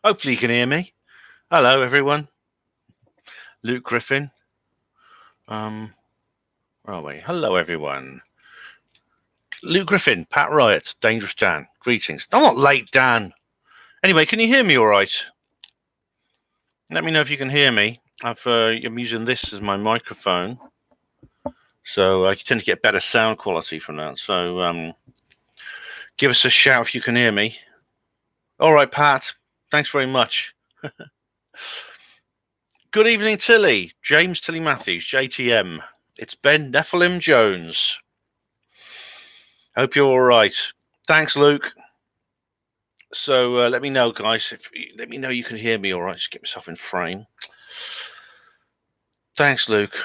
Hopefully you can hear me. Hello, everyone. Luke Griffin. Where are we? Hello, everyone. Luke Griffin, Pat Riot, Dangerous Dan. Greetings. I'm not late, Dan. Anyway, can you hear me all right? Let me know if you can hear me. I'm using this as my microphone, so I tend to get better sound quality from that. So give us a shout if you can hear me. All right, Pat. Thanks very much. Good evening, Tilly. James Tilly Matthews, JTM. It's Ben Nephilim Jones. Hope you're all right. Thanks, Luke. So let me know, guys. Let me know you can hear me all right. Just get myself in frame. Thanks, Luke.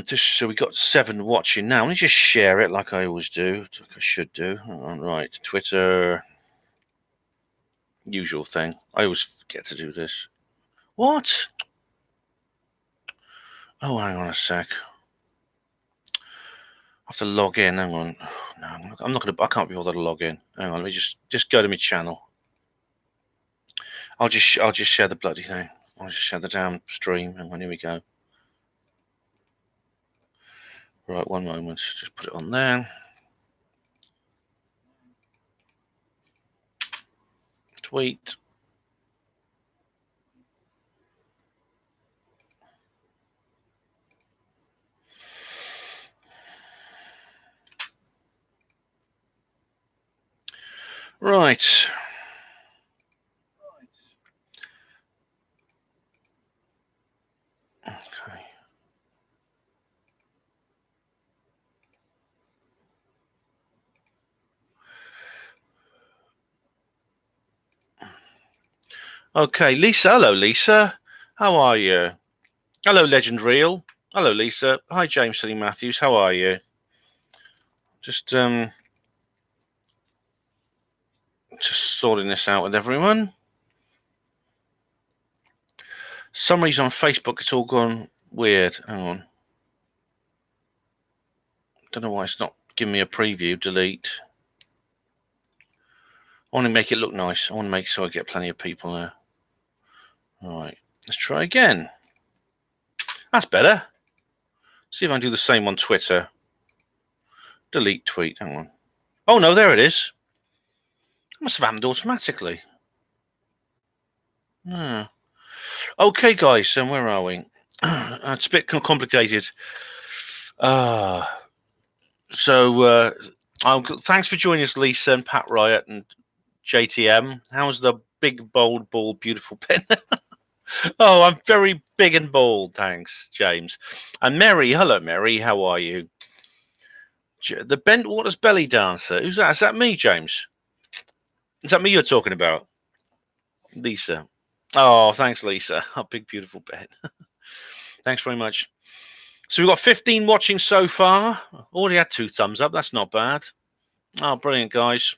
So we got 7 watching now. Let me just share it like I always do. Like I should do. All right, Twitter. Usual thing. I always forget to do this. What? Oh, hang on a sec. I have to log in. Hang on. No, I'm not gonna. I can't be bothered to log in. Hang on. Let me just go to my channel. I'll just share the bloody thing. I'll just share the damn stream. Hang on. Here we go. Right, one moment. Just put it on there. Tweet. Right. Okay. Okay, Lisa. Hello, Lisa. How are you? Hello, Legend Real. Hello, Lisa. Hi, James Tilly Matthews. How are you? Just sorting this out with everyone. Some reason on Facebook it's all gone weird. Hang on. Don't know why it's not giving me a preview. Delete. I want to make it look nice. I want to make sure I get plenty of people there. All right, let's try again. That's better. See if I can do the same on Twitter. Delete tweet. Hang on. Oh no, there it is. I must have happened automatically. Ah. Okay, guys. So where are we? It's a bit complicated. So thanks for joining us, Lisa and Pat Riot and JTM. How's the big, bold, bald, beautiful pen? Oh, I'm very big and bold. Thanks, James. And Mary. Hello, Mary. How are you? The Bent Waters belly dancer. Who's that? Is that me, James? Is that me you're talking about? Lisa. Oh, thanks, Lisa. Oh, big, beautiful Ben. Thanks very much. So we've got 15 watching so far. Already had 2 thumbs up. That's not bad. Oh, brilliant, guys.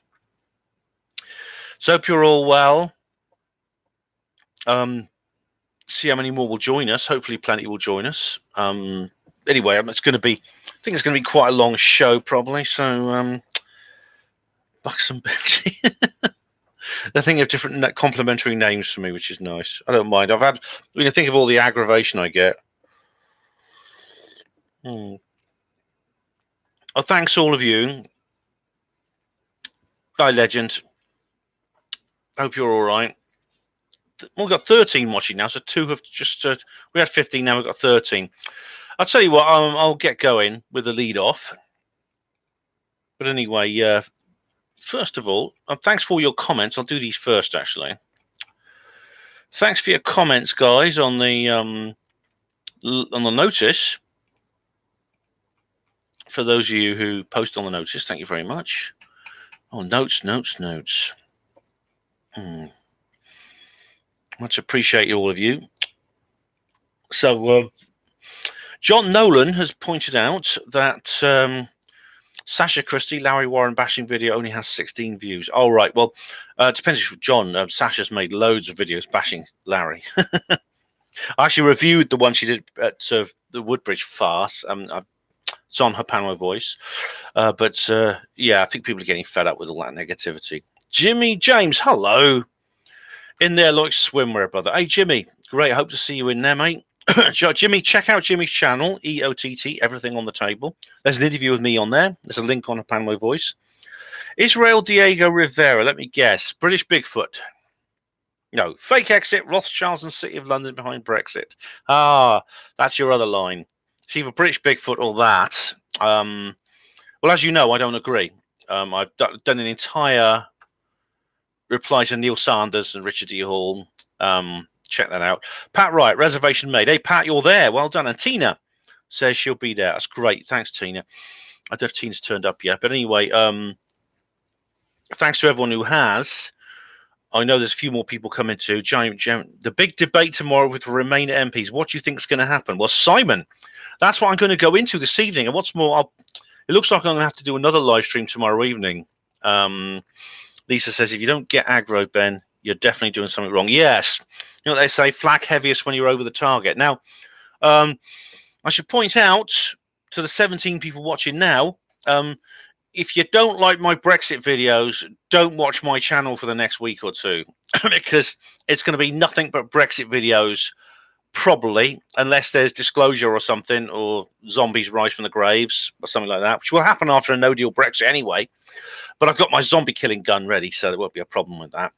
So hope you're all well. See how many more will join us. Hopefully plenty will join us. Anyway, I think it's going to be quite a long show probably. So Bucks and Benji. They're thinking of different complimentary names for me, which is nice. I don't mind. Think of all the aggravation I get. Oh, thanks all of you. Bye, Legend. Hope you're all right. We've got 13 watching now, so 2 have just... we had 15, now we've got 13. I'll tell you what, I'll get going with the lead off. But anyway, first of all, thanks for all your comments. I'll do these first, actually. Thanks for your comments, guys, on the notice. For those of you who post on the notice, thank you very much. Oh, notes. Much appreciate all of you. So, John Nolan has pointed out that Sasha Christie, Larry Warren bashing video only has 16 views. Oh, right. Well, it depends. John, Sasha's made loads of videos bashing Larry. I actually reviewed the one she did at the Woodbridge farce. It's on her panel voice. But yeah, I think people are getting fed up with all that negativity. Jimmy James, hello. In there like swimwear, brother. Hey, Jimmy, great. Hope to see you in there, mate. Jimmy, check out Jimmy's channel, EOTT, Everything on the Table. There's an interview with me on there. There's a link on a Panama Voice. Israel Diego Rivera, let me guess. British Bigfoot. No. Fake exit, Rothschilds and City of London behind Brexit. Ah, that's your other line. It's either British Bigfoot or that. Well, as you know, I don't agree. I've done an entire reply to Neil Sanders and Richard E. Hall. Check that out. Pat Wright, reservation made. Hey, Pat, you're there. Well done. And Tina says she'll be there. That's great. Thanks, Tina. I don't know if Tina's turned up yet. But anyway, thanks to everyone who has. I know there's a few more people coming to. The big debate tomorrow with the Remainer MPs. What do you think is going to happen? Well, Simon, that's what I'm going to go into this evening. And what's more, it looks like I'm going to have to do another live stream tomorrow evening. Lisa says, if you don't get aggro, Ben, you're definitely doing something wrong. Yes. You know what they say, flag heaviest when you're over the target. Now, I should point out to the 17 people watching now, if you don't like my Brexit videos, don't watch my channel for the next week or two, because it's going to be nothing but Brexit videos, probably, unless there's disclosure or something, or zombies rise from the graves, or something like that, which will happen after a no-deal Brexit anyway. But I've got my zombie-killing gun ready, so there won't be a problem with that.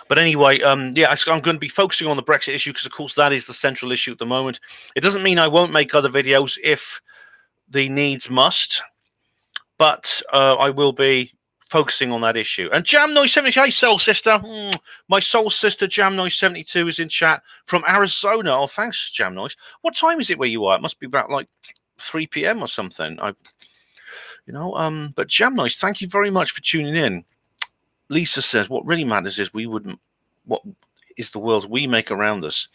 But anyway, yeah, I'm going to be focusing on the Brexit issue because, of course, that is the central issue at the moment. It doesn't mean I won't make other videos if the needs must, but I will be focusing on that issue. And Jam Noise 72, hey, Soul Sister. My Soul Sister, Jam Noise 72, is in chat from Arizona. Oh, thanks, Jam Noise. What time is it where you are? It must be about like 3 p.m. or something. But Jam Noise, thank you very much for tuning in. Lisa says, what really matters is what is the world we make around us.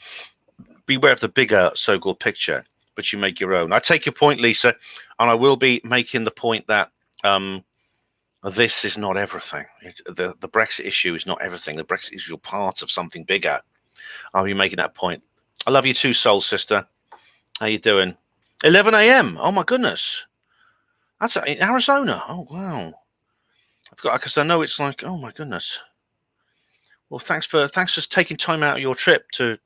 Beware of the bigger so-called picture, but you make your own. I take your point, Lisa, and I will be making the point that this is not everything. The Brexit issue is not everything. The Brexit issue is part of something bigger. I'll be making that point. I love you too, Soul Sister. How you doing? 11 a.m. Oh, my goodness. That's in Arizona. Oh, wow. I've got, because I know it's like, oh my goodness. Well, thanks for taking time out of your trip to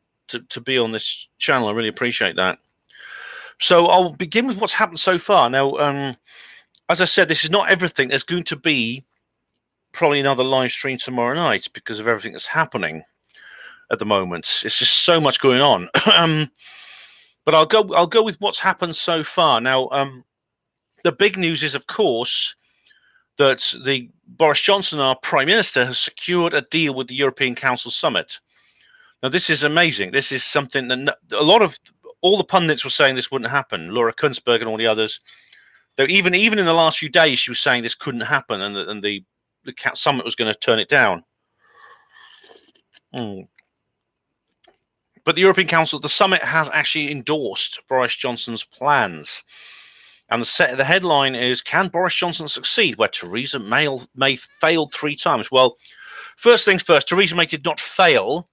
be on this channel. I really appreciate that. So I'll begin with what's happened so far. Now, as I said, this is not everything. There's going to be probably another live stream tomorrow night because of everything that's happening at the moment. It's just so much going on. But I'll go with what's happened so far. Now, the big news is, of course, that the Boris Johnson, our Prime Minister, has secured a deal with the European Council summit. Now, this is amazing. This is something that all the pundits were saying this wouldn't happen. Laura Kunzberg and all the others. Though even in the last few days, she was saying this couldn't happen, and the summit was going to turn it down. But the European Council, the summit has actually endorsed Boris Johnson's plans. And the headline is, can Boris Johnson succeed where Theresa May failed 3 times? Well, first things first, Theresa May did not fail.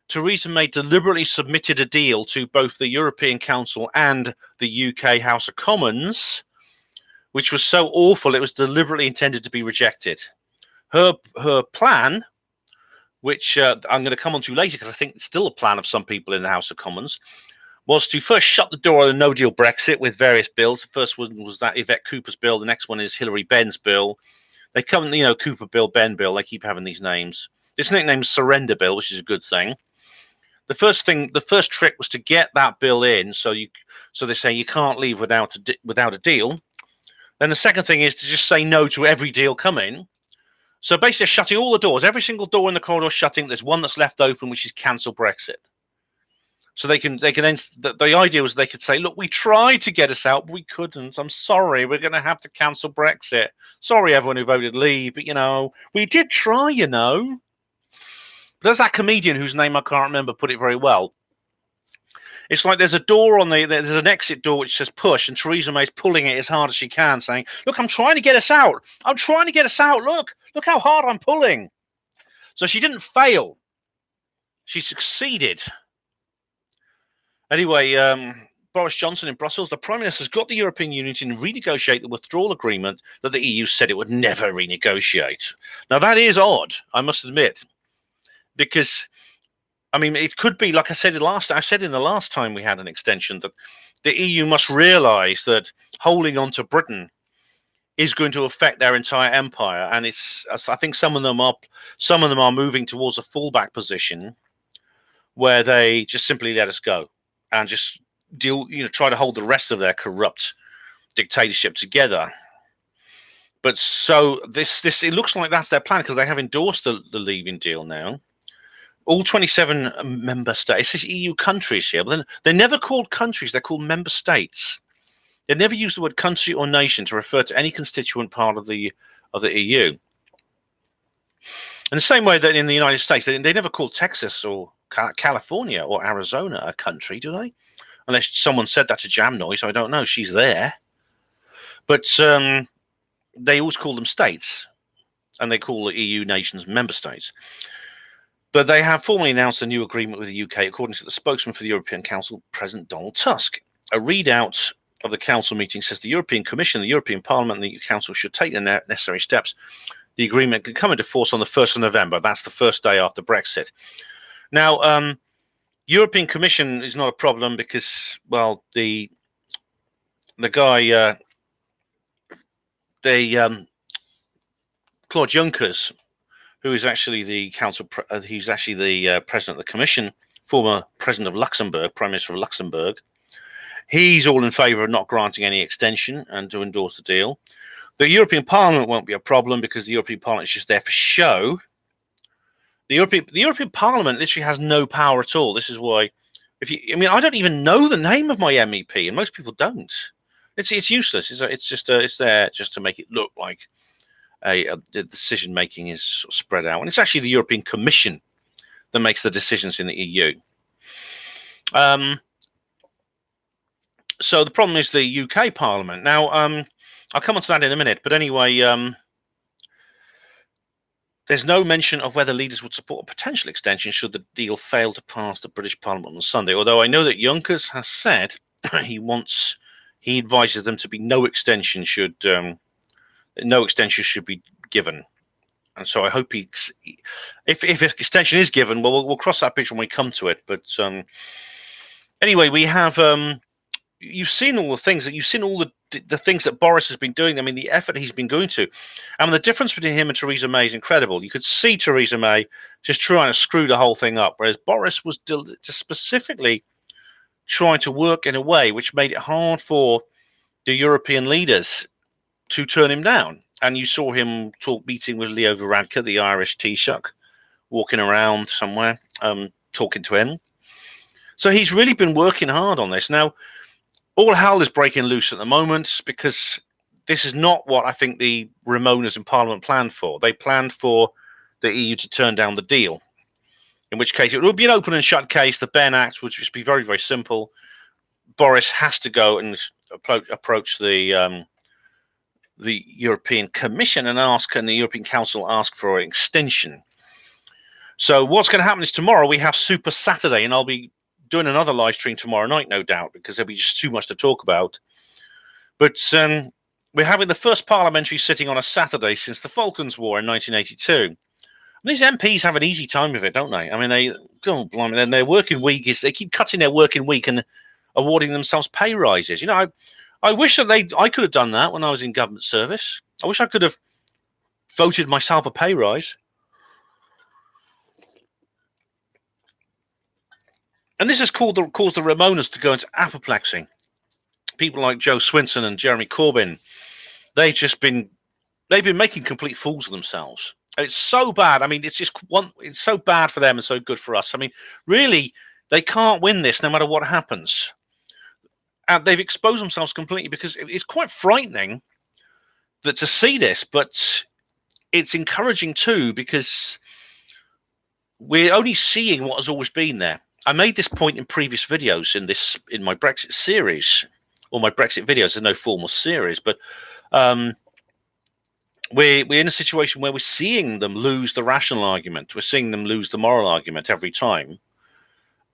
Theresa May deliberately submitted a deal to both the European Council and the UK House of Commons, which was so awful it was deliberately intended to be rejected. Her plan, which I'm going to come on to later because I think it's still a plan of some people in the House of Commons, was to first shut the door on a no-deal Brexit with various bills. The first one was that Yvette Cooper's bill. The next one is Hilary Benn's bill. They come, Cooper bill, Ben bill. They keep having these names. This nickname's Surrender Bill, which is a good thing. The first trick was to get that bill in, so they say you can't leave without a deal. Then the second thing is to just say no to every deal coming. So basically, shutting all the doors, every single door in the corridor shutting. There's one that's left open, which is cancel Brexit. So they can then, the idea was they could say, look, we tried to get us out, but we couldn't. I'm sorry, we're going to have to cancel Brexit. Sorry, everyone who voted leave, but we did try, But as that comedian whose name I can't remember put it very well, it's like there's a door there's an exit door which says push, and Theresa May's pulling it as hard as she can, saying, look, I'm trying to get us out. I'm trying to get us out. Look how hard I'm pulling. So she didn't fail. She succeeded. Anyway, Boris Johnson in Brussels, the Prime Minister's got the European Union to renegotiate the withdrawal agreement that the EU said it would never renegotiate. Now, that is odd, I must admit, because, I mean, it could be, like I said in the last time we had an extension, that the EU must realise that holding on to Britain is going to affect their entire empire, and I think some of them are moving towards a fallback position where they just simply let us go and just try to hold the rest of their corrupt dictatorship together. But so this it looks like that's their plan, because they have endorsed the leaving deal now. All 27 member states, it says EU countries here, but then they're never called countries, they're called member states. They never use the word country or nation to refer to any constituent part of the EU. In the same way that in the United States, they never call Texas or California or Arizona a country, do they? Unless someone said that to Jam Noise, I don't know. She's there. But they always call them states, and they call the EU nations member states. But they have formally announced a new agreement with the UK, according to the spokesman for the European Council, President Donald Tusk. A readout of the Council meeting says the European Commission, the European Parliament, and the EU Council should take the necessary steps. The agreement can come into force on the 1st of November. That's the first day after Brexit. Now, European Commission is not a problem because, well, the guy, Claude Juncker, who is actually the he's actually the president of the Commission, former president of Luxembourg, Prime Minister of Luxembourg. He's all in favour of not granting any extension and to endorse the deal. The European Parliament won't be a problem because the European Parliament is just there for show. The European Parliament literally has no power at all. This is why, I don't even know the name of my MEP, and most people don't. It's useless. It's there just to make it look like the decision making is sort of spread out, and it's actually the European Commission that makes the decisions in the EU. So the problem is the UK Parliament. Now, I'll come on to that in a minute. But anyway, there's no mention of whether leaders would support a potential extension should the deal fail to pass the British Parliament on Sunday. Although I know that Juncker has said he advises them to be no extension should be given. And so I hope if extension is given, well, we'll cross that bridge when we come to it. But anyway, we have. You've seen all the things the things that Boris has been doing. I mean, the effort he's been going to. I mean, the difference between him and Theresa May is incredible. You could see Theresa May just trying to screw the whole thing up, whereas Boris was just specifically trying to work in a way which made it hard for the European leaders to turn him down. And you saw him meeting with Leo Varadkar, the Irish Taoiseach, walking around somewhere, talking to him. So he's really been working hard on this. Now, all hell is breaking loose at the moment because this is not what I think the Ramonas in Parliament planned for. They planned for the EU to turn down the deal, in which case it would be an open and shut case. The Benn Act would just be very, very simple. Boris has to go and approach the European Commission and the European Council ask for an extension. So what's going to happen is tomorrow we have Super Saturday, and I'll be doing another live stream tomorrow night, no doubt, because there'll be just too much to talk about. But we're having the first parliamentary sitting on a Saturday since the Falklands War in 1982. And these MPs have an easy time with it, don't they? I mean, their working week they keep cutting their working week and awarding themselves pay rises. I wish that I could have done that when I was in government service. I wish I could have voted myself a pay rise. And this has caused the Ramonas to go into apoplexy. People like Joe Swinson and Jeremy Corbyn, they've been making complete fools of themselves. It's so bad. I mean, it's so bad for them and so good for us. I mean, really, they can't win this no matter what happens. And they've exposed themselves completely because it's quite frightening to see this, but it's encouraging too because we're only seeing what has always been there. I made this point in previous videos in my Brexit series, or my Brexit videos. There's no formal series, but we're in a situation where we're seeing them lose the rational argument. We're seeing them lose the moral argument every time,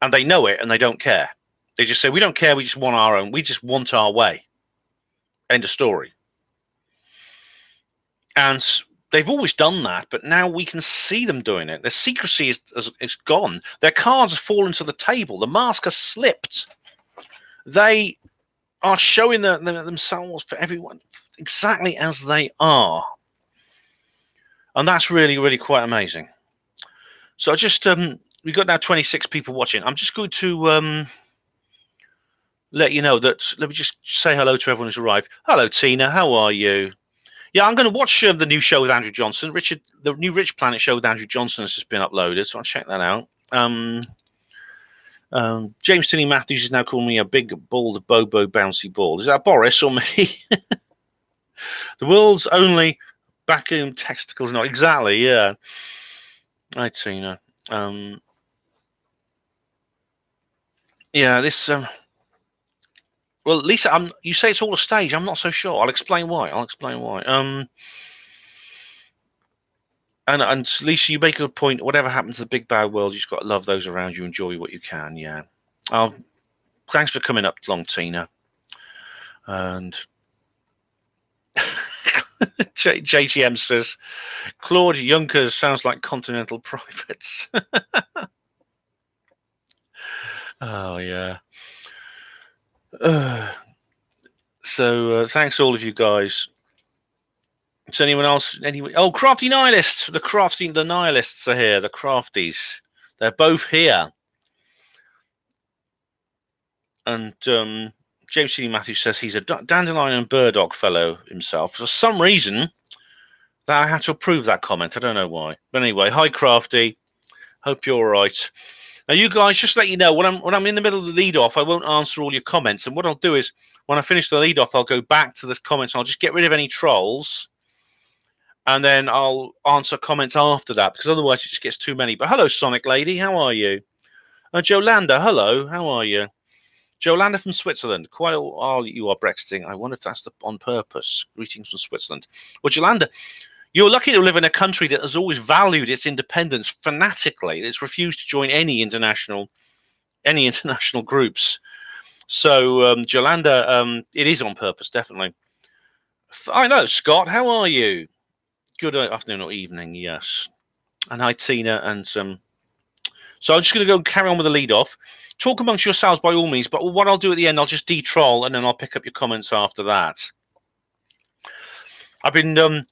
and they know it and they don't care. They just say, we don't care, we just want our own. We just want our way. End of story. And they've always done that, but now we can see them doing it. Their secrecy is gone. Their cards have fallen to the table. The mask has slipped. They are showing themselves for everyone exactly as they are. And that's really, really quite amazing. So I just, we've got now 26 people watching. I'm just going to let you know that, let me just say hello to everyone who's arrived. Hello, Tina. How are you? Yeah, I'm going to watch the new show with Andrew Johnson. The new Rich Planet show with Andrew Johnson has just been uploaded, so I'll check that out. James Tinney Matthews is now calling me a big bald bobo bouncy ball. Is that Boris or me? The world's only vacuum testicles. No, exactly, yeah. Hi, Tina. Yeah, this... well, Lisa, you say it's all a stage. I'm not so sure. I'll explain why. And Lisa, you make a good point. Whatever happens to the big bad world, you just got to love those around you. Enjoy what you can. Yeah. Thanks for coming up along, Tina. And JTM says Claude Juncker sounds like Continental Privates. Oh yeah. So thanks all of you guys. Is anyone else? Oh, Crafty Nihilists. The Nihilists are here. The Crafties. They're both here. And James C. Matthews says he's a Dandelion and Burdock fellow himself. For some reason, that I had to approve that comment. I don't know why. But anyway, hi, Crafty. Hope you're all right. Now, you guys, just let you know, when I'm in the middle of the lead-off, I won't answer all your comments. And what I'll do is, when I finish the lead-off, I'll go back to this comments, and I'll just get rid of any trolls. And then I'll answer comments after that, because otherwise it just gets too many. But hello, Sonic Lady. How are you? Jolanda, hello. How are you? Jolanda from Switzerland. Quite all you are Brexiting. I wonder if that's on purpose. Greetings from Switzerland. Well, Jolanda, you're lucky to live in a country that has always valued its independence fanatically. It's refused to join any international groups. So, Jolanda, it is on purpose, definitely. I know, Scott. How are you? Good afternoon or evening, yes. And hi, Tina. And so I'm just going to go and carry on with the lead off. Talk amongst yourselves by all means, but what I'll do at the end, I'll just de-troll and then I'll pick up your comments after that. I've been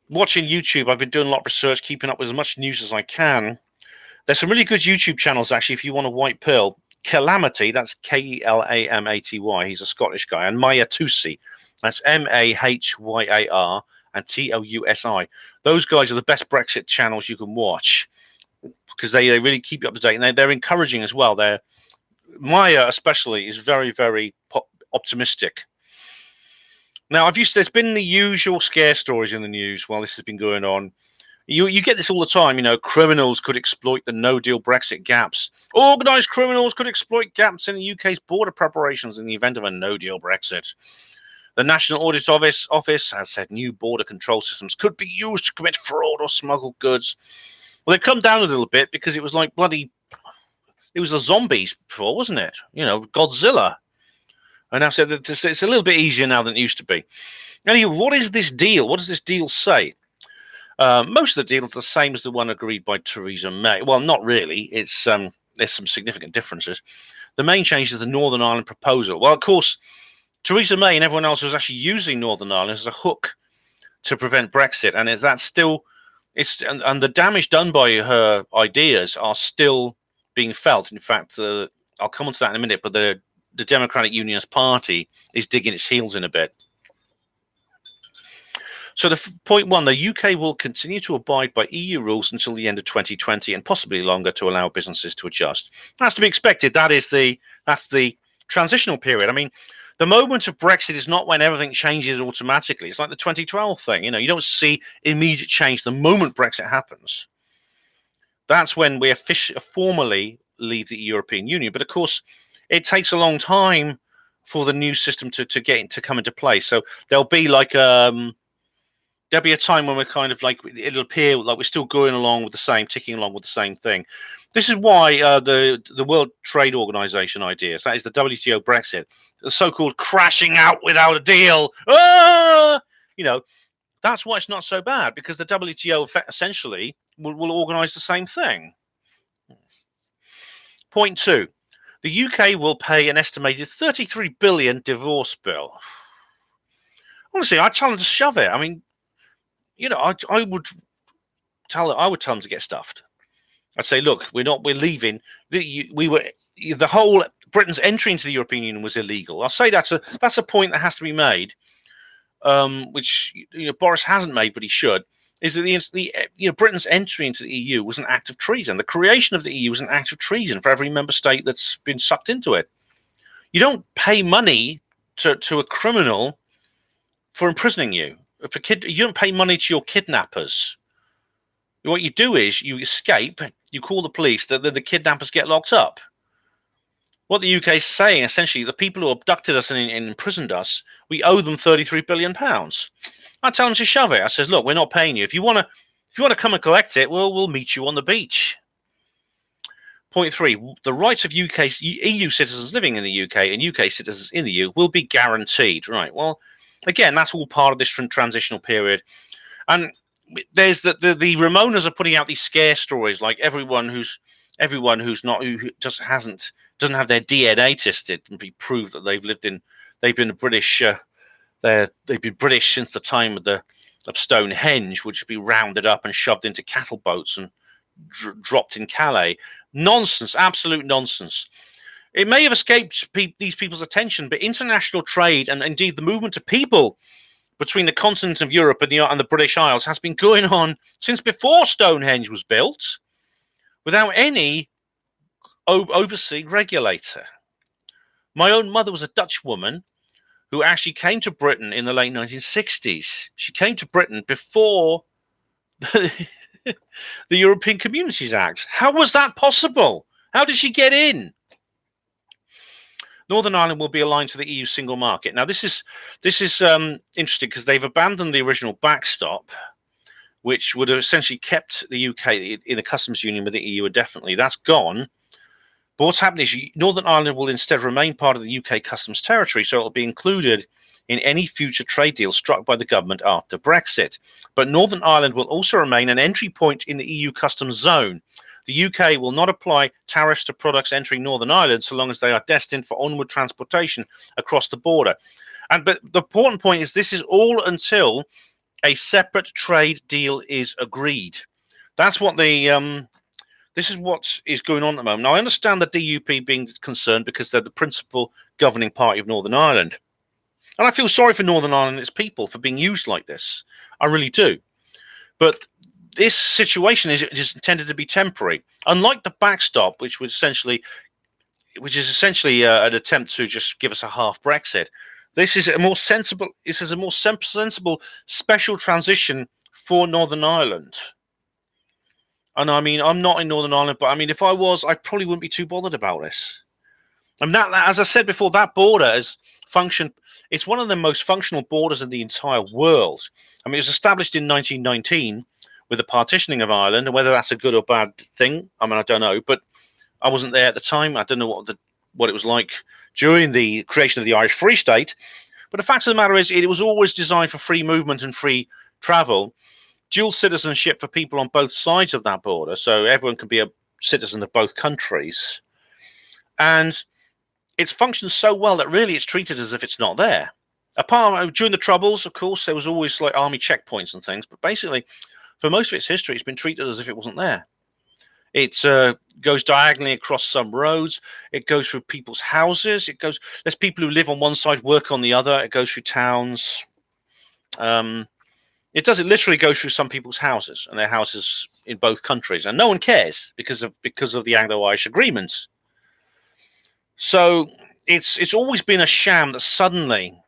watching YouTube. I've been doing a lot of research, keeping up with as much news as I can. There's some really good YouTube channels, actually, if you want a white pill. Calamity, that's K-E-L-A-M-A-T-Y. He's a Scottish guy. And Maya Tusi, that's M-A-H-Y-A-R. And T-O-U-S-I. Those guys are the best Brexit channels you can watch because they really keep you up to date, and they're encouraging as well. Maya especially is very, very optimistic. Now, there's been the usual scare stories in the news while this has been going on. You get this all the time, criminals could exploit the no-deal Brexit gaps. Organised criminals could exploit gaps in the UK's border preparations in the event of a no-deal Brexit. The National Audit Office has said new border control systems could be used to commit fraud or smuggle goods. Well, they've come down a little bit because it was like it was the zombies before, wasn't it? Godzilla. And I've said that it's a little bit easier now than it used to be. Anyway, what is this deal? What does this deal say? Most of the deals are the same as the one agreed by Theresa May. Well, not really. There's some significant differences. The main change is the Northern Ireland proposal. Well, of course, Theresa May and everyone else was actually using Northern Ireland as a hook to prevent Brexit, and and the damage done by her ideas are still being felt. In fact, I'll come on to that in a minute, but the Democratic Unionist Party is digging its heels in a bit. So point one, the UK will continue to abide by EU rules until the end of 2020 and possibly longer to allow businesses to adjust. That's to be expected. That's the transitional period. I mean, the moment of Brexit is not when everything changes automatically. It's like the 2012 thing. You don't see immediate change the moment Brexit happens. That's when we formally leave the European Union. But of course, it takes a long time for the new system to come into place. So there'll be like there'll be a time when we're kind of like, it'll appear like we're still going along with the same, ticking along with the same thing. This is why the World Trade Organization ideas, that is the WTO Brexit, the so-called crashing out without a deal. That's why it's not so bad, because the WTO essentially will organize the same thing. Point 2. The UK will pay an estimated 33 billion divorce bill. Honestly, I'd tell them to shove it. I mean, I would tell them to get stuffed. I'd say, look, we're leaving. The whole Britain's entry into the European Union was illegal. I'll say that's a point that has to be made, which Boris hasn't made, but he should. Is that Britain's entry into the EU was an act of treason. The creation of the EU was an act of treason for every member state that's been sucked into it. You don't pay money to a criminal for imprisoning you. You don't pay money to your kidnappers. What you do is you escape, you call the police, then the kidnappers get locked up. What the UK is saying, essentially, the people who abducted us and imprisoned us, we owe them £33 billion. I tell them to shove it. I says, look, we're not paying you. If you want to come and collect it, we'll meet you on the beach. Point 3, the rights of EU citizens living in the UK and UK citizens in the EU will be guaranteed. Right. Well, again, that's all part of this transitional period. And there's the Ramonas are putting out these scare stories, like everyone who doesn't have their DNA tested and be proved that they've been British. They've been British since the time of Stonehenge, which would be rounded up and shoved into cattle boats and dropped in Calais. Nonsense, absolute nonsense. It may have escaped these people's attention, but international trade and indeed the movement of people between the continent of Europe and the British Isles has been going on since before Stonehenge was built, without any overseas regulator. My own mother was a Dutch woman who actually came to Britain in the late 1960s. She came to Britain before the European Communities Act. How was that possible? How did she get in? Northern Ireland will be aligned to the EU single market. Now, this is interesting because they've abandoned the original backstop, which would have essentially kept the UK in a customs union with the EU indefinitely. That's gone. But what's happening is Northern Ireland will instead remain part of the UK customs territory, so it'll be included in any future trade deal struck by the government after Brexit. But Northern Ireland will also remain an entry point in the EU customs zone. The UK will not apply tariffs to products entering Northern Ireland so long as they are destined for onward transportation across the border. But the important point is this is all until a separate trade deal is agreed. That's what this is what is going on at the moment. Now, I understand the DUP being concerned because they're the principal governing party of Northern Ireland. And I feel sorry for Northern Ireland and its people for being used like this. I really do. But this situation is intended to be temporary. Unlike the backstop, which is essentially an attempt to just give us a half Brexit, this is a more sensible special transition for Northern Ireland. And I mean, I'm not in Northern Ireland, but I mean, if I was, I probably wouldn't be too bothered about this. And that, as I said before, that border has functioned. It's one of the most functional borders in the entire world. I mean, it was established in 1919 with the partitioning of Ireland, and whether that's a good or bad thing, I mean, I don't know. But I wasn't there at the time. I don't know what it was like during the creation of the Irish Free State. But the fact of the matter is, it was always designed for free movement and free travel. Dual citizenship for people on both sides of that border, so everyone can be a citizen of both countries. And it's functioned so well that really it's treated as if it's not there. During the Troubles, of course, there was always like army checkpoints and things, but basically, for most of its history, it's been treated as if it wasn't there. It goes diagonally across some roads. It goes through people's houses. There's people who live on one side, work on the other. It goes through towns. It literally goes through some people's houses and their houses in both countries, and no one cares because of the Anglo-Irish agreement. So it's always been a sham that suddenly,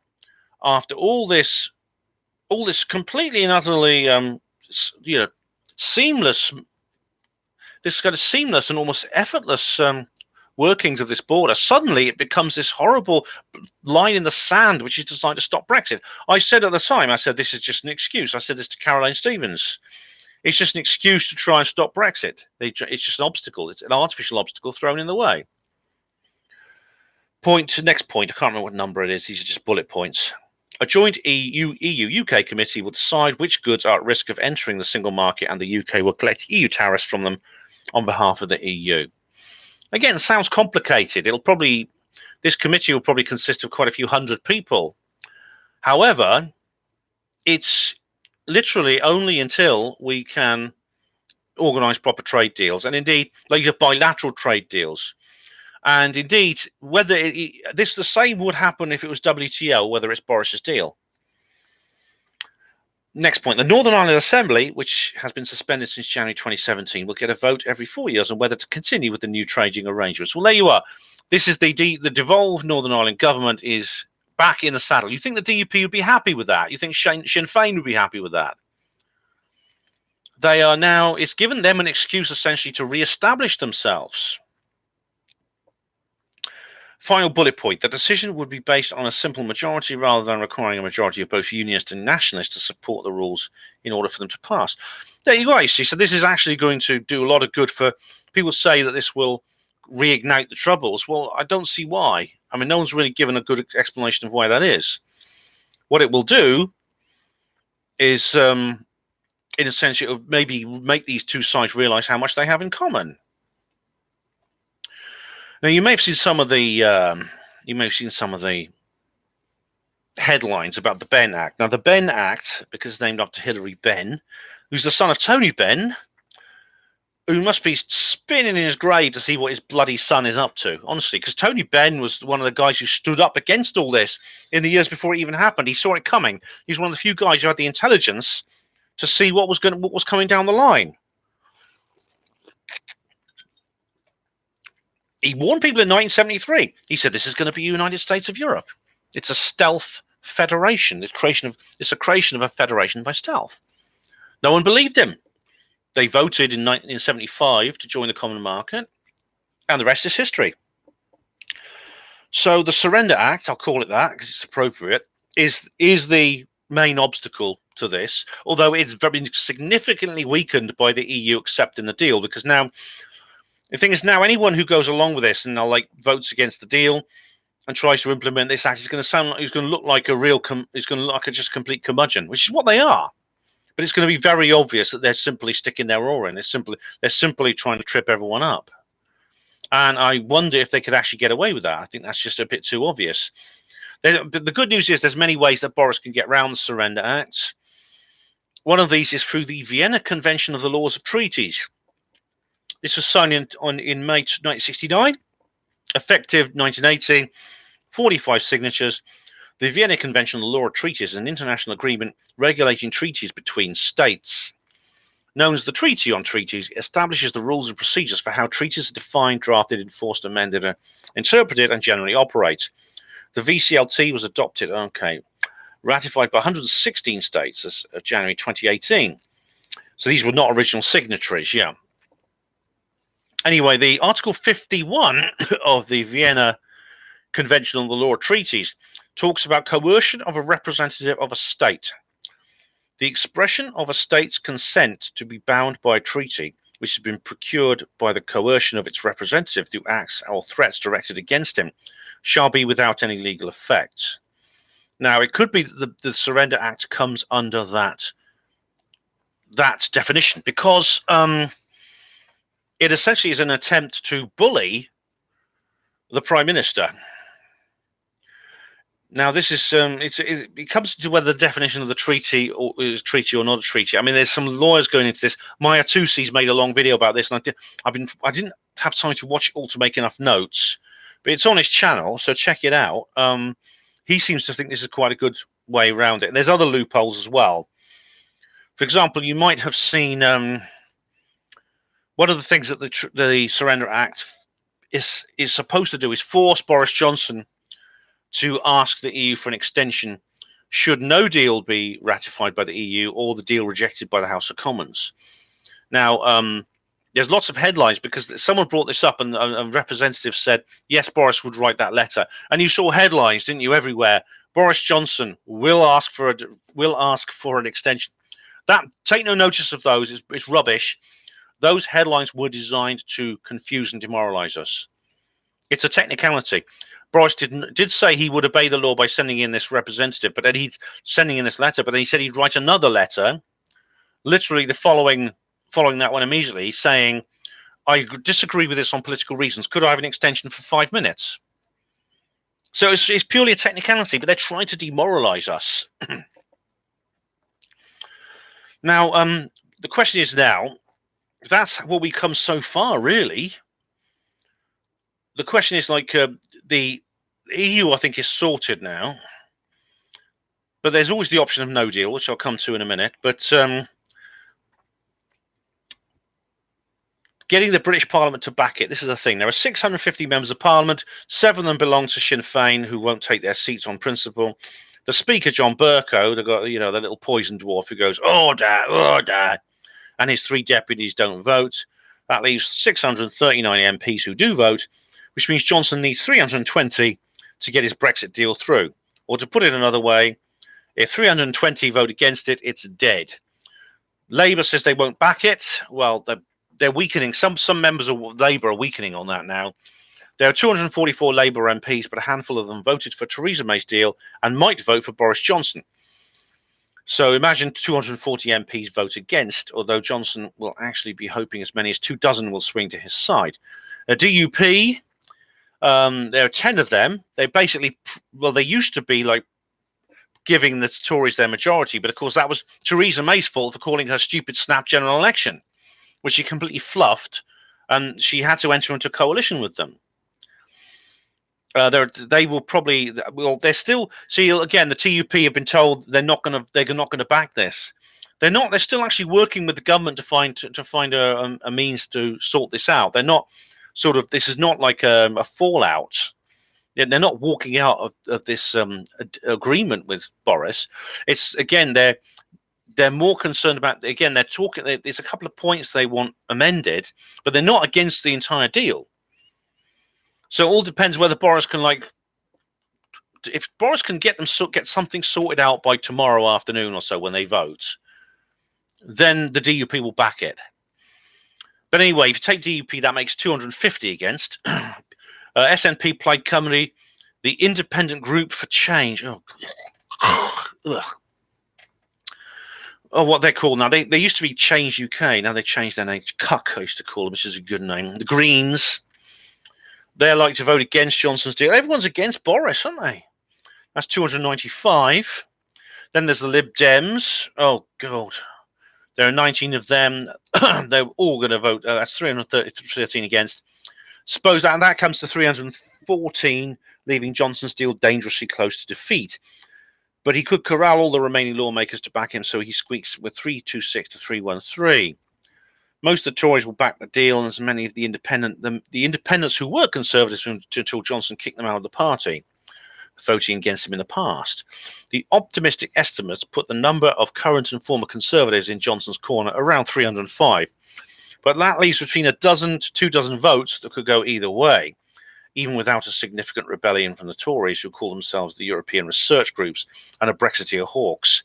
after all this completely and utterly seamless, this kind of seamless and almost effortless workings of this border, suddenly it becomes this horrible line in the sand, which is designed to stop Brexit. I said at the time, I said, this is just an excuse. I said this to Caroline Stevens. It's just an excuse to try and stop Brexit. It's just an obstacle. It's an artificial obstacle thrown in the way. Next point. I can't remember what number it is. These are just bullet points. A joint EU-UK committee will decide which goods are at risk of entering the single market, and the UK will collect EU tariffs from them on behalf of the EU. Again, it sounds complicated. This committee will probably consist of quite a few hundred people. However, it's literally only until we can organise proper trade deals, and indeed later bilateral trade deals. And indeed, whether the same would happen if it was WTO, whether it's Boris's deal. Next point, the Northern Ireland Assembly, which has been suspended since January 2017, will get a vote every 4 years on whether to continue with the new trading arrangements. Well, there you are. This is the devolved Northern Ireland government is back in the saddle. You think the DUP would be happy with that? You think Sinn Féin would be happy with that? They are now, it's given them an excuse essentially to re-establish themselves. Final bullet point, the decision would be based on a simple majority rather than requiring a majority of both unionists and nationalists to support the rules in order for them to pass. There you go, you see. So this is actually going to do a lot of good for people. Say that this will reignite the troubles. Well, I don't see why. I mean, no one's really given a good explanation of why that is. What it will do is, in a sense, it will maybe make these two sides realize how much they have in common. Now, you may have seen some of the headlines about the Benn Act. Now, the Benn Act, because it's named after Hilary Benn, who's the son of Tony Benn, who must be spinning in his grave to see what his bloody son is up to, honestly, because Tony Benn was one of the guys who stood up against all this in the years before it even happened. He saw it coming. He's one of the few guys who had the intelligence to see what was coming down the line. He warned people in 1973. He said, this is going to be United States of Europe. It's a stealth federation. It's a creation of a federation by stealth. No one believed him. They voted in 1975 to join the common market, and the rest is history. So the Surrender Act, I'll call it that because it's appropriate, is the main obstacle to this, although it's been significantly weakened by the EU accepting the deal, because now the thing is, now anyone who goes along with this and votes against the deal and tries to implement this act is going to sound like, it's going to look like a just complete curmudgeon, which is what they are. But it's going to be very obvious that they're simply sticking their oar in. They're simply trying to trip everyone up. And I wonder if they could actually get away with that. I think that's just a bit too obvious. The good news is there's many ways that Boris can get around the Surrender Act. One of these is through the Vienna Convention of the Laws of Treaties. This was signed in May 1969, effective 1980, 45 signatures. The Vienna Convention on the Law of Treaties is an international agreement regulating treaties between states. Known as the Treaty on Treaties, it establishes the rules and procedures for how treaties are defined, drafted, enforced, amended, interpreted, and generally operate. The VCLT was ratified by 116 states as of January 2018. So these were not original signatories, yeah. Anyway, the Article 51 of the Vienna Convention on the Law of Treaties talks about coercion of a representative of a state. The expression of a state's consent to be bound by a treaty which has been procured by the coercion of its representative through acts or threats directed against him shall be without any legal effect. Now, it could be that the Surrender Act comes under that definition, because it essentially is an attempt to bully the Prime Minister. Now, this is it comes to whether the definition of the treaty is treaty or not a treaty. I mean, there's some lawyers going into this. Maya Tusi's made a long video about this, and I didn't have time to watch it all to make enough notes, but it's on his channel, so check it out. He seems to think this is quite a good way around it. And there's other loopholes as well. For example, you might have seen one of the things that the Surrender Act is supposed to do is force Boris Johnson to ask the EU for an extension should no deal be ratified by the EU or the deal rejected by the House of Commons. Now, there's lots of headlines because someone brought this up, and a representative said, yes, Boris would write that letter. And you saw headlines, didn't you, everywhere? Boris Johnson will ask for an extension. That, take no notice of those. It's rubbish. Those headlines were designed to confuse and demoralize us. It's a technicality. Boris did say he would obey the law by sending in this representative, but then he's sending in this letter. But then he said he'd write another letter, literally the following that one immediately, saying, I disagree with this on political reasons. Could I have an extension for 5 minutes? So it's purely a technicality, but they're trying to demoralize us. Now, the question is now, that's what we've come so far, really. The question is, like, the EU, I think, is sorted now. But there's always the option of no deal, which I'll come to in a minute. But getting the British Parliament to back it, this is the thing. There are 650 members of Parliament. 7 of them belong to Sinn Féin, who won't take their seats on principle. The Speaker, John Bercow, the little poison dwarf who goes, order, and his 3 deputies don't vote. That leaves 639 MPs who do vote, which means Johnson needs 320 to get his Brexit deal through. Or to put it another way, if 320 vote against it, it's dead. Labour says they won't back it. Well, they're weakening. Some members of Labour are weakening on that now. There are 244 Labour MPs, but a handful of them voted for Theresa May's deal and might vote for Boris Johnson. So imagine 240 MPs vote against, although Johnson will actually be hoping as many as 24 will swing to his side. A DUP, there are 10 of them. They basically, well, they used to be like giving the Tories their majority, but of course that was Theresa May's fault for calling her stupid snap general election, which she completely fluffed, and she had to enter into a coalition with them. They will probably, well, they're still, see, again, the TUP have been told they're not going to back this. They're still actually working with the government to find a means to sort this out. They're not sort of, this is not like a fallout. They're not walking out of this agreement with Boris. It's, again, they're more concerned about, again, they're talking, there's a couple of points they want amended, but they're not against the entire deal. So it all depends whether Boris can, like, if Boris can get something sorted out by tomorrow afternoon or so when they vote, then the DUP will back it. But anyway, if you take DUP, that makes 250 against. SNP, Plaid Cymru, the Independent Group for Change. Oh, ugh. Oh, what they're called now. They used to be Change UK. Now they changed their name to Cuck, I used to call them, which is a good name. The Greens. They're like to vote against Johnson's deal. Everyone's against Boris, aren't they? That's 295. Then there's the Lib Dems. Oh, God. There are 19 of them. They're all going to vote. That's 313 against. Suppose that comes to 314, leaving Johnson's deal dangerously close to defeat. But he could corral all the remaining lawmakers to back him, so he squeaks with 326 to 313. Most of the Tories will back the deal, and as many of the independents who were conservatives until Johnson kicked them out of the party, voting against him in the past. The optimistic estimates put the number of current and former conservatives in Johnson's corner around 305. But that leaves between 12 to 24 votes that could go either way, even without a significant rebellion from the Tories, who call themselves the European Research Groups and a Brexiteer hawks.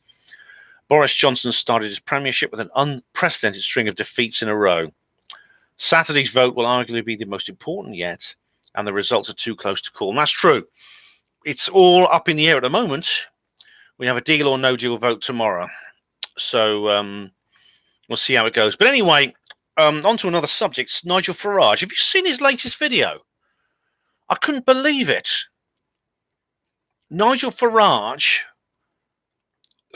Boris Johnson started his premiership with an unprecedented string of defeats in a row. Saturday's vote will arguably be the most important yet, and the results are too close to call. And that's true. It's all up in the air at the moment. We have a deal or no deal vote tomorrow. So we'll see how it goes. But anyway, on to another subject. Nigel Farage. Have you seen his latest video? I couldn't believe it. Nigel Farage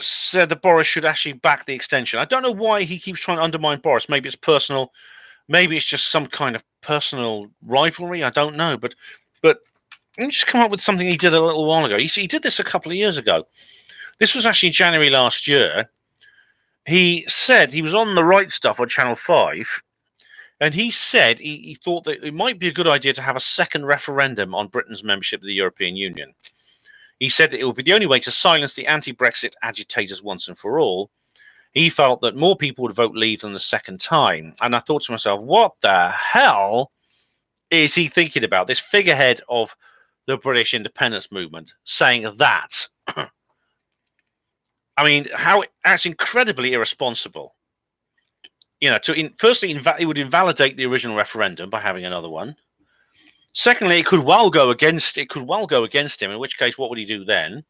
said that Boris should actually back the extension. I don't know why he keeps trying to undermine Boris. Maybe it's personal. Maybe it's just some kind of personal rivalry. I don't know. But let me just come up with something he did a little while ago. You see, he did this a couple of years ago. This was actually January last year. He said he was on The Right Stuff on Channel 5, and he said he thought that it might be a good idea to have a second referendum on Britain's membership of the European Union. He said that it would be the only way to silence the anti-Brexit agitators once and for all. He felt that more people would vote Leave than the second time. And I thought to myself, what the hell is he thinking about? This figurehead of the British independence movement saying that. I mean, that's incredibly irresponsible. You know, firstly, it would invalidate the original referendum by having another one. Secondly, it could well go against him. In which case, what would he do then?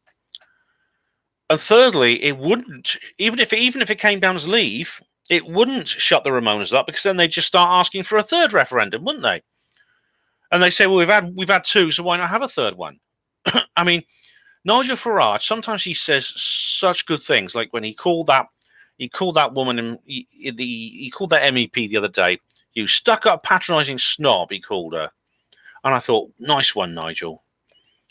And thirdly, it wouldn't, even if it came down as Leave, it wouldn't shut the Remainers up, because then they'd just start asking for a third referendum, wouldn't they? And they say, well, we've had two, so why not have a third one? I mean, Nigel Farage, sometimes he says such good things, like when he called that woman, and he called that MEP the other day, "You stuck-up, patronising snob," he called her. And I thought, nice one, Nigel.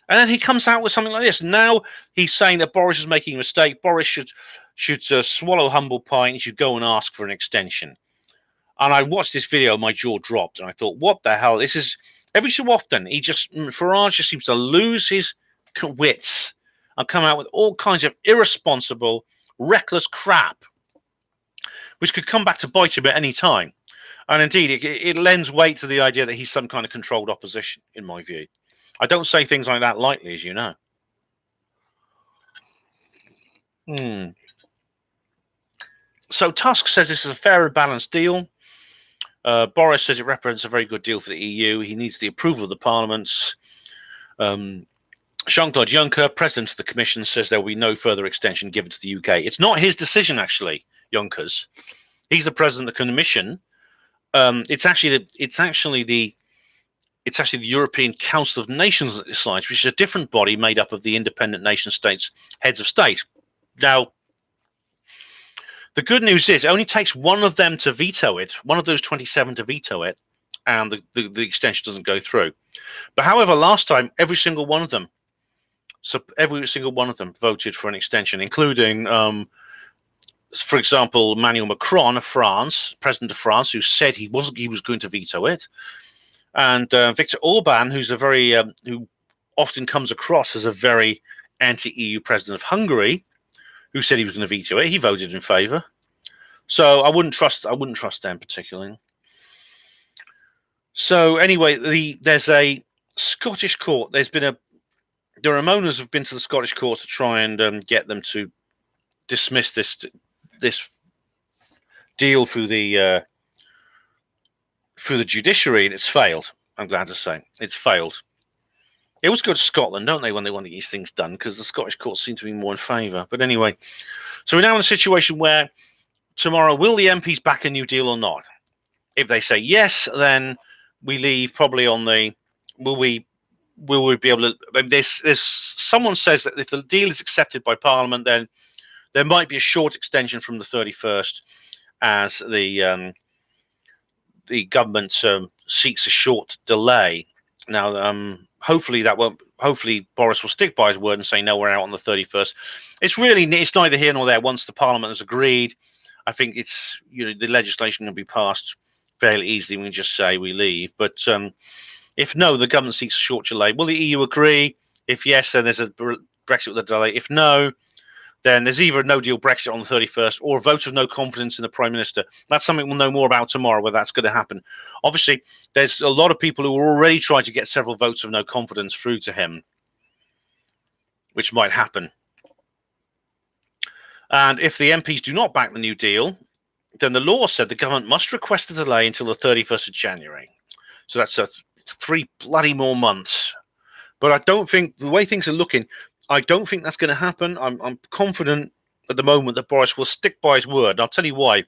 And then he comes out with something like this. Now he's saying that Boris is making a mistake. Boris should swallow humble pie, and he should go and ask for an extension. And I watched this video, my jaw dropped, and I thought, what the hell? This is, every so often, Farage just seems to lose his wits and come out with all kinds of irresponsible, reckless crap, which could come back to bite him at any time. And indeed, it lends weight to the idea that he's some kind of controlled opposition, in my view. I don't say things like that lightly, as you know. So Tusk says this is a fair and balanced deal. Boris says it represents a very good deal for the EU. He needs the approval of the parliaments. Jean-Claude Juncker, President of the Commission, says there will be no further extension given to the UK. It's not his decision, actually, Juncker's. He's the President of the Commission. It's actually the European Council of Nations that decides, which is a different body made up of the independent nation states, heads of state. Now, the good news is it only takes one of them to veto it, one of those 27 to veto it, and the extension doesn't go through. But however, last time, every single one of them voted for an extension, including, for example, Emmanuel Macron of France, President of France, who said he was going to veto it. And Viktor Orban, who's who often comes across as a very anti-EU president of Hungary, who said he was going to veto it. He voted in favour. So I wouldn't trust them particularly. So anyway, there's a Scottish court. The Remainers have been to the Scottish court to try and get them to dismiss this deal through the judiciary, and it's failed. I'm glad to say it's failed. They always go to Scotland, don't they, when they want to get these things done, because the Scottish courts seem to be more in favour. But anyway, so we're now in a situation where tomorrow, will the MPs back a new deal or not? If they say yes, then we leave probably on the. Will we be able to? There's someone says that if the deal is accepted by Parliament, then there might be a short extension from the 31st, as the government seeks a short delay. Now, hopefully that won't. Hopefully Boris will stick by his word and say no, we're out on the 31st. It's neither here nor there. Once the Parliament has agreed, I think it's the legislation can be passed fairly easily. We can just say we leave. But if no, the government seeks a short delay. Will the EU agree? If yes, then there's a Brexit with a delay. If no, then there's either a no-deal Brexit on the 31st or a vote of no confidence in the Prime Minister. That's something we'll know more about tomorrow, whether that's going to happen. Obviously, there's a lot of people who are already trying to get several votes of no confidence through to him, which might happen. And if the MPs do not back the new deal, then the law said the government must request a delay until the 31st of January. So that's 3 bloody more months. But I don't think, the way things are looking, I don't think that's going to happen. I'm confident at the moment that Boris will stick by his word. And I'll tell you why,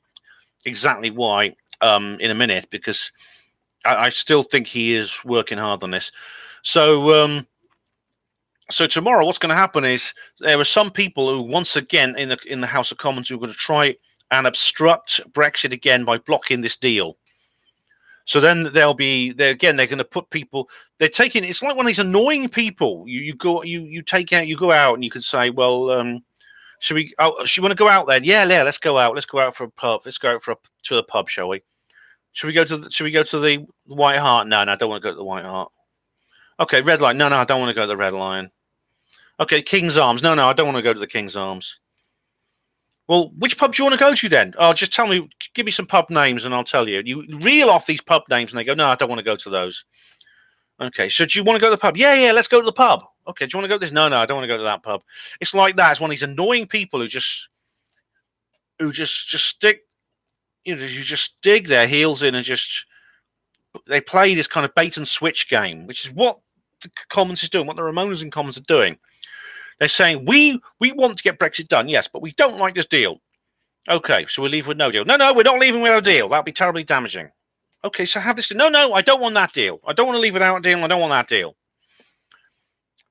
exactly why, in a minute, because I still think he is working hard on this. So, so tomorrow, what's going to happen is there are some people who, once again, in the House of Commons, who are going to try and obstruct Brexit again by blocking this deal. So then they're going to put people. They're taking. It's like one of these annoying people. You go out and you can say, well, should we? Oh, you want to go out then? Yeah, let's go out. Let's go out for a pub. Let's go out to the pub, shall we? Should we go to the White Hart? No, I don't want to go to the White Hart. Okay, Red Lion. No, I don't want to go to the Red Lion. Okay, King's Arms. No, I don't want to go to the King's Arms. Well, which pub do you want to go to then? Oh, just tell me, give me some pub names and I'll tell you. You reel off these pub names and they go, no, I don't want to go to those. Okay, so do you want to go to the pub? Yeah, let's go to the pub. Okay, do you want to go to this? No, I don't want to go to that pub. It's like that. It's one of these annoying people who just stick, you just dig their heels in and they play this kind of bait and switch game, which is what the Commons is doing, what the Ramonas and Commons are doing. They're saying, we want to get Brexit done, yes, but we don't like this deal. Okay, so we'll leave with no deal. No, we're not leaving without a deal. That'll be terribly damaging. Okay, so have this. No, I don't want that deal. I don't want to leave without a deal. I don't want that deal.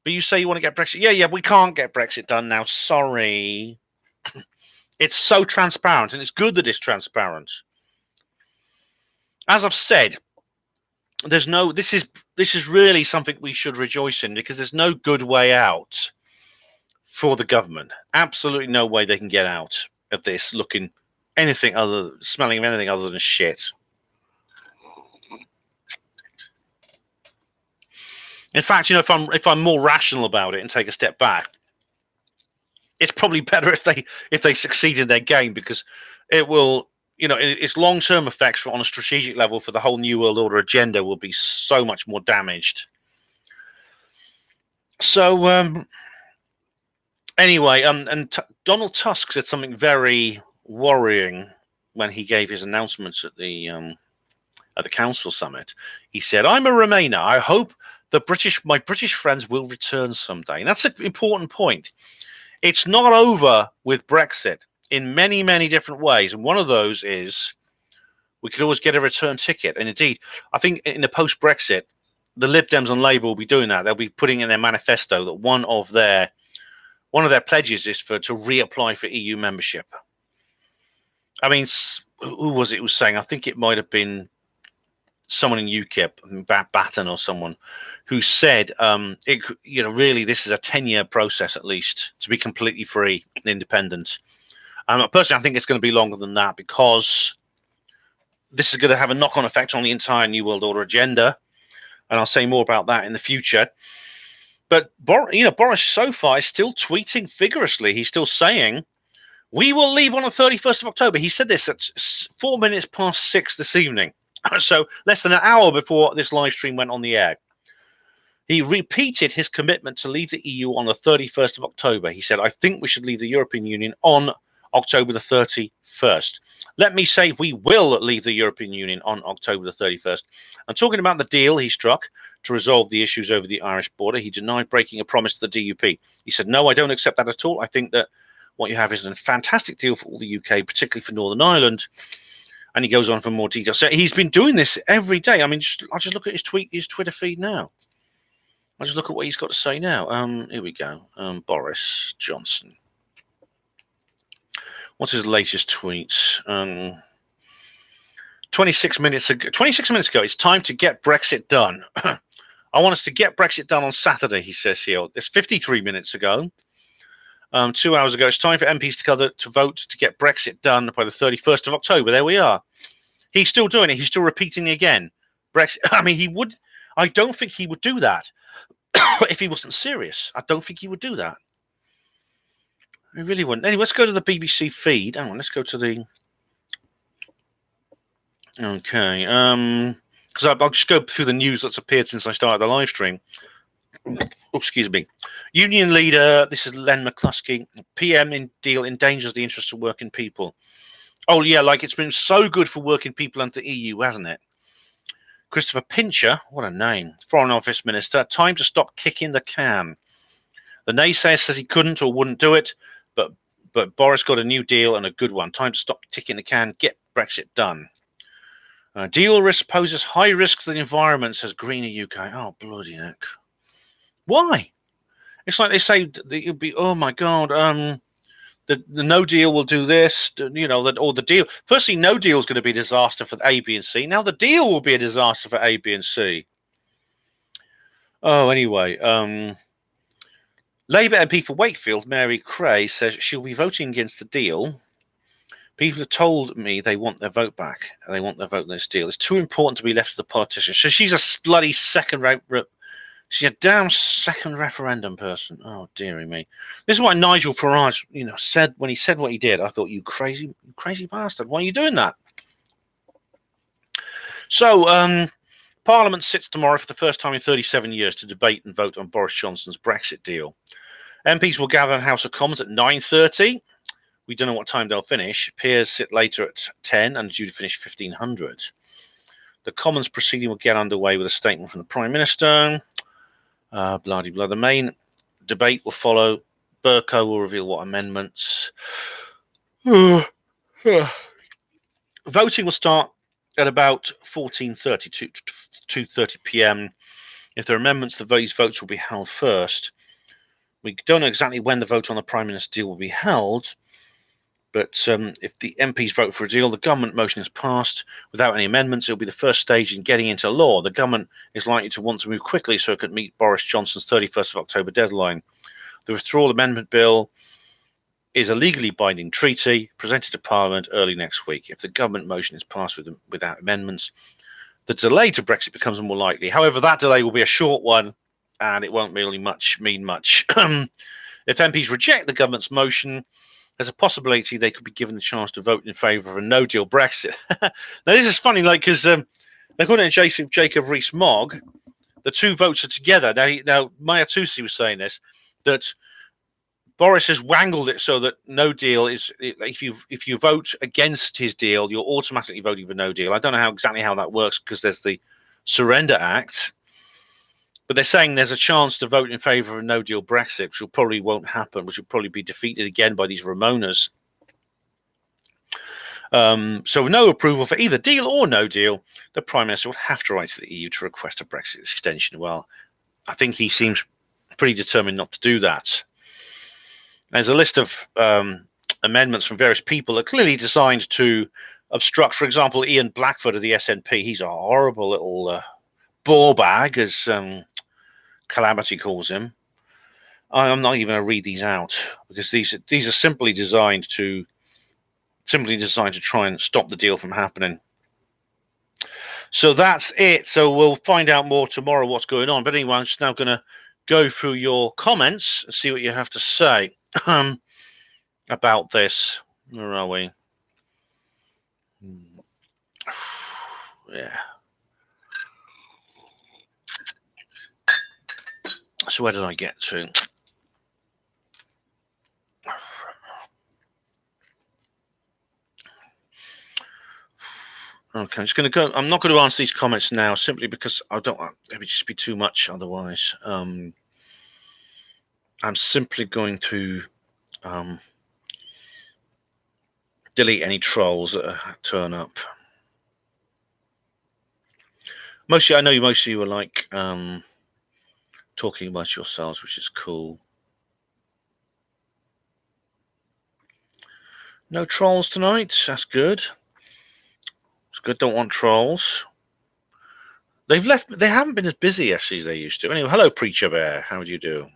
But you say you want to get Brexit. Yeah, we can't get Brexit done now. Sorry. It's so transparent, and it's good that it's transparent. As I've said, this is really something we should rejoice in, because there's no good way out for the government. Absolutely no way they can get out of this smelling of anything other than shit. In fact, if I'm more rational about it and take a step back, it's probably better if they succeed in their game, because it will, its long-term effects on a strategic level for the whole New World Order agenda will be so much more damaged. So anyway, and Donald Tusk said something very worrying when he gave his announcements at the Council Summit. He said, "I'm a Remainer. I hope my British friends will return someday." And that's an important point. It's not over with Brexit in many, many different ways. And one of those is we could always get a return ticket. And indeed, I think in the post-Brexit, the Lib Dems and Labour will be doing that. They'll be putting in their manifesto that one of their pledges is to reapply for EU membership. I mean, who was it who was saying? I think it might have been someone in UKIP, Batten or someone, who said, really, this is a 10-year process at least to be completely free and independent. Personally, I think it's going to be longer than that, because this is going to have a knock-on effect on the entire New World Order agenda, and I'll say more about that in the future. But Boris so far is still tweeting vigorously. He's still saying, "We will leave on the 31st of October." He said this at 4 minutes past 6 this evening. So less than an hour before this live stream went on the air. He repeated his commitment to leave the EU on the 31st of October. He said, "I think we should leave the European Union on October the 31st. Let me say we will leave the European Union on October the 31st. And talking about the deal he struck to resolve the issues over the Irish border, he denied breaking a promise to the DUP. He said, "No, I don't accept that at all. I think that what you have is a fantastic deal for all the UK, particularly for Northern Ireland." And he goes on for more details. So he's been doing this every day. I mean, I'll just look at his Twitter feed now. I'll just look at what he's got to say now. Here we go. Boris Johnson. What's his latest tweet? 26 minutes ago, it's time to get Brexit done. I want us to get Brexit done on Saturday, he says here. It's 53 minutes ago. 2 hours ago, it's time for MPs to vote to get Brexit done by the 31st of October. There we are. He's still doing it. He's still repeating it again. Brexit. I mean, I don't think he would do that if he wasn't serious. I don't think he would do that. He really wouldn't. Anyway, let's go to the BBC feed. Hang on, let's go to the... Okay. Because I'll just go through the news that's appeared since I started the live stream. Oh, excuse me. Union leader, this is Len McCluskey. PM deal endangers the interests of working people. Oh, yeah, like it's been so good for working people under the EU, hasn't it? Christopher Pincher, what a name. Foreign Office Minister, time to stop kicking the can. The naysayer says he couldn't or wouldn't do it, but Boris got a new deal and a good one. Time to stop kicking the can, get Brexit done. Deal risk poses high risk to the environment, says Greener UK. Oh, bloody heck. Why? It's like they say that it'll be, oh my God, the no deal will do this, or the deal. Firstly, no deal is going to be a disaster for A, B, and C. Now the deal will be a disaster for A, B, and C. Oh, anyway, Labour MP for Wakefield, Mary Cray, says she'll be voting against the deal. People have told me they want their vote back. They want their vote in this deal. It's too important to be left to the politicians. So she's a bloody second-rate She's a damn second referendum person. Oh, dearie me. This is why Nigel Farage, said when he said what he did. I thought, you crazy bastard. Why are you doing that? So, Parliament sits tomorrow for the first time in 37 years to debate and vote on Boris Johnson's Brexit deal. MPs will gather in House of Commons at 9:30. We don't know what time they'll finish. Peers sit later at 10 and due to finish 1500. The Commons proceeding will get underway with a statement from the Prime Minister. Blah-de-blah. The main debate will follow. Burko will reveal what amendments. Voting will start at about 14:30 to 2:30 p.m. If there are amendments, these votes will be held first. We don't know exactly when the vote on the Prime Minister's deal will be held, but if the MPs vote for a deal, the government motion is passed without any amendments. It will be the first stage in getting into law. The government is likely to want to move quickly so it could meet Boris Johnson's 31st of October deadline. The withdrawal amendment bill is a legally binding treaty presented to Parliament early next week. If the government motion is passed without amendments, the delay to Brexit becomes more likely. However, that delay will be a short one, and it won't really mean much. If MPs reject the government's motion, there's a possibility they could be given the chance to vote in favour of a no-deal Brexit. Now, this is funny, because according to Jacob Rees-Mogg, the two votes are together. Now Maya Tusi was saying this, that Boris has wangled it so that no deal is, if you vote against his deal, you're automatically voting for no deal. I don't know exactly how that works because there's the Surrender Act, but they're saying there's a chance to vote in favour of a no deal Brexit, which probably won't happen, which will probably be defeated again by these Ramonas. So with no approval for either deal or no deal, the Prime Minister would have to write to the EU to request a Brexit extension. Well, I think he seems pretty determined not to do that. There's a list of amendments from various people that are clearly designed to obstruct. For example, Ian Blackford of the SNP. He's a horrible little ball bag, as Calamity calls him. I'm not even going to read these out because these are simply designed to try and stop the deal from happening. So that's it. So we'll find out more tomorrow what's going on. But anyway, I'm just now going to go through your comments and see what you have to say about this. Where are we? Yeah. So where did I get to? Okay, I'm just going to go. I'm not going to answer these comments now, simply because I don't want it would just be too much otherwise. I'm simply going to delete any trolls that turn up. Most of you are like talking about yourselves, which is cool. No trolls tonight. That's good. It's good. Don't want trolls. They've left. They haven't been as busy actually as they used to. Anyway, hello, Preacher Bear. How do you do?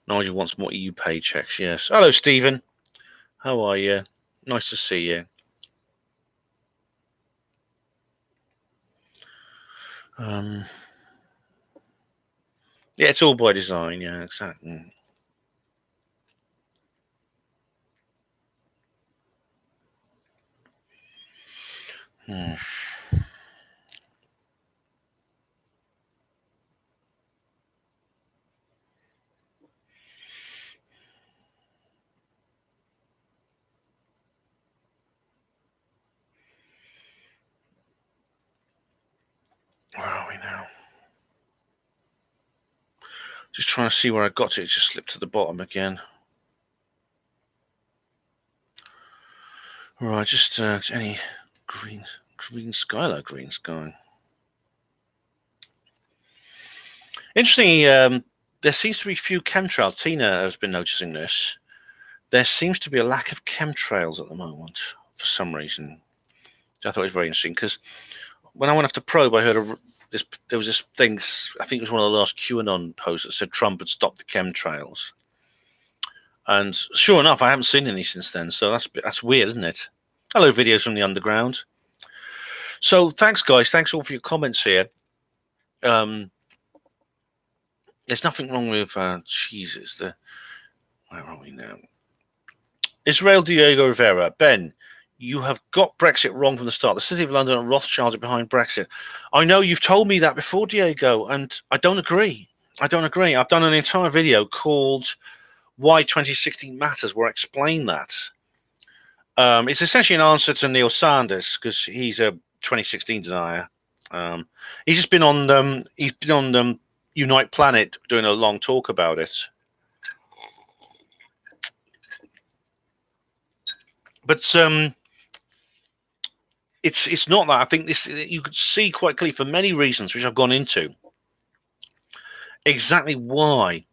Nigel wants more EU paychecks. Yes. Hello, Stephen. How are you? Nice to see you. Yeah, it's all by design. Yeah, exactly. Hmm. Where are we now? Just trying to see where I got to. It just slipped to the bottom again. Right, just any green sky. Interestingly, there seems to be few chemtrails. Tina has been noticing this. There seems to be a lack of chemtrails at the moment for some reason. I thought it was very interesting because when I went off to probe, I heard there was this thing. I think it was one of the last QAnon posts that said Trump had stopped the chemtrails, and sure enough, I haven't seen any since then. So that's weird, isn't it? Hello, videos from the underground. So thanks, guys. Thanks all for your comments here. There's nothing wrong with Jesus. Where are we now? Israel Diego Rivera. Ben, you have got Brexit wrong from the start. The City of London and Rothschild are behind Brexit. I know you've told me that before, Diego, and I don't agree. I've done an entire video called Why 2016 Matters, where I explain that. It's essentially an answer to Neil Sanders, because he's a 2016 denier. He's just been on Unite Planet doing a long talk about it. But it's not that. I think this, you could see quite clearly for many reasons, which I've gone into, exactly why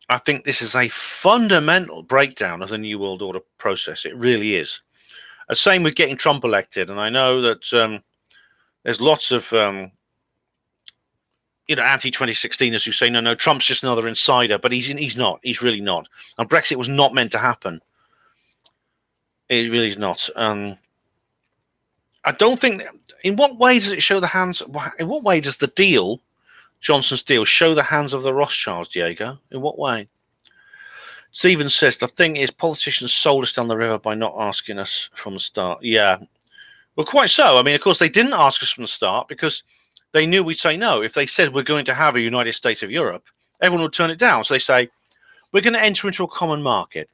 I think this is a fundamental breakdown of the New World Order process. It really is. Same with getting Trump elected. And I know that there's lots of anti-2016ers who say, no, Trump's just another insider. But he's not. He's really not. And Brexit was not meant to happen. It really is not. I don't think. In what way does it show the hands? In what way does the deal, Johnson's deal, show the hands of the Rothschilds, Diego? In what way? Stephen says the thing is, politicians sold us down the river by not asking us from the start. Yeah, well, quite so. I mean, of course, they didn't ask us from the start because they knew we'd say no. If they said we're going to have a United States of Europe, everyone would turn it down. So they say we're going to enter into a common market.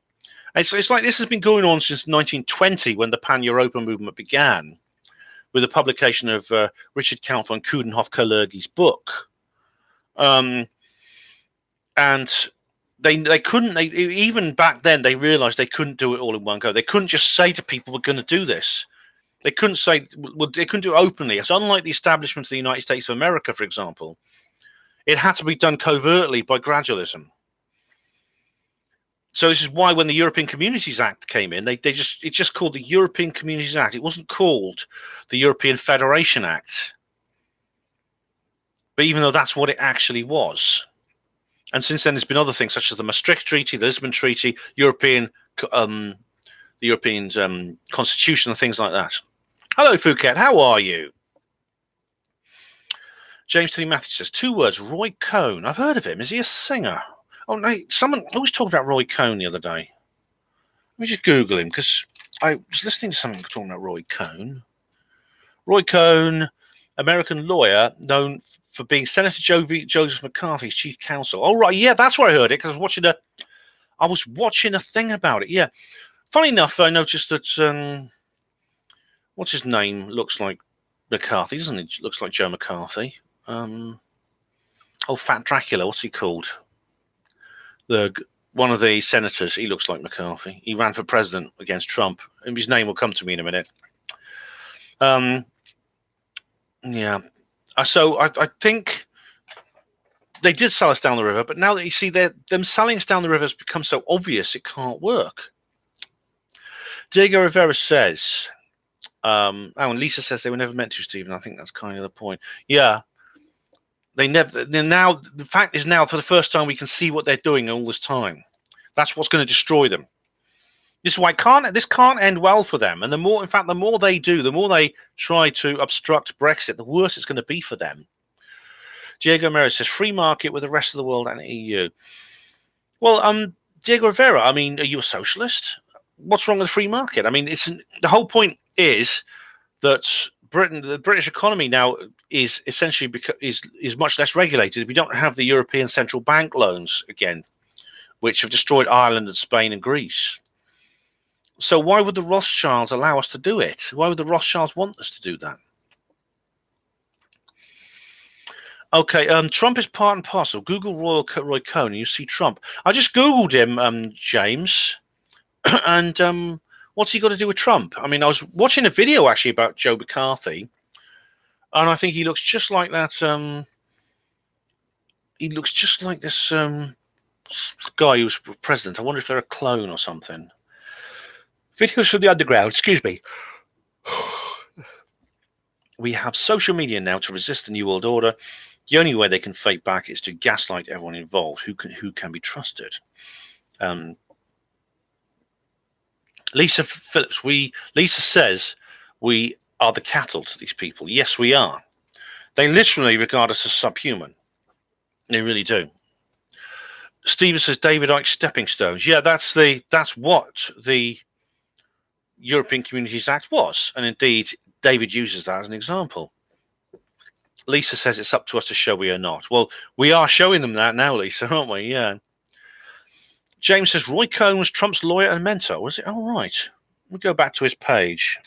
And it's like this has been going on since 1920 when the Pan-Europa movement began, with the publication of Richard Count von Coudenhove-Kalergi's book. And they couldn't, even back then, they realized they couldn't do it all in one go. They couldn't just say to people, we're going to do this. They couldn't say, well, they couldn't do it openly. It's unlike the establishment of the United States of America, for example. It had to be done covertly by gradualism. So this is why when the European Communities Act came in, it's just called the European Communities Act. It wasn't called the European Federation Act. But even though that's what it actually was. And since then, there's been other things such as the Maastricht Treaty, the Lisbon Treaty, the European Constitution, and things like that. Hello, Phuket. How are you? James T. Matthews says 2 words. Roy Cohn. I've heard of him. Is he a singer? Oh no! Someone I was talking about Roy Cohn the other day. Let me just Google him because I was listening to something talking about Roy Cohn. Roy Cohn, American lawyer known for being Senator Joseph McCarthy's chief counsel. Oh right, yeah, that's where I heard it because I was watching a thing about it. Yeah, funny enough, I noticed that what's his name looks like McCarthy, doesn't it? Looks like Joe McCarthy. Fat Dracula. What's he called? One of the senators. He looks like McCarthy. He ran for president against Trump. And his name will come to me in a minute. Yeah. So I think they did sell us down the river, but now that you see them selling us down the river has become so obvious it can't work. Diego Rivera says, and Lisa says they were never meant to, Stephen. I think that's kind of the point. Yeah. Now the fact is now for the first time we can see what they're doing all this time. That's what's going to destroy them. This is why this can't end well for them. And the more they do, the more they try to obstruct Brexit, the worse it's going to be for them. Diego Mero says free market with the rest of the world and EU. Well, Diego Rivera, I mean, are you a socialist? What's wrong with the free market? I mean, the whole point is that the British economy now is essentially is much less regulated. We don't have the European Central Bank loans again, which have destroyed Ireland and Spain and Greece. So why would the Rothschilds allow us to do it? Why would the Rothschilds want us to do that? Okay, Trump is part and parcel. Google Roy Cohn and you see Trump. I just Googled him, James, and what's he got to do with Trump? I mean, I was watching a video actually about Joe McCarthy, and I think he looks just like that. He looks just like this guy who was president. I wonder if they're a clone or something. Videos from the underground. Excuse me. We have social media now to resist the New World Order. The only way they can fight back is to gaslight everyone involved who can be trusted. Lisa Phillips, Lisa says we are the cattle to these people. Yes, we are. They literally regard us as subhuman. They really do. Steven says David Icke stepping stones. Yeah, that's what the European Communities Act was, and indeed David uses that as an example. Lisa says it's up to us to show we are not. Well, we are showing them that now, Lisa, aren't we? Yeah. James says Roy Cohn was Trump's lawyer and mentor. Was it? Oh, right. We'll go back to his page.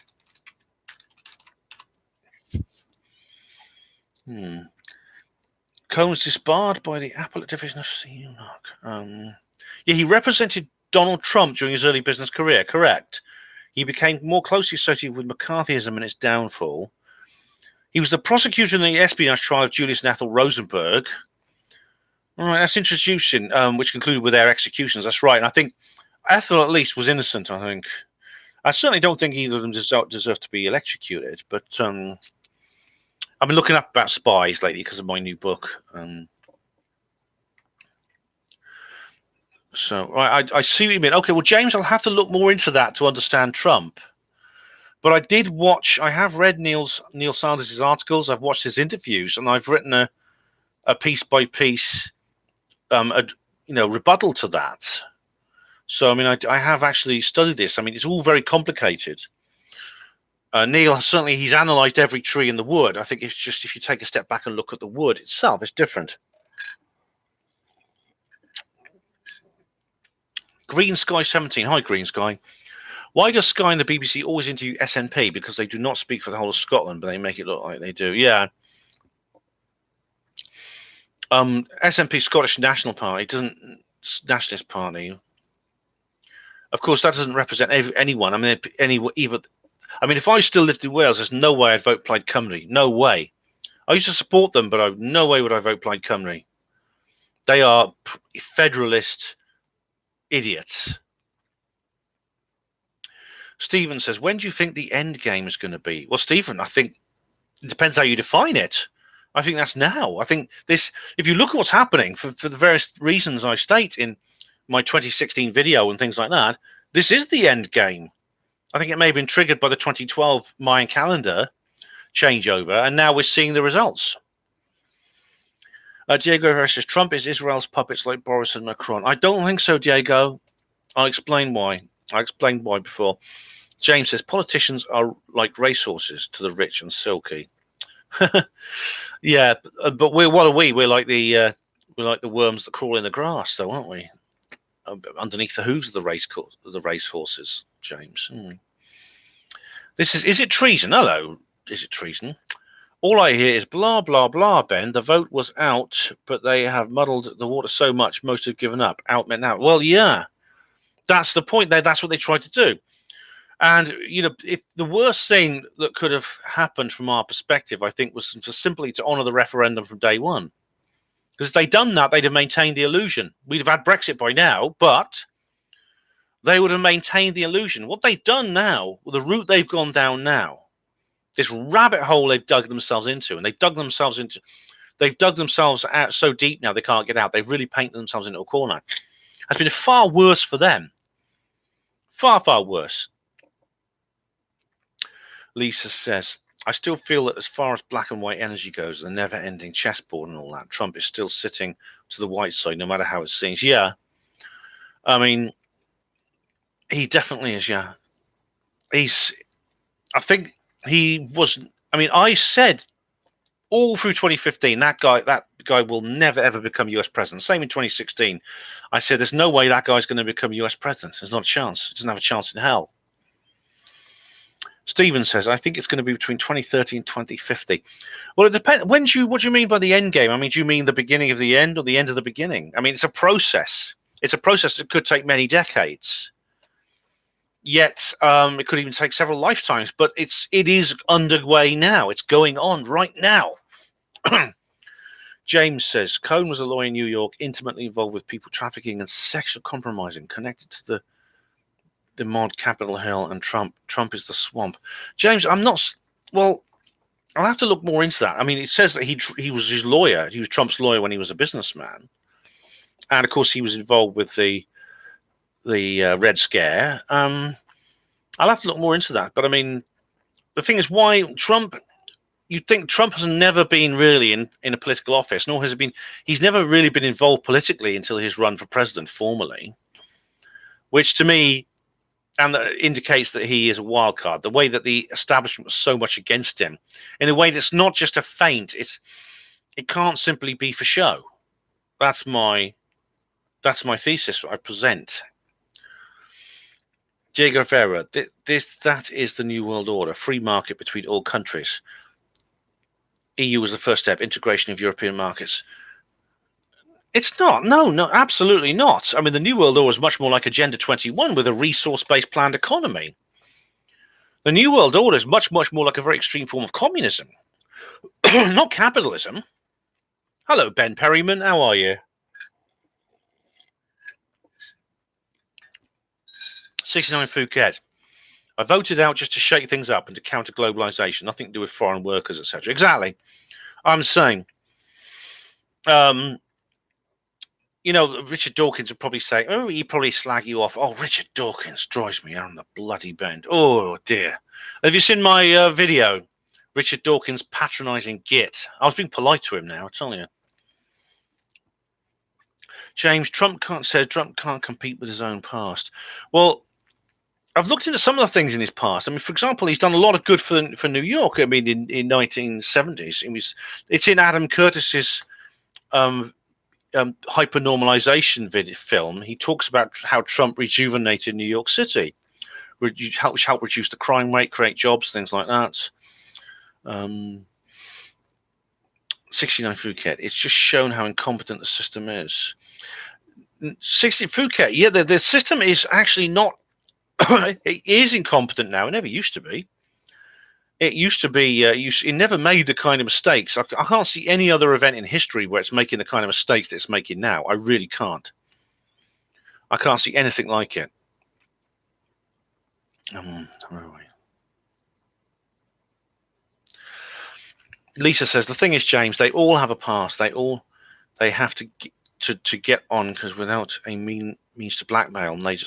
Cohn was disbarred by the appellate division of CUNOC. Yeah, he represented Donald Trump during his early business career, correct. He became more closely associated with McCarthyism and its downfall. He was the prosecutor in the espionage trial of Julius and Ethel Rosenberg. All right, that's interesting, which concluded with their executions. That's right. And I think Ethel at least was innocent, I think. I certainly don't think either of them deserve to be electrocuted, but I've been looking up about spies lately because of my new book. So I see what you mean. Okay, well, James, I'll have to look more into that to understand Trump. But I have read Neil Sanders' articles, I've watched his interviews, and I've written a piece by piece, rebuttal to that. So, I mean, I have actually studied this. I mean, it's all very complicated. Neil, certainly he's analysed every tree in the wood. I think it's just if you take a step back and look at the wood itself, it's different. Green Sky 17. Hi, Green Sky. Why does Sky and the BBC always interview SNP? Because they do not speak for the whole of Scotland, but they make it look like they do. Yeah. SNP, Scottish National Party, Nationalist Party. Of course, that doesn't represent anyone. I mean, if I still lived in Wales, there's no way I'd vote Plaid Cymru. No way. I used to support them, but no way would I vote Plaid Cymru. They are federalist idiots. Stephen says, when do you think the end game is going to be? Well, Stephen, I think it depends how you define it. I think that's now. I think this, if you look at what's happening for the various reasons I state in my 2016 video and things like that, this is the end game. I think it may have been triggered by the 2012 Mayan calendar changeover, and now we're seeing the results. Diego Rivera says, Trump is Israel's puppets like Boris and Macron. I don't think so, Diego. I'll explain why. I explained why before. James says, politicians are like racehorses to the rich and silky. Yeah, but what are we? We're like the worms that crawl in the grass, though, aren't we? Underneath the hooves of the racehorses, James. Is it treason? Hello, is it treason? All I hear is blah, blah, blah, Ben. The vote was out, but they have muddled the water so much, most have given up. Out meant out. Well, yeah, that's the point. That's what they tried to do. And, if the worst thing that could have happened from our perspective, I think, was simply to honour the referendum from day one. Because if they'd done that, they'd have maintained the illusion. We'd have had Brexit by now, but they would have maintained the illusion. What they've done now, the route they've gone down now, this rabbit hole they've dug themselves into, and they've dug themselves out so deep now they can't get out. They've really painted themselves into a corner. It's been far worse for them. Far, far worse. Lisa says, I still feel that as far as black and white energy goes, the never-ending chessboard and all that, Trump is still sitting to the white side, no matter how it seems. Yeah. I mean, he definitely is, yeah. I think he was, I said all through 2015, that guy will never, ever become US president. Same in 2016. I said, there's no way that guy's going to become US president. There's not a chance. He doesn't have a chance in hell. Stephen says, I think it's going to be between 2030 and 2050. Well, it depends. What do you mean by the end game? Do you mean the beginning of the end or the end of the beginning? It's a process. It's a process that could take many decades. Yet, it could even take several lifetimes. But it is underway now. It's going on right now. James says, Cohn was a lawyer in New York, intimately involved with people trafficking and sexual compromising, connected to the mod Capitol Hill, and Trump is the swamp. James, I'll have to look more into that. It says that he was his lawyer. He was Trump's lawyer when he was a businessman. And of course he was involved with the Red Scare. I'll have to look more into that. But the thing is, why Trump, you'd think Trump has never been really in a political office, nor has he been. He's never really been involved politically until his run for president formally, which to me indicates that he is a wild card. The way that the establishment was so much against him, in a way that's not just a feint. It can't simply be for show. That's my thesis I present. Diego Vera, that is the new world order, free market between all countries. EU was the first step, integration of European markets. It's not. No, absolutely not. I mean, the New World Order is much more like Agenda 21 with a resource-based planned economy. The New World Order is much, much more like a very extreme form of communism, not capitalism. Hello, Ben Perryman. How are you? 69 Phuket. I voted out just to shake things up and to counter globalization. Nothing to do with foreign workers, etc. Exactly. I'm saying, Richard Dawkins would probably say, oh, he'd probably slag you off. Oh, Richard Dawkins drives me on the bloody bend. Oh, dear. Have you seen my video? Richard Dawkins patronizing Git. I was being polite to him now, I tell you. James, Trump can't compete with his own past. Well, I've looked into some of the things in his past. I mean, for example, he's done a lot of good for New York. I mean, in 1970s, it's in Adam Curtis's hypernormalization film. He talks about how Trump rejuvenated New York City, which helped reduce the crime rate, create jobs, things like that. 69 Phuket. It's just shown how incompetent the system is. 60 Phuket. Yeah, the system is actually not. It is incompetent now. It never used to be. It used to be. It never made the kind of mistakes. I can't see any other event in history where it's making the kind of mistakes that it's making now. I really can't. I can't see anything like it. Where are we? Lisa says the thing is, James, they all have a past. They have to get on, because without a means to blackmail major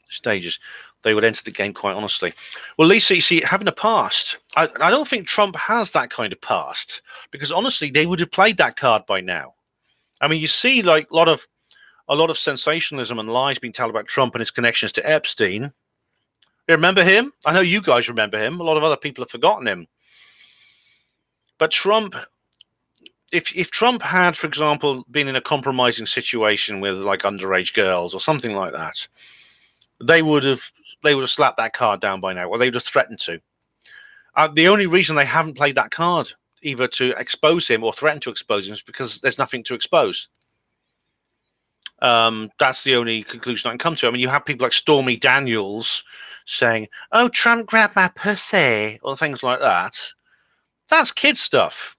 stages, they would enter the game quite honestly. Well, Lisa, you see, having a past, I don't think Trump has that kind of past, because honestly, they would have played that card by now. I mean, you see, like a lot of sensationalism and lies being told about Trump and his connections to Epstein. You remember him? I know you guys remember him. A lot of other people have forgotten him. But Trump, if Trump had, for example, been in a compromising situation with like underage girls or something like that, they would have slapped that card down by now, or they would have threatened to. The only reason they haven't played that card, either to expose him or threaten to expose him, is because there's nothing to expose. That's the only conclusion I can come to. I mean, you have people like Stormy Daniels saying, "Oh, Trump grabbed my pussy," or things like that. That's kid stuff.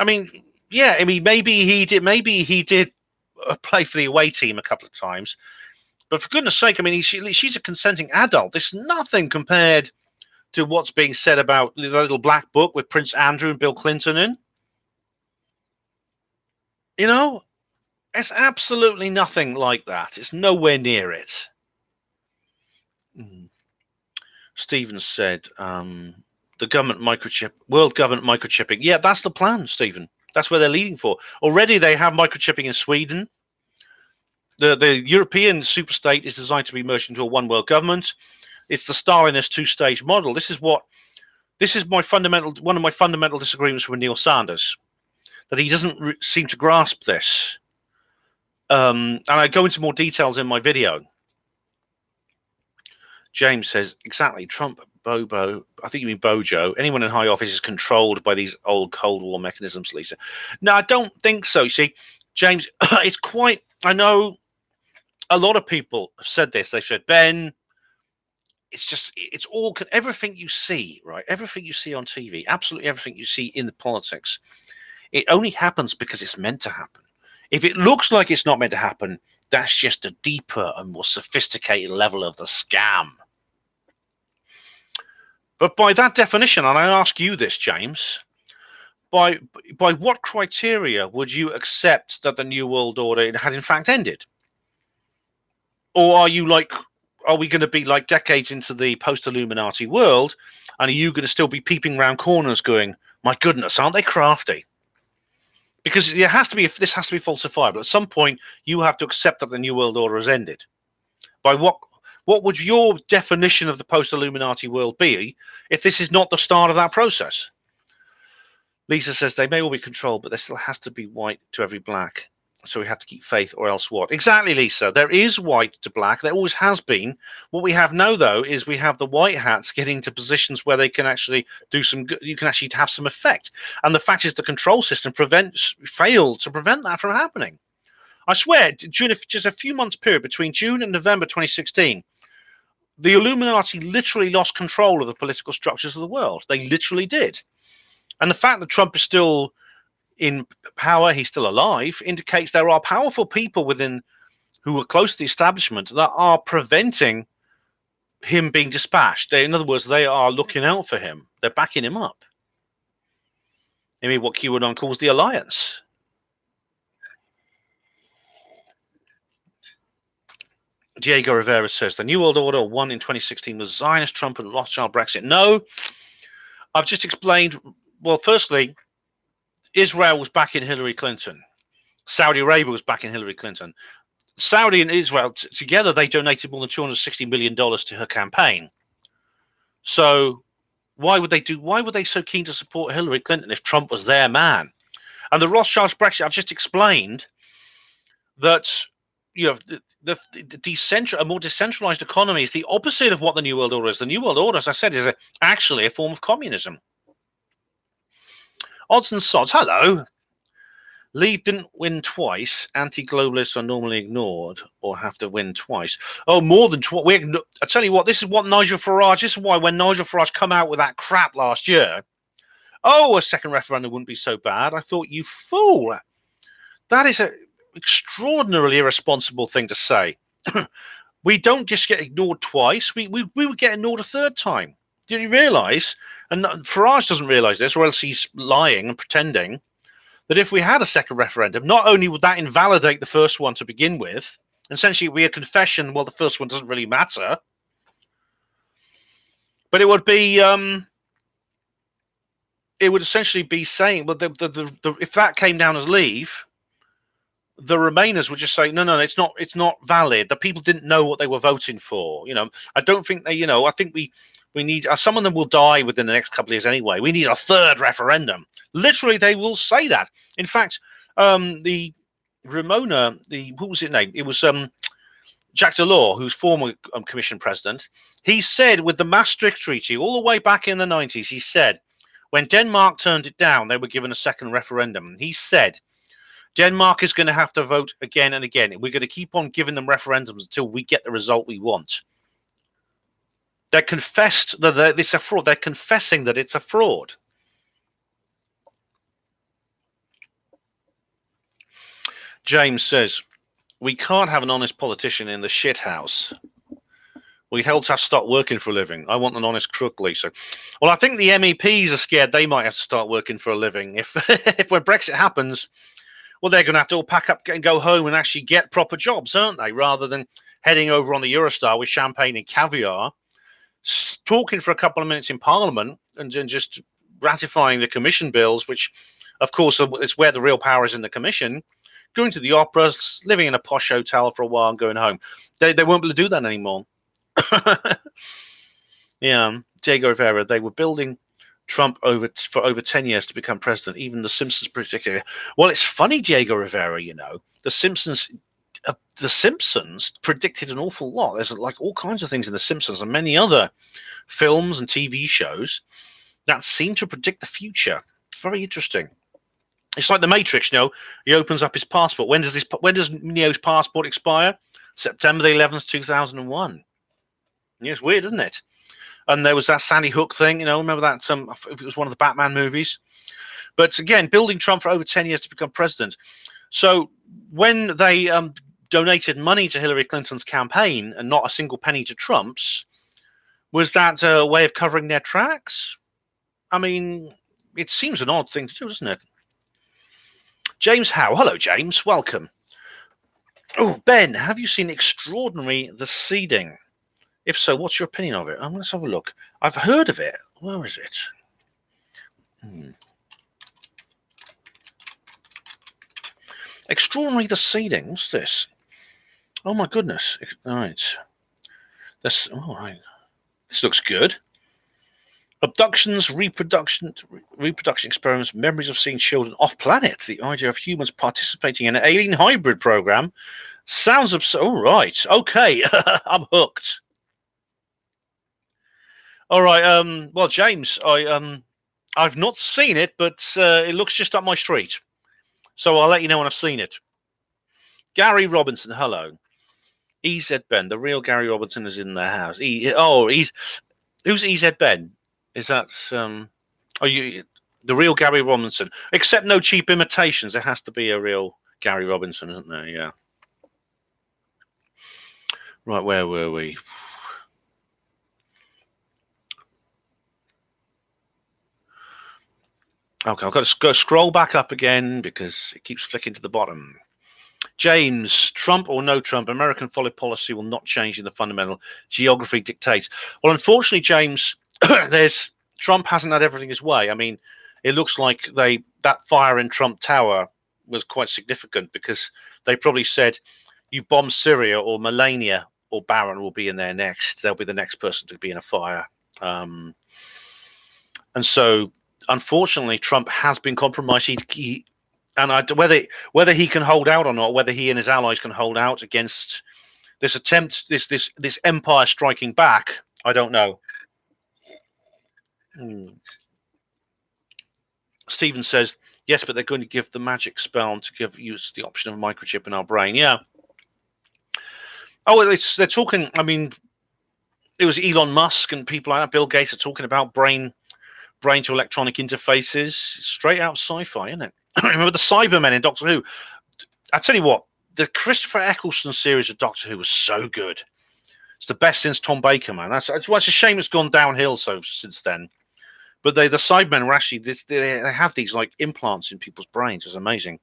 I mean, yeah. I mean, maybe he did play for the away team a couple of times, but for goodness' sake, I mean, she's a consenting adult. There's nothing compared to what's being said about the little black book with Prince Andrew and Bill Clinton in. You know, it's absolutely nothing like that. It's nowhere near it. Stephen said, the government world government microchipping. Yeah, that's the plan, Stephen. That's where they're leading for. Already they have microchipping in Sweden. The European superstate is designed to be merged into a one world government. It's the Stalinist two-stage model. This is one of my fundamental disagreements with Neil Sanders, that he doesn't seem to grasp this. And I go into more details in my video. James says, exactly, Trump, Bobo, I think you mean Bojo, anyone in high office is controlled by these old Cold War mechanisms, Lisa. No, I don't think so. You see, James, it's quite, I know a lot of people have said this. They said, Ben, it's all, everything you see, right? Everything you see on TV, absolutely everything you see in the politics, it only happens because it's meant to happen. If it looks like it's not meant to happen, that's just a deeper and more sophisticated level of the scam. But by that definition, and I ask you this, James, by what criteria would you accept that the New World Order had in fact ended? Or are we going to be like decades into the post-Illuminati world, and are you going to still be peeping around corners going, My goodness, aren't they crafty? Because this has to be falsifiable. At some point, you have to accept that the New World Order has ended. By what would your definition of the post-Illuminati world be if this is not the start of that process? Lisa says they may all be controlled, but there still has to be white to every black. So we have to keep faith, or else what? Exactly, Lisa. There is white to black. There always has been. What we have now, though, is we have the white hats getting to positions where they can actually do some good. You can actually have some effect. And the fact is, the control system failed to prevent that from happening. I swear, during just a few months period between June and November 2016, the Illuminati literally lost control of the political structures of the world. They literally did. And the fact that Trump is still in power, he's still alive, indicates there are powerful people within who are close to the establishment that are preventing him being dispatched. In other words, they are looking out for him. They're backing him up. I mean, what QAnon calls the alliance. Diego Rivera says the New World Order won in 2016 was Zionist, Trump, and Rothschild Brexit. No, I've just explained. Well, firstly, Israel was backing Hillary Clinton. Saudi Arabia was backing Hillary Clinton. Saudi and Israel together, they donated more than $260 million to her campaign. So why would they so keen to support Hillary Clinton if Trump was their man? And the Rothschilds Brexit, I've just explained that, you know, a more decentralized economy is the opposite of what the New World Order is. The New World Order, as I said, is actually a form of communism. Odds and sods. Hello. Leave didn't win twice. Anti-globalists are normally ignored or have to win twice. Oh, more than twice. I tell you what, this is what Nigel Farage. This is why when Nigel Farage come out with that crap last year, oh, a second referendum wouldn't be so bad. I thought, you fool. That is an extraordinarily irresponsible thing to say. We don't just get ignored twice. We would get ignored a third time. Did you realise? And Farage doesn't realise this, or else he's lying and pretending that if we had a second referendum, not only would that invalidate the first one to begin with, essentially be a confession, well, the first one doesn't really matter, but it would be, it would essentially be saying, well, if that came down as leave, the Remainers would just say, no, it's not valid. The people didn't know what they were voting for. You know, I don't think they, I think we need, some of them will die within the next couple of years anyway. We need a third referendum. Literally, they will say that. In fact, the Ramona, what was his name? It was Jacques Delors, who's former Commission president. He said with the Maastricht Treaty, all the way back in the 90s, he said, when Denmark turned it down, they were given a second referendum. He said, Denmark is going to have to vote again and again. We're going to keep on giving them referendums until we get the result we want. They confessed that it's a fraud. They're confessing that it's a fraud. James says, we can't have an honest politician in the shit house. We'd have to start working for a living. I want an honest crook, Lisa. Well, I think the MEPs are scared they might have to start working for a living. If when Brexit happens, well, they're going to have to all pack up and go home and actually get proper jobs, aren't they? Rather than heading over on the Eurostar with champagne and caviar, talking for a couple of minutes in Parliament and just ratifying the Commission bills, which, of course, is where the real power is in the Commission, going to the opera, living in a posh hotel for a while and going home. They won't be able to do that anymore. Yeah, Diego Rivera, they were building Trump for over 10 years to become president. Even the Simpsons predicted it. Well, it's funny, Diego Rivera, the Simpsons predicted an awful lot. There's like all kinds of things in the Simpsons and many other films and TV shows that seem to predict the future. It's very interesting. It's like the Matrix, he opens up his passport. When does Neo's passport expire? September the 11th, 2001. Yeah, it's weird, isn't it? And there was that Sandy Hook thing, remember that? It was one of the Batman movies. But again, building Trump for over 10 years to become president. So when they donated money to Hillary Clinton's campaign and not a single penny to Trump's, was that a way of covering their tracks? I mean, it seems an odd thing to do, doesn't it? James Howe. Hello, James. Welcome. Oh, Ben, have you seen Extraordinary The Seeding? If so, what's your opinion of it? Let's have a look. I've heard of it. Where is it? Extraordinary the seeding. What's this? Oh my goodness! All right. This. All right. This looks good. Abductions, reproduction experiments, memories of seeing children off planet. The idea of humans participating in an alien hybrid program sounds absurd. All right. Okay. I'm hooked. All right. Well, James, I've not seen it, but it looks just up my street. So I'll let you know when I've seen it. Gary Robinson, hello. EZ Ben, the real Gary Robinson is in their house. Who's EZ Ben? Is that the real Gary Robinson? Except no cheap imitations. There has to be a real Gary Robinson, isn't there? Yeah. Right, where were we? Okay, I've got to go scroll back up again because it keeps flicking to the bottom. James, Trump or no Trump, American foreign policy will not change in the fundamental. Geography dictates. Well, unfortunately, James, Trump hasn't had everything his way. I mean, it looks like that fire in Trump Tower was quite significant because they probably said, you bomb Syria or Melania or Barron will be in there next. They'll be the next person to be in a fire. And so, unfortunately, Trump has been compromised. Whether he can hold out or not, whether he and his allies can hold out against this attempt, this empire striking back, I don't know. Stephen says, yes, but they're going to give the magic spell to give us the option of a microchip in our brain. Yeah. Oh, they're talking. I mean, it was Elon Musk and people like that. Bill Gates are talking about brain to electronic interfaces. Straight out sci-fi, isn't it? Remember the Cybermen in Doctor Who? I tell you what, the Christopher Eccleston series of Doctor Who was so good. It's the best since Tom Baker, man. It's a shame it's gone downhill since then. But the Cybermen were actually they had these like implants in people's brains. It's amazing.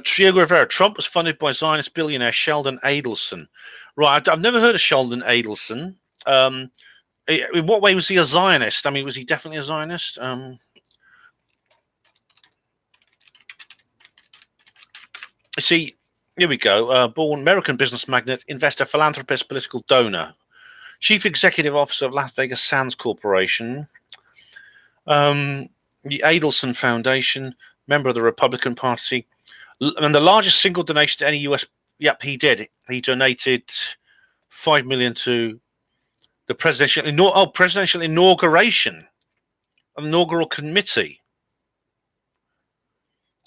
Diego Rivera, Trump was funded by Zionist billionaire Sheldon Adelson. Right, I've never heard of Sheldon Adelson. In what way was he a Zionist? I mean, was he definitely a Zionist? See, here we go. Born American business magnate, investor, philanthropist, political donor. Chief Executive Officer of Las Vegas Sands Corporation. The Adelson Foundation, member of the Republican Party. And the largest single donation to any U.S. Yep, he did. He donated $5 million to the presidential inauguration, inaugural committee.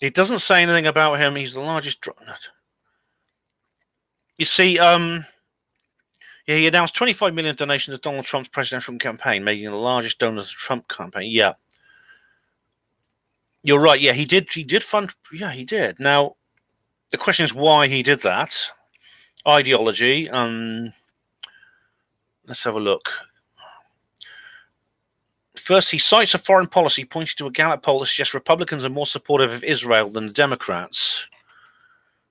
It doesn't say anything about him. He's the largest. You see, he announced 25 million donations to Donald Trump's presidential campaign, making him the largest donor to the Trump campaign. Yeah, you're right. Yeah, he did fund. Yeah, he did. Now, the question is why he did that. Ideology. Let's have a look. First, he cites a foreign policy pointing to a Gallup poll that suggests Republicans are more supportive of Israel than the Democrats.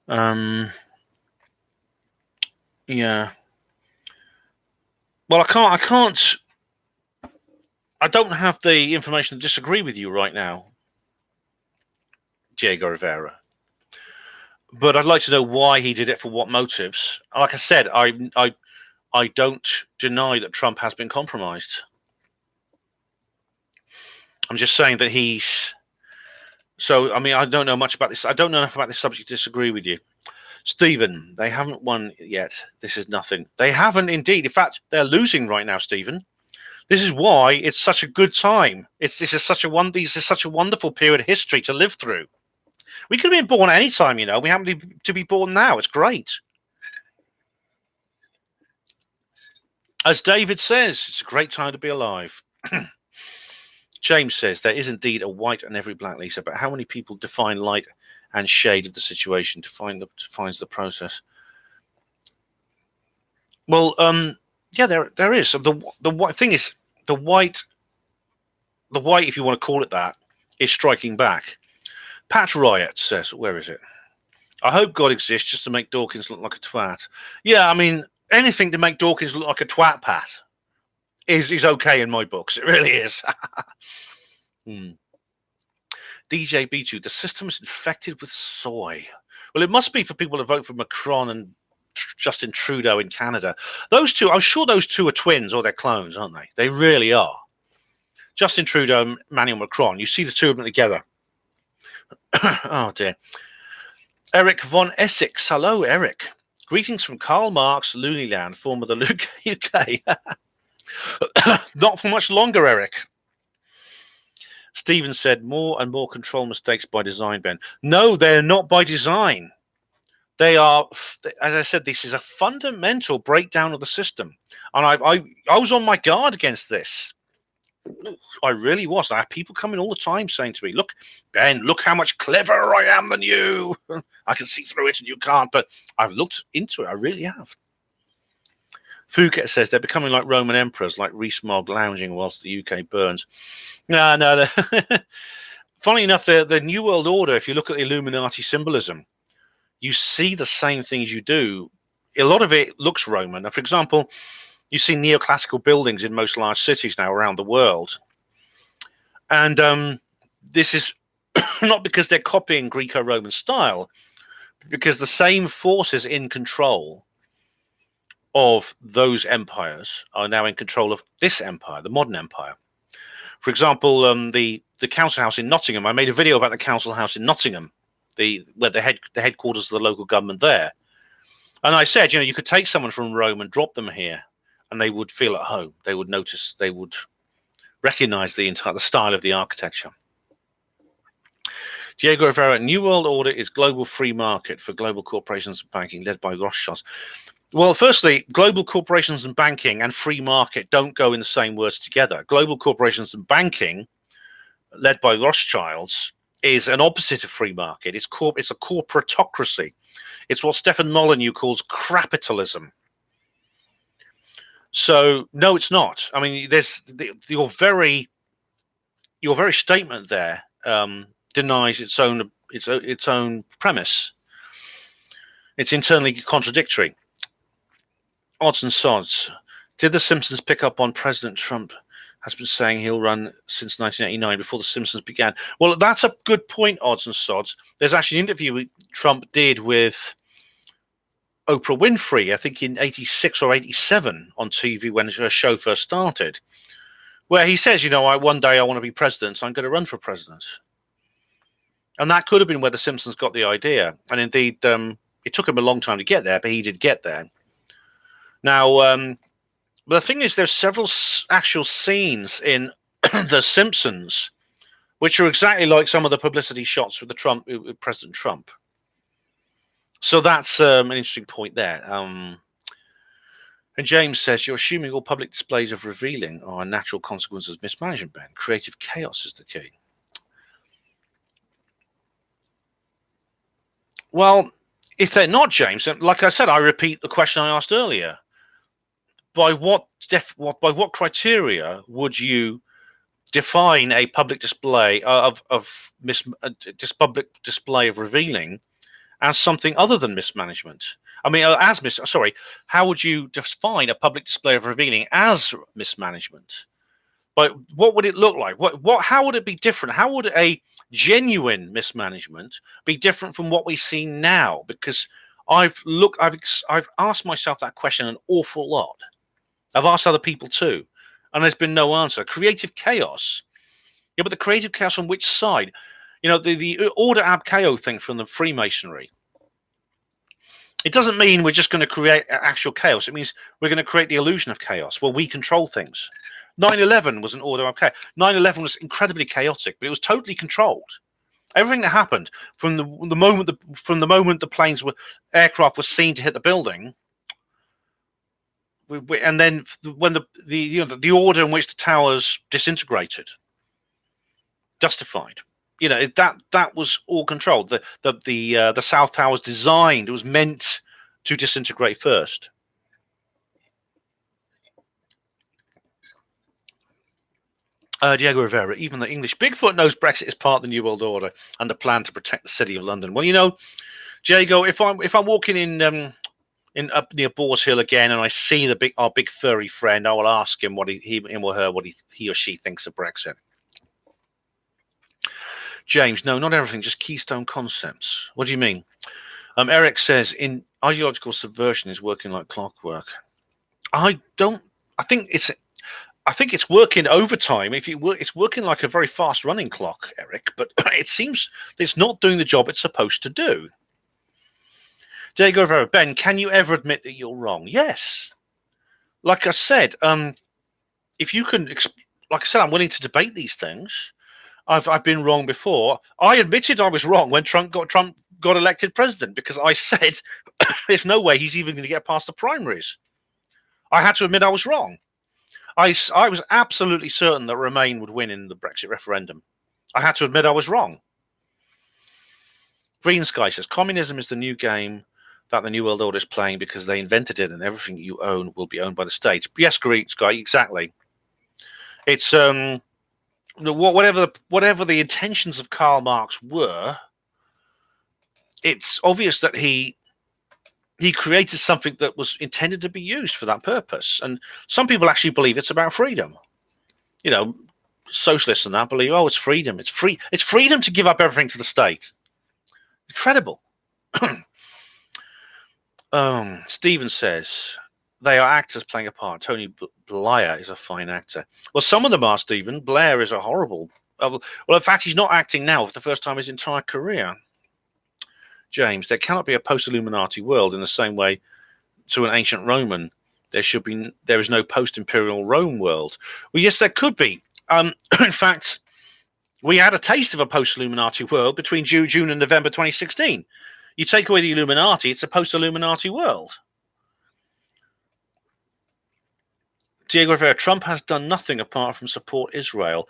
Yeah. Well, I don't have the information to disagree with you right now, Diego Rivera. But I'd like to know why he did it, for what motives. Like I said, I don't deny that Trump has been compromised. I'm just saying that he's. So, I mean, I don't know much about this. I don't know enough about this subject to disagree with you. Stephen, they haven't won yet. This is nothing. They haven't indeed. In fact, they're losing right now, Stephen. This is why it's such a good time. This is such a wonderful period of history to live through. We could have been born any time, you know. We happen to be born now. It's great. As David says, it's a great time to be alive. James says, there is indeed a white and every black, Lisa, but how many people define light and shade of the situation, defines the process? Well, yeah, there is. The white thing is, the white, if you want to call it that, is striking back. Pat Riot says, where is it? I hope God exists just to make Dawkins look like a twat. Yeah, I mean, anything to make Dawkins look like a twat, Pat, is okay in my books. It really is. DJ B2, the system is infected with soy. Well, it must be for people to vote for Macron and Justin Trudeau in Canada. Those two, I'm sure those two are twins or they're clones, aren't they? They really are. Justin Trudeau and Emmanuel Macron. You see the two of them together. Oh, dear. Eric von Essex. Hello, Eric. Greetings from Karl Marx, Looneyland, former the UK. Not for much longer, Eric. Stephen said, more and more control mistakes by design, Ben. No, they're not by design. They are, as I said, this is a fundamental breakdown of the system. And I was on my guard against this. I really was. I have people coming all the time saying to me, look, Ben, look how much cleverer I am than you. I can see through it and you can't. But I've looked into it. I really have. Phuket says they're becoming like Roman emperors, like Rees-Mogg lounging whilst the UK burns. No. Funny enough, the New World Order, if you look at the Illuminati symbolism, you see the same things you do. A lot of it looks Roman. For example, you see neoclassical buildings in most large cities now around the world. And this is not because they're copying Greco-Roman style, but because the same forces in control of those empires are now in control of this empire, the modern empire. For example, the council house in Nottingham. I made a video about the council house in Nottingham, where the headquarters of the local government there. And I said, you could take someone from Rome and drop them here, and they would feel at home. They would notice. They would recognize the style of the architecture. Diego Rivera, New World Order is global free market for global corporations and banking led by Rothschilds. Well, firstly, global corporations and banking and free market don't go in the same words together. Global corporations and banking, led by Rothschilds, is an opposite of free market. It's a corporatocracy. It's what Stefan Molyneux calls capitalism. So, no, it's not. I mean, there's your very statement there denies its own premise. It's internally contradictory. Odds and sods. Did the Simpsons pick up on President Trump has been saying he'll run since 1989 before the Simpsons began? Well, that's a good point, odds and sods. There's actually an interview Trump did with Oprah Winfrey, I think in 86 or 87 on TV when her show first started, where he says, one day I want to be president, so I'm going to run for president. And that could have been where the Simpsons got the idea. And indeed, it took him a long time to get there, but he did get there. Now, the thing is, there's several actual scenes in The Simpsons which are exactly like some of the publicity shots with President Trump. So that's an interesting point there. And James says, you're assuming all public displays of revealing are a natural consequence of mismanagement, Ben. Creative chaos is the key. Well, if they're not, James, like I said, I repeat the question I asked earlier. By what criteria would you define a public display public display of revealing as something other than mismanagement? I mean, how would you define a public display of revealing as mismanagement? But what would it look like? How would it be different? How would a genuine mismanagement be different from what we see now? Because I've asked myself that question an awful lot. I've asked other people too, and there's been no answer. Creative chaos. Yeah, but the creative chaos on which side? The order ab chaos thing from the Freemasonry. It doesn't mean we're just going to create actual chaos. It means we're going to create the illusion of chaos. Well, we control things. 9/11 was an order of chaos. 9/11 was incredibly chaotic, but it was totally controlled. Everything that happened from the moment the aircraft was seen to hit the building, and then when the order in which the towers disintegrated, justified. That was all controlled. The South Tower was designed. It was meant to disintegrate first. Diego Rivera, even the English Bigfoot knows Brexit is part of the New World Order and the plan to protect the city of London. Well, Diego, if I'm walking in up near Boars Hill again and I see our big furry friend, I will ask him what he or she thinks of Brexit. James, no, not everything, just keystone concepts. What do you mean? Eric says, in ideological subversion is working like clockwork. I think it's working overtime. It's working like a very fast running clock, Eric, but it seems it's not doing the job it's supposed to do. Diego Rivera, Ben, can you ever admit that you're wrong? Yes. Like I said, if you can, like I said, I'm willing to debate these things. I've been wrong before. I admitted I was wrong when Trump got elected president, because I said there's no way he's even going to get past the primaries. I had to admit I was wrong. I was absolutely certain that Remain would win in the Brexit referendum. I had to admit I was wrong. Green Sky says, communism is the new game that the New World Order is playing because they invented it and everything you own will be owned by the state. Yes, Green Sky, exactly. It's whatever the intentions of Karl Marx were, it's obvious that he created something that was intended to be used for that purpose. And some people actually believe it's about freedom. You know, socialists and that believe, oh, it's freedom. It's freedom to give up everything to the state. Incredible. Stephen says, they are actors playing a part. Tony Blair is a fine actor. Well, some of them are, Stephen. Blair is a horrible... well, in fact, he's not acting now for the first time in his entire career. James, there cannot be a post-Illuminati world in the same way to an ancient Roman. There is no post-imperial Rome world. Well, yes, there could be. In fact, we had a taste of a post-Illuminati world between June and November 2016. You take away the Illuminati, it's a post-Illuminati world. Diego Rivera, Trump has done nothing apart from support Israel.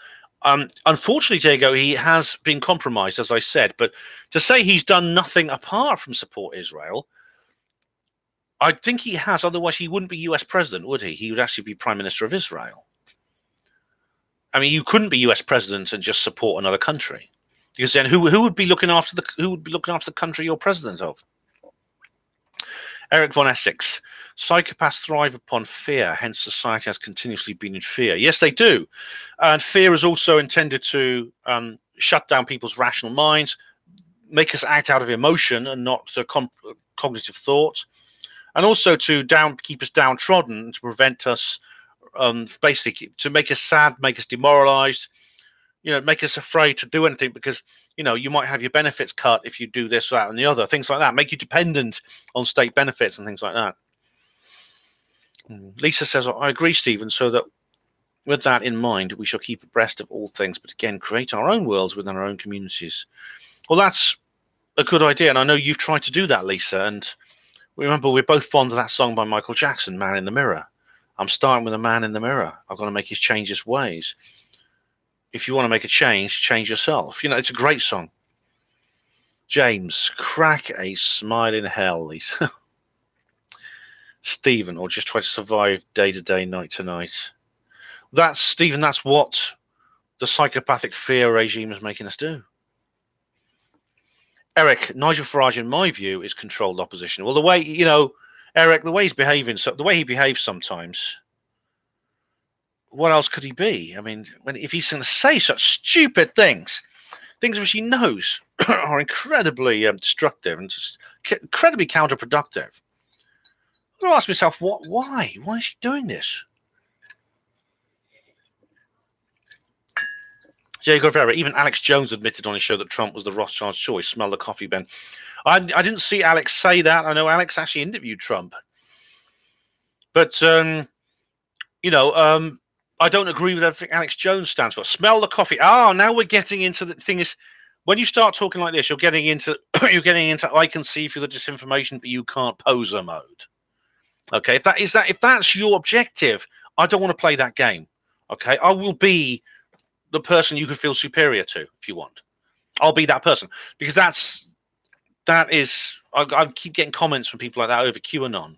Unfortunately, Diego, he has been compromised, as I said. But to say he's done nothing apart from support Israel, I think he has. Otherwise, he wouldn't be US president, would he? He would actually be prime minister of Israel. I mean, you couldn't be US president and just support another country, because then who would be looking after the country you're president of? Eric von Essex, psychopaths thrive upon fear, hence society has continuously been in fear. Yes, they do. And fear is also intended to shut down people's rational minds, make us act out of emotion and not cognitive thought, and also to keep us downtrodden, to prevent us, basically, to make us sad, make us demoralized, make us afraid to do anything, because you might have your benefits cut if you do this, that, and the other, things like that, make you dependent on state benefits and things like that. Lisa says, I agree, Stephen, so that with that in mind, we shall keep abreast of all things, but again, create our own worlds within our own communities. Well, that's a good idea, and I know you've tried to do that, Lisa, and remember, we're both fond of that song by Michael Jackson, Man in the Mirror. I'm starting with a man in the mirror. I've got to make his change his ways. If you want to make a change, change yourself. It's a great song. James, crack a smile in hell, Lisa. Stephen, or just try to survive day to day, night to night. That's, Stephen, that's what the psychopathic fear regime is making us do. Eric, Nigel Farage, in my view, is controlled opposition. Well, the way, Eric, the way he's behaving, the way he behaves sometimes, what else could he be? I mean, if he's going to say such stupid things which he knows are incredibly destructive and just incredibly counterproductive, I'm going to ask myself, why? Why is he doing this? Diego Rivera, even Alex Jones admitted on his show that Trump was the Rothschild's choice. Smell the coffee, Ben. I didn't see Alex say that. I know Alex actually interviewed Trump. But, I don't agree with everything Alex Jones stands for. Smell the coffee. Now we're getting into the thing is, when you start talking like this, you're getting into I can see through the disinformation, but you can't poser mode. Okay, if that's your objective, I don't want to play that game. Okay, I will be the person you can feel superior to if you want. I'll be that person, because that is I keep getting comments from people like that over QAnon.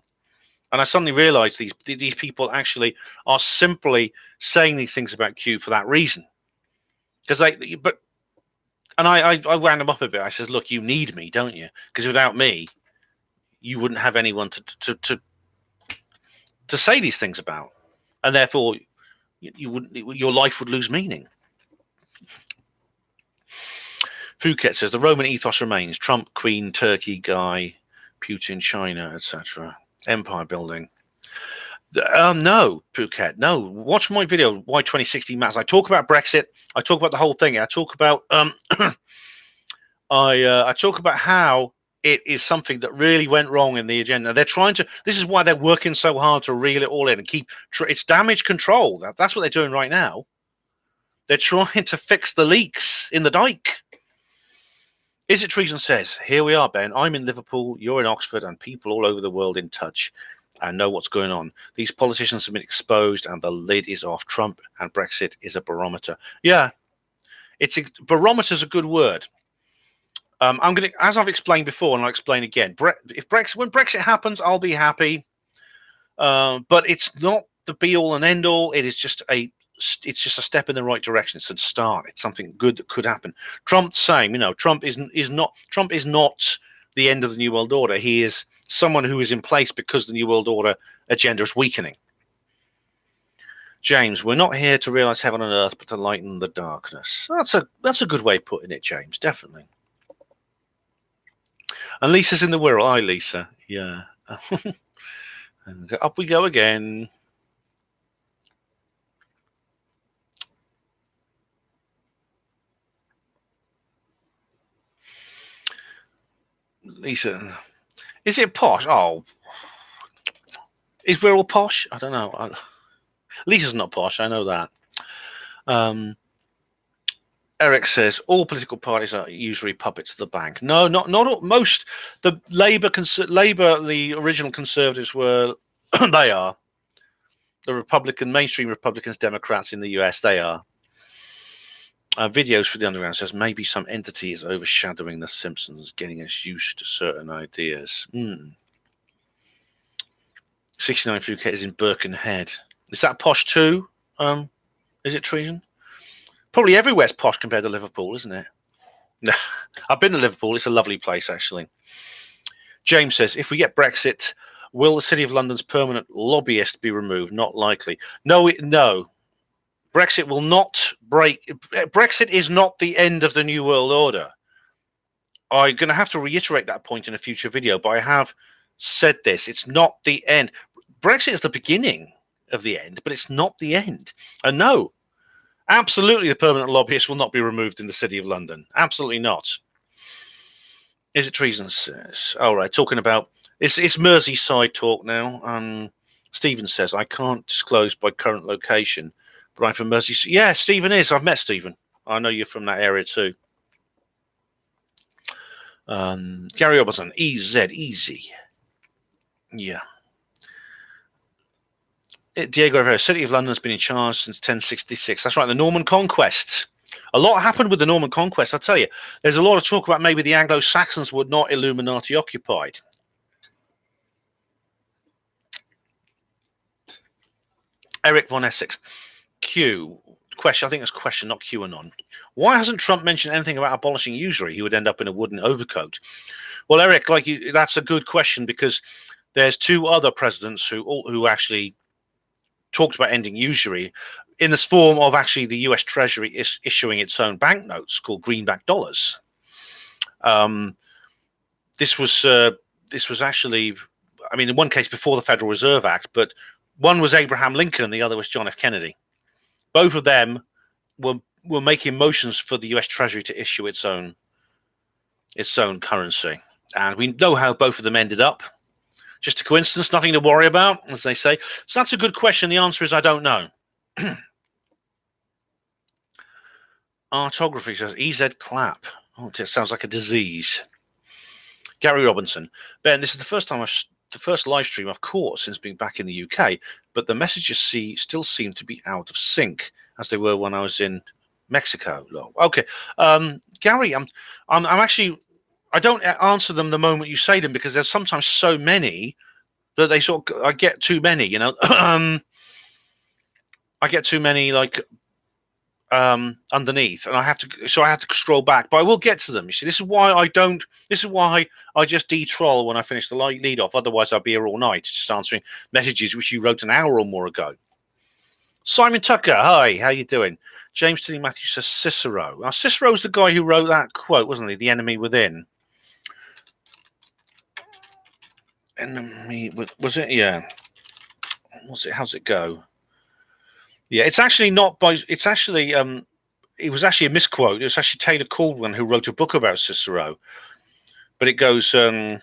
And I suddenly realized these people actually are simply saying these things about Q for that reason. Because I wound them up a bit. I says, look, you need me, don't you? Because without me, you wouldn't have anyone to say these things about, and therefore your life would lose meaning. Phuket says the Roman ethos remains: Trump, Queen, Turkey guy, Putin, China, etc. Empire building. No, Phuket, no. Watch my video, Why 2060 Matters. I talk about Brexit. I talk about the whole thing. I talk about I talk about how it is something that really went wrong in the agenda. They're trying to. This is why they're working so hard to reel it all in and keep. It's damage control. That's what they're doing right now. They're trying to fix the leaks in the dike. Is it treason? Says, here we are, Ben. I'm in Liverpool, you're in Oxford, and people all over the world in touch and know what's going on. These politicians have been exposed and the lid is off. Trump and Brexit is a barometer. Yeah, barometer is a good word. I'm going to, as I've explained before, and I'll explain again, when Brexit happens, I'll be happy. But it's not the be all and end all. It is just it's just a step in the right direction. It's a start. It's something good that could happen. Trump's saying, Trump is not the end of the New World Order. He is someone who is in place because the New World Order agenda is weakening. James, we're not here to realize heaven on earth, but to lighten the darkness. That's a good way of putting it, James. Definitely. And Lisa's in the Wirral. Hi, Lisa. Yeah. And up we go again. Lisa, is it posh? Oh, is Wirral posh? I don't know. Lisa's not posh. I know that. Eric says all political parties are usually puppets of the bank. No, not all, most. The Labour, the original Conservatives were. They are. The mainstream Republicans, Democrats in the US, they are. Videos for the Underground says maybe some entity is overshadowing the Simpsons, getting us used to certain ideas. 69 Phuket is in Birkenhead. Is that posh too? Is it treason? Probably everywhere's posh compared to Liverpool, isn't it? No, I've been to Liverpool. It's a lovely place, actually. James says, if we get Brexit, will the City of London's permanent lobbyist be removed? Not likely. No. Brexit will not break. Brexit is not the end of the New World Order. I'm going to have to reiterate that point in a future video, but I have said this. It's not the end. Brexit is the beginning of the end, but it's not the end. And no, absolutely the permanent lobbyist will not be removed in the City of London. Absolutely not. Is it treason? All right, talking about... It's Merseyside talk now. Stephen says, I can't disclose my current location, but I'm from Merseyside. Yeah, Stephen is. I've met Stephen. I know you're from that area too. Gary Robertson, easy. Yeah. Diego Rivera, City of London has been in charge since 1066. That's right, the Norman Conquest. A lot happened with the Norman Conquest, I tell you. There's a lot of talk about maybe the Anglo-Saxons were not Illuminati occupied. Eric von Essex. Question, I think it's question, not QAnon. Why hasn't Trump mentioned anything about abolishing usury? He would end up in a wooden overcoat. Well, Eric, that's a good question, because there's two other presidents who actually talked about ending usury in the form of actually the U.S. Treasury issuing its own banknotes called greenback dollars. This was actually, I mean, in one case before the Federal Reserve Act, but one was Abraham Lincoln and the other was John F. Kennedy. Both of them were making motions for the U.S. Treasury to issue its own currency, and we know how both of them ended up. Just a coincidence, nothing to worry about, as they say. So that's a good question. The answer is I don't know. Artography says EZ clap. Oh, it sounds like a disease. Gary Robinson. Ben, this is the first live stream I've caught since being back in the UK, but the messages still seem to be out of sync as they were when I was in Mexico. Okay, Gary, I'm actually, I don't answer them the moment you say them, because there's sometimes so many that I get too many, you know. I get too many underneath, and I have to scroll back, but I will get to them. You see, this is why I just de-troll when I finish the lead off. Otherwise I'd be here all night just answering messages which you wrote an hour or more ago. Simon Tucker, hi, how you doing? James Tilly Matthews says Cicero. Now, Cicero's the guy who wrote that quote, wasn't he? The enemy within. Enemy, was it? Yeah. Was it? How's it go? Yeah, it's actually not by. It's actually it was actually a misquote. It was actually Taylor Caldwell who wrote a book about Cicero. But it goes. I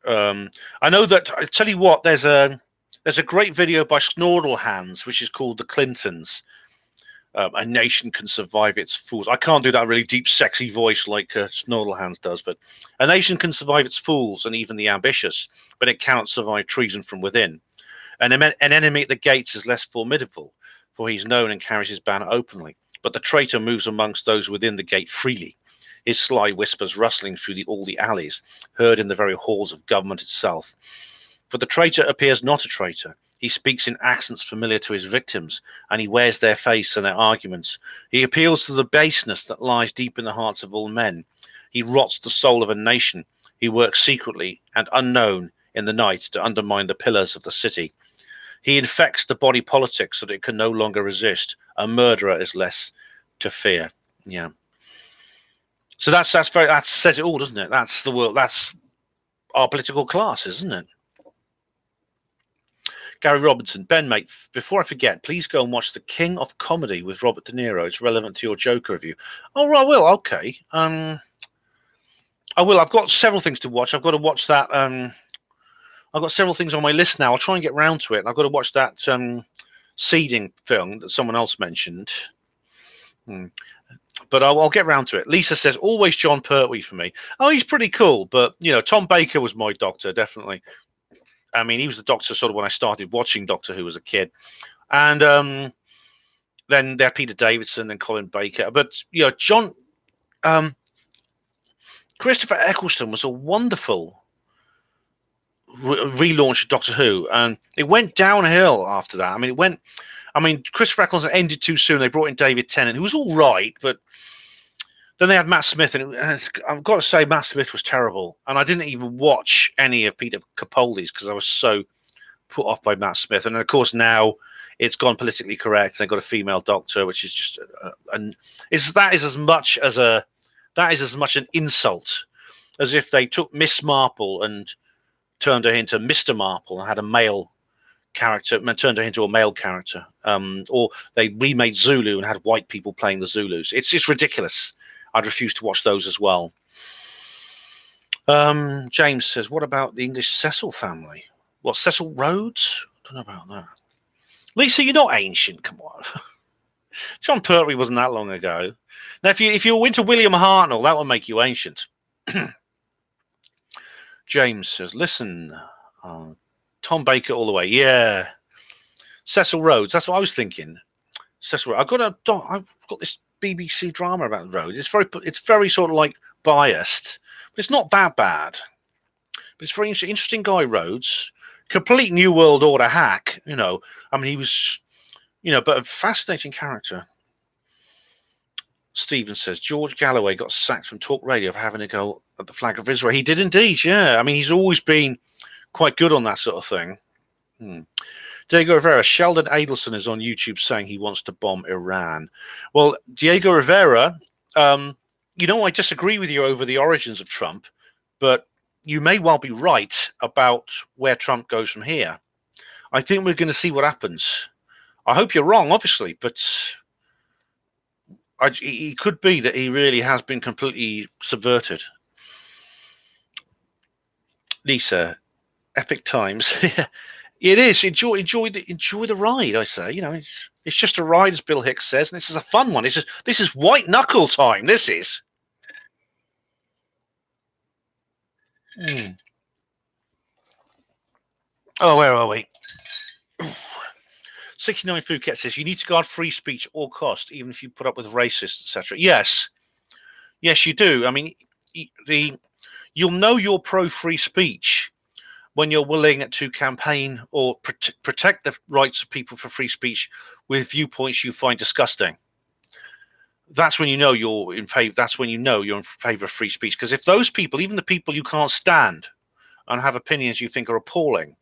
know that. I tell you what. There's a great video by Snordelhands, which is called "The Clintons." A nation can survive its fools. I can't do that really deep, sexy voice like Snordelhands does, but a nation can survive its fools and even the ambitious, but it cannot survive treason from within. An enemy at the gates is less formidable, for he is known and carries his banner openly. But the traitor moves amongst those within the gate freely, his sly whispers rustling through all the alleys, heard in the very halls of government itself. For the traitor appears not a traitor. He speaks in accents familiar to his victims, and he wears their face and their arguments. He appeals to the baseness that lies deep in the hearts of all men. He rots the soul of a nation. He works secretly and unknown in the night to undermine the pillars of the city. He infects the body politic so that it can no longer resist. A murderer is less to fear. Yeah. So that says it all, doesn't it? That's the world. That's our political class, isn't it? Gary Robinson, Ben, mate, before I forget, please go and watch The King of Comedy with Robert De Niro. It's relevant to your Joker review. Oh, right, I will. Okay. I will. I've got several things to watch. I've got to watch that. I've got several things on my list now. I'll try and get round to it. I've got to watch that Seeding film that someone else mentioned. But I'll get round to it. Lisa says, always John Pertwee for me. Oh, he's pretty cool. But, Tom Baker was my doctor, definitely. I mean, he was the doctor sort of when I started watching Doctor Who as a kid. And then there Peter Davison, then Colin Baker. But, John... Christopher Eccleston was a wonderful relaunch of Doctor Who. And it went downhill after that. Christopher Eccleston ended too soon. They brought in David Tennant, who was all right, but then they had Matt Smith, and I've got to say Matt Smith was terrible. And I didn't even watch any of Peter Capaldi's because I was so put off by Matt Smith. And of course now it's gone politically correct. They've got a female doctor, which is just that is as much an insult as if they took Miss Marple and turned her into Mr. Marple and had a male character and turned her into a male character, or they remade Zulu and had white people playing the Zulus. It's ridiculous. I'd refuse to watch those as well. James says, what about the English Cecil family? What, Cecil Rhodes? I don't know about that. Lisa, you're not ancient. Come on. John Pertwee wasn't that long ago. Now, if you were into William Hartnell, that would make you ancient. James says, listen, Tom Baker all the way. Yeah. Cecil Rhodes. That's what I was thinking. Cecil Rhodes. I've got this BBC drama about Rhodes. It's very sort of like biased, but it's not that bad. But it's very interesting guy, Rhodes. Complete New World Order hack. He was, but a fascinating character. Stephen says, George Galloway got sacked from Talk Radio for having a go at the flag of Israel. He did indeed, yeah. He's always been quite good on that sort of thing. Diego Rivera, Sheldon Adelson is on YouTube saying he wants to bomb Iran. Well, Diego Rivera, I disagree with you over the origins of Trump, but you may well be right about where Trump goes from here. I think we're going to see what happens. I hope you're wrong, obviously, but it could be that he really has been completely subverted. Lisa, epic times. It is. Enjoy the ride, I say. It's just a ride, as Bill Hicks says, and this is a fun one. This is white knuckle time. This is. Oh, where are we? 69 Phuket says you need to guard free speech at all cost, even if you put up with racists, etc. Yes, you do. You'll know you're pro free speech when you're willing to campaign or protect the rights of people for free speech with viewpoints you find disgusting. That's when you know you're in favor. That's when you know you're in favor of free speech. Because if those people, even the people you can't stand, and have opinions you think are appalling,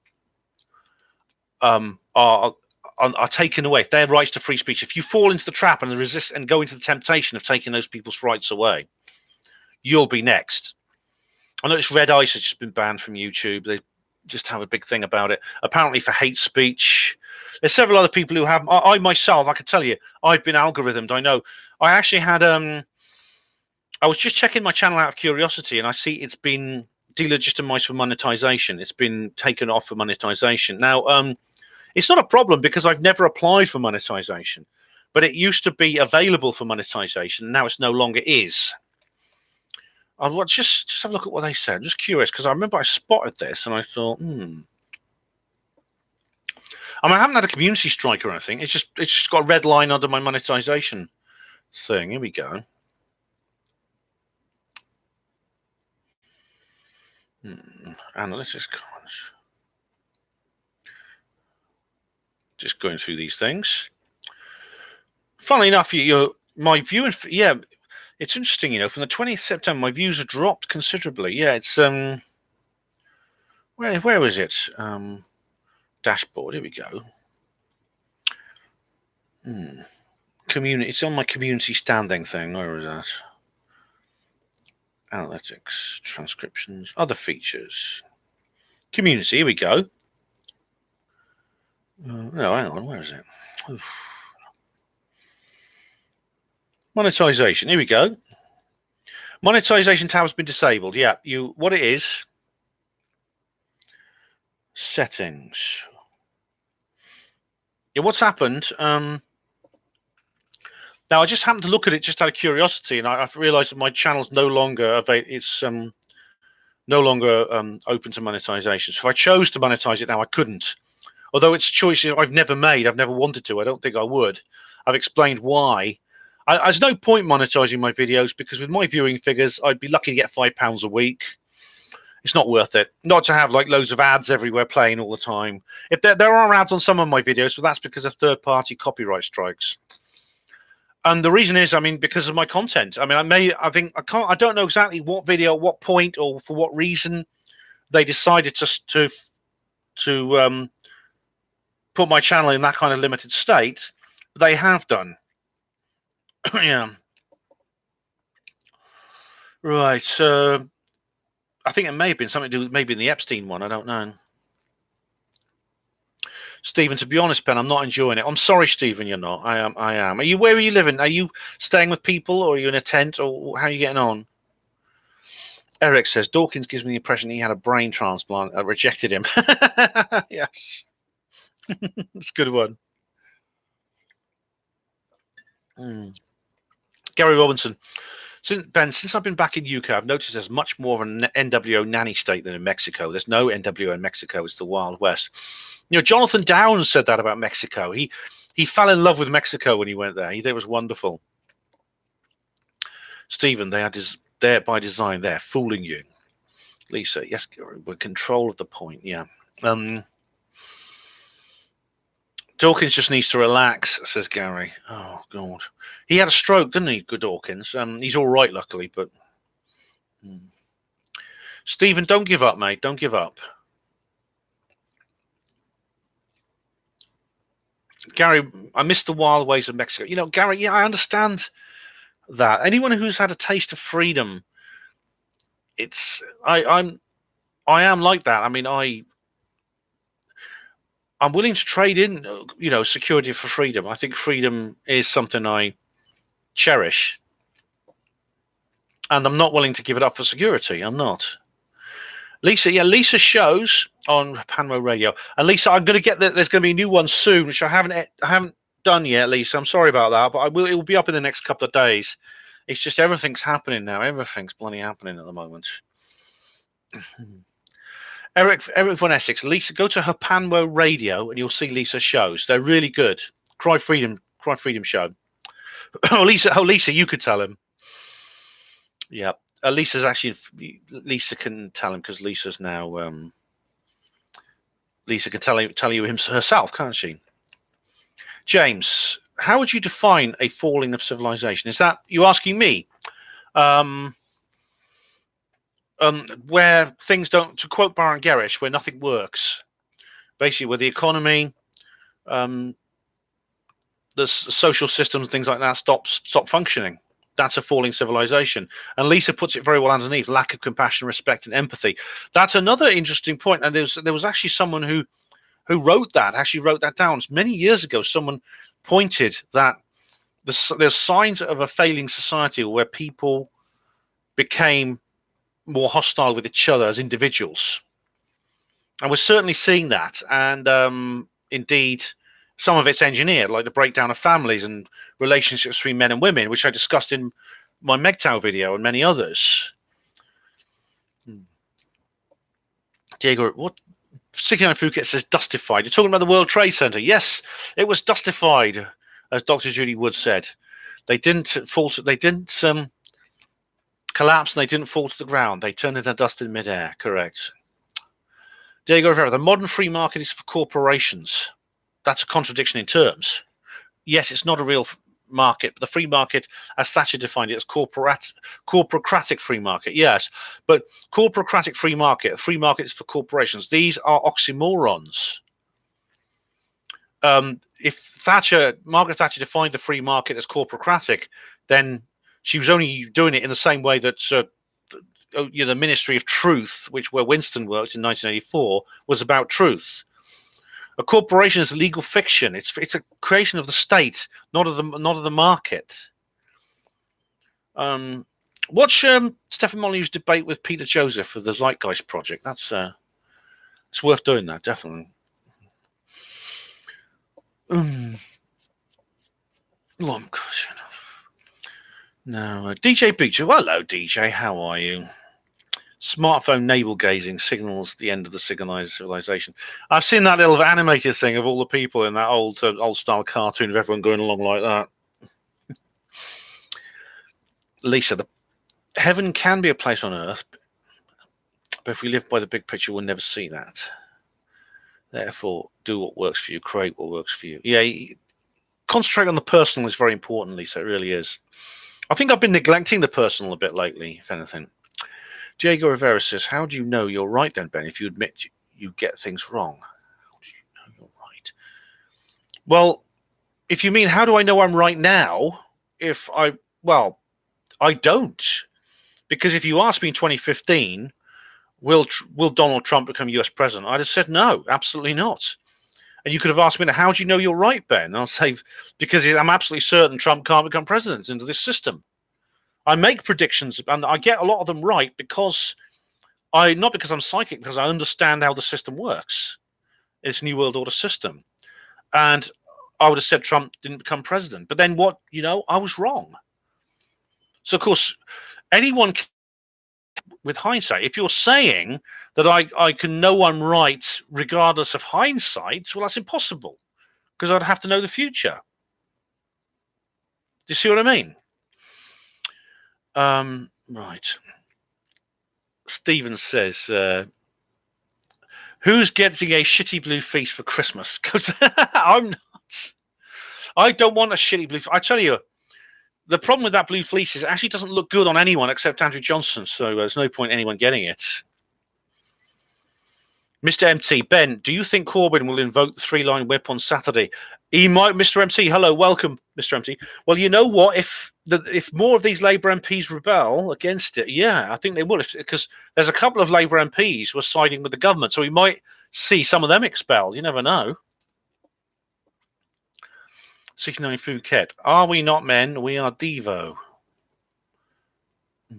are are taken away, if their rights to free speech, if you fall into the trap and resist and go into the temptation of taking those people's rights away, you'll be next. I noticed Red Ice has just been banned from YouTube. They just have a big thing about it. Apparently for hate speech. There's several other people who have. I myself, I could tell you, I've been algorithmed. I know. I actually had. I was just checking my channel out of curiosity, and I see it's been delegitimized for monetization. It's been taken off for monetization. Now, it's not a problem because I've never applied for monetization, but it used to be available for monetization, and now it's no longer is. I'll just have a look at what they said. I'm just curious because I remember I spotted this and I thought, I mean, I haven't had a community strike or anything. It's just got a red line under my monetization thing. Here we go. Analytics cards. Just going through these things. Funnily enough, my viewing, yeah. It's interesting, you know, from the 20th September, my views have dropped considerably. Yeah, it's where was it? Dashboard. Here we go. Community. It's on my community standing thing. Where is that? Analytics, transcriptions, other features, community. Here we go. No, hang on. Where is it? Oof. Monetization. Here we go. Monetization tab has been disabled. Yeah, what it is. Settings. Yeah, what's happened? Now I just happened to look at it just out of curiosity, and I've realised that my channel's no longer it's no longer open to monetization. So if I chose to monetize it now, I couldn't. Although it's choices I've never made, I've never wanted to. I don't think I would. I've explained why. There's no point monetizing my videos because with my viewing figures, I'd be lucky to get £5 a week. It's not worth it. Not to have like loads of ads everywhere playing all the time. If there are ads on some of my videos, but that's because of third-party copyright strikes. And the reason is, I mean, because of my content. I mean, I don't know exactly what video, what point, or for what reason they decided to put my channel in that kind of limited state. But they have done. Yeah. Right. So I think it may have been something to do with maybe in the Epstein one. I don't know. Stephen, to be honest, Ben, I'm not enjoying it. I'm sorry, Stephen, you're not. I am. Where are you living? Are you staying with people, or are you in a tent, or how are you getting on? Eric says Dawkins gives me the impression he had a brain transplant. I rejected him. Yes. It's a good one. Gary Robinson. Since I've been back in UK, I've noticed there's much more of an NWO nanny state than in Mexico. There's no NWO in Mexico. It's the Wild West. You know, Jonathan Downs said that about Mexico. He fell in love with Mexico when he went there. He thought it was wonderful. Stephen, they are there by design. They're fooling you. Lisa, yes, we're in control of the point. Yeah. Dawkins just needs to relax, says Gary. Oh, God. He had a stroke, didn't he, good Dawkins? He's all right, luckily, but... Stephen, don't give up, mate. Don't give up. Gary, I miss the wild ways of Mexico. You know, Gary, yeah, I understand that. Anyone who's had a taste of freedom, I am like that. I mean, I'm willing to trade in, you know, security for freedom. I think freedom is something I cherish. And I'm not willing to give it up for security. I'm not. Lisa, yeah, Lisa shows on Panmo Radio. And Lisa, I'm going to get there's going to be a new one soon, which I haven't done yet, Lisa. I'm sorry about that, but it will be up in the next couple of days. It's just everything's happening now. Everything's bloody happening at the moment. Eric von Essex, Lisa, go to her Panmo Radio and you'll see Lisa shows. They're really good. Cry Freedom show. Lisa, you could tell him. Yeah, Lisa's actually. Lisa can tell him because Lisa's now. Lisa can tell you herself, can't she? James, how would you define a falling of civilization? Is that you asking me? Where things don't, to quote Baron Gerish, where nothing works, basically where the economy the social systems, things like that, stop functioning. That's a falling civilization. And Lisa puts it very well underneath: lack of compassion, respect, and empathy. That's another interesting point. And there was actually someone who wrote that down many years ago. Someone pointed that there's signs of a failing society where people became more hostile with each other as individuals. And we're certainly seeing that. And indeed, some of it's engineered, like the breakdown of families and relationships between men and women, which I discussed in my MGTOW video and many others. Diego, what? 69 Phuket says dustified. You're talking about the World Trade Center. Yes, it was dustified, as Dr. Judy Wood said. They didn't collapse, and they didn't fall to the ground. They turned into dust in midair. Correct. Diego Rivera, the modern free market is for corporations. That's a contradiction in terms. Yes, it's not a real market, but the free market, as Thatcher defined it, as corporocratic free market. Yes, but corporocratic free market is for corporations. These are oxymorons. If Margaret Thatcher defined the free market as corporocratic, then she was only doing it in the same way that the Ministry of Truth, where Winston worked in 1984, was about truth. A corporation is a legal fiction. It's a creation of the state, not of the market. Watch Stephen Molyneux's debate with Peter Joseph for the Zeitgeist Project. That's it's worth doing that, definitely. Long question. No, DJ Beecher. Hello, DJ. How are you? Smartphone navel gazing signals the end of the civilized civilization. I've seen that little animated thing of all the people in that old style cartoon of everyone going along like that. Lisa, the heaven can be a place on earth, but if we live by the big picture, we'll never see that. Therefore, do what works for you, create what works for you. Yeah, concentrate on the personal is very important, Lisa. It really is. I think I've been neglecting the personal a bit lately, if anything. Diego Rivera says, how do you know you're right then, Ben, if you admit you get things wrong? How do you know you're right? Well, if you mean how do I know I'm right now, I don't. Because if you asked me in 2015, will Donald Trump become US president? I'd have said no, absolutely not. And you could have asked me, how do you know you're right, Ben? And I'll say, because I'm absolutely certain Trump can't become president into this system. I make predictions, and I get a lot of them right not because I'm psychic, because I understand how the system works. It's New World Order system. And I would have said Trump didn't become president. But then I was wrong. So, of course, anyone can, with hindsight, if you're saying that I can know I'm right regardless of hindsight, well, that's impossible, because I'd have to know the future. Do you see what I mean? Right. Stephen says, who's getting a shitty blue fleece for Christmas? I'm not. I don't want a shitty blue. I tell you, the problem with that blue fleece is it actually doesn't look good on anyone except Andrew Johnson. So there's no point in anyone getting it. Mr. MT, Ben, do you think Corbyn will invoke the three-line whip on Saturday? He might. Mr. MT, hello, welcome, Mr. MT. Well, you know what? If more of these Labour MPs rebel against it, yeah, I think they will. Because there's a couple of Labour MPs who are siding with the government, so we might see some of them expelled. You never know. 69 Phuket. Are we not men? We are Devo.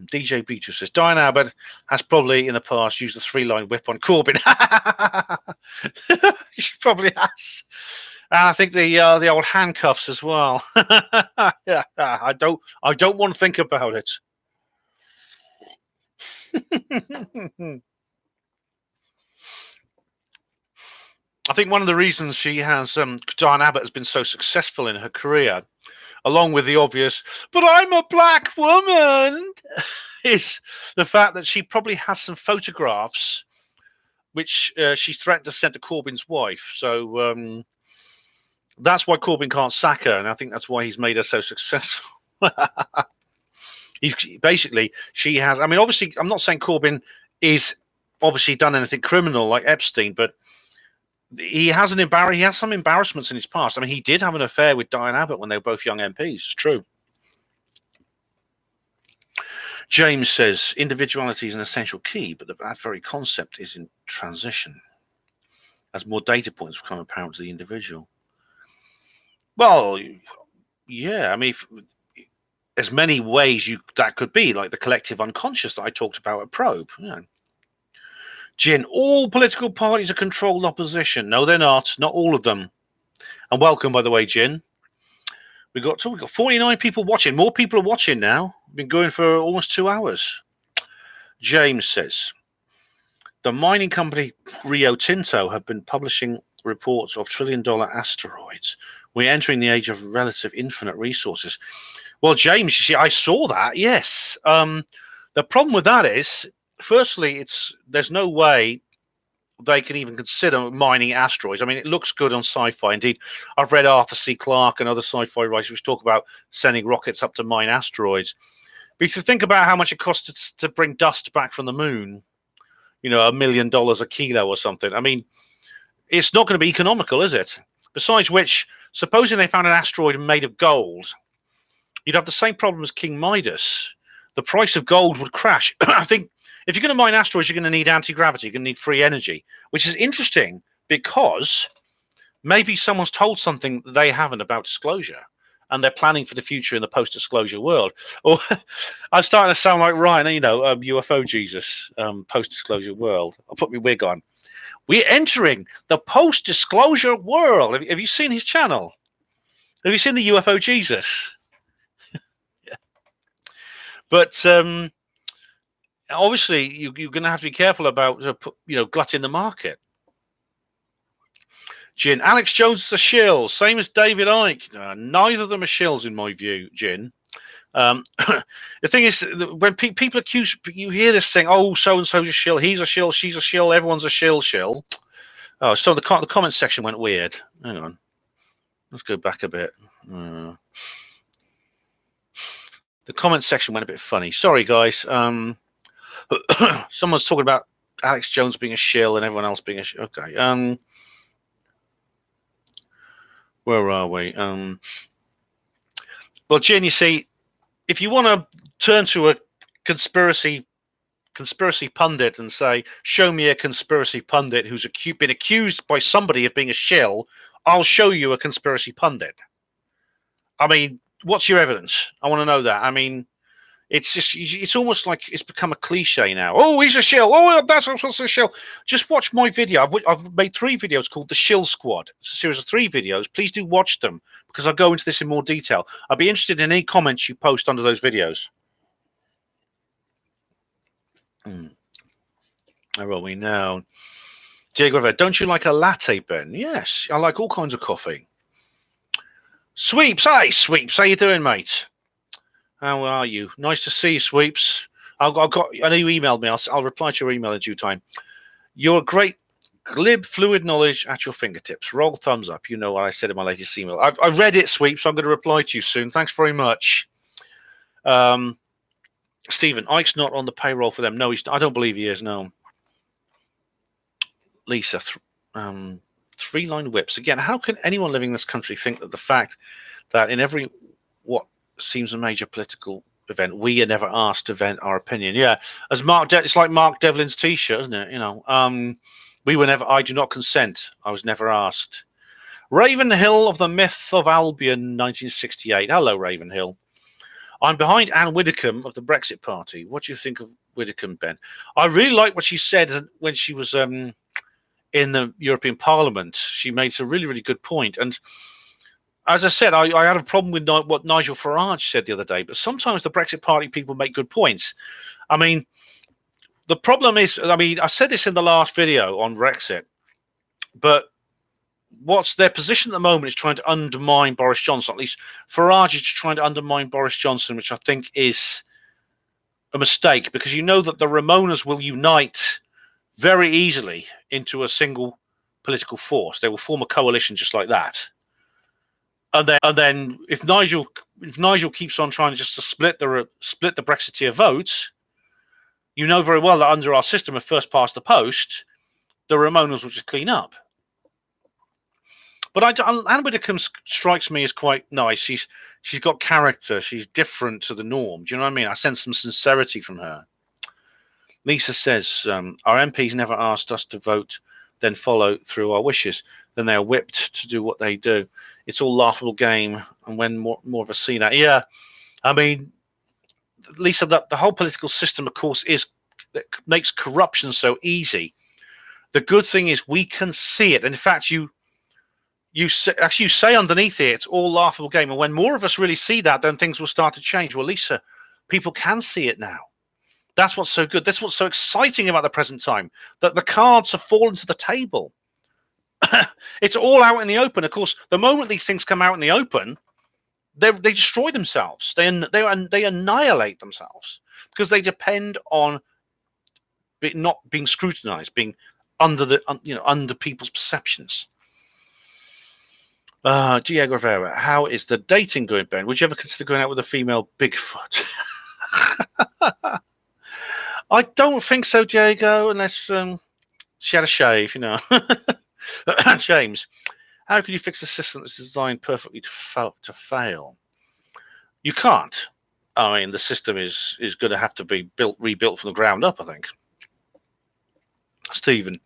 DJ Beecher says, Diane Abbott has probably in the past used the three-line whip on Corbyn. She probably has. And I think the old handcuffs as well. Yeah, I don't want to think about it. I think one of the reasons she has Diane Abbott has been so successful in her career, along with the obvious, but I'm a black woman, is the fact that she probably has some photographs which she threatened to send to Corbyn's wife. So that's why Corbyn can't sack her, and I think that's why he's made her so successful. She has. I mean, obviously, I'm not saying Corbyn is obviously done anything criminal like Epstein, but he has some embarrassments in his past. I mean, he did have an affair with Diane Abbott when they were both young MPs. It's true. James says individuality is an essential key, but that very concept is in transition as more data points become apparent to the individual. Well, yeah, I mean, there's many ways that could be, like the collective unconscious that I talked about at Probe. Jin, all political parties are controlled opposition. No, they're not. Not all of them. And welcome, by the way, Jin. We've got 49 people watching. More people are watching now. We've been going for almost 2 hours. James says, the mining company Rio Tinto have been publishing reports of trillion-dollar asteroids. We're entering the age of relative infinite resources. Well, James, you see, I saw that, yes. The problem with that is, firstly, there's no way they can even consider mining asteroids. I mean, it looks good on sci-fi. Indeed, I've read Arthur C. Clarke and other sci-fi writers which talk about sending rockets up to mine asteroids. But if you think about how much it costs to bring dust back from the moon, $1 million a kilo or something, I mean, it's not going to be economical, is it? Besides which, supposing they found an asteroid made of gold, you'd have the same problem as King Midas. The price of gold would crash. I think if you're going to mine asteroids, you're going to need anti-gravity. You're going to need free energy, which is interesting because maybe someone's told something that they haven't about disclosure, and they're planning for the future in the post-disclosure world. Or I'm starting to sound like Ryan, UFO Jesus, post-disclosure world. I'll put my wig on. We're entering the post-disclosure world. Have you seen his channel? Have you seen the UFO Jesus? Yeah. But obviously, you're going to have to be careful about glutting the market. Jin, Alex Jones is a shill, same as David Icke. Neither of them are shills in my view, Jin. The thing is, when people accuse, you hear this thing, oh, so-and-so's a shill, he's a shill, she's a shill, everyone's a shill. Oh, so the comment section went weird. Hang on. Let's go back a bit. The comment section went a bit funny. Sorry, guys. Someone's talking about Alex Jones being a shill and everyone else being a shill. Okay. Where are we? Well, Jin, you see, if you want to turn to a conspiracy pundit and say, show me a conspiracy pundit who's been accused by somebody of being a shill, I'll show you a conspiracy pundit. I mean, what's your evidence? I want to know that. I mean, it's almost like it's become a cliche now. Oh, he's a shill. Oh, that's a shill. Just watch my video. I've made 3 videos called The Shill Squad. It's a series of 3 videos. Please do watch them because I'll go into this in more detail. I'd be interested in any comments you post under those videos. Where are we now? Diego Rivera, don't you like a latte, Ben? Yes, I like all kinds of coffee. Sweeps, hey, Sweeps, how you doing, mate? How are you? Nice to see you, Sweeps. I know you emailed me. I'll reply to your email in due time. You're a great glib, fluid knowledge at your fingertips. Roll thumbs up. You know what I said in my latest email. I read it, Sweeps, so I'm going to reply to you soon. Thanks very much. Stephen, Ike's not on the payroll for them. No, I don't believe he is, no. Lisa, 3-line whips. Again, how can anyone living in this country think that the fact that in every what seems a major political event, we are never asked to vent our opinion? Yeah, as it's like Mark Devlin's T-shirt, isn't it? We were never. I do not consent. I was never asked. Ravenhill of the Myth of Albion, 1968. Hello, Ravenhill. I'm behind Anne Widdecombe of the Brexit Party. What do you think of Widdecombe, Ben? I really like what she said when she was in the European Parliament. She made a really, really good point. And as I said, I had a problem with what Nigel Farage said the other day, but sometimes the Brexit Party people make good points. I mean, the problem is, I said this in the last video on Brexit, but what's their position at the moment is trying to undermine Boris Johnson. At least Farage is trying to undermine Boris Johnson, which I think is a mistake, because you know that the Ramonas will unite very easily into a single political force. They will form a coalition just like that. And then if Nigel keeps on trying just to split the Brexiteer votes, you know very well that under our system of first past the post, the Ramonas will just clean up. But Anne Widdecombe strikes me as quite nice. She's got character. She's different to the norm. Do you know what I mean? I sense some sincerity from her. Lisa says, our MPs never asked us to vote, then follow through our wishes. Then they are whipped to do what they do. It's all laughable game. And when more of us see that, yeah, I mean, Lisa, the whole political system, of course, that makes corruption so easy. The good thing is we can see it. And in fact, you say underneath it, it's all laughable game. And when more of us really see that, then things will start to change. Well, Lisa, people can see it now. That's what's so good. That's what's so exciting about the present time, that the cards have fallen to the table. It's all out in the open. Of course, the moment these things come out in the open, they destroy themselves. They annihilate themselves because they depend on not being scrutinized, being under people's perceptions. Diego Rivera, how is the dating going, Ben? Would you ever consider going out with a female Bigfoot? I don't think so, Diego, unless she had a shave, James, how can you fix a system that's designed perfectly to fail? You can't. I mean, the system is going to have to be rebuilt from the ground up, I think. Stephen.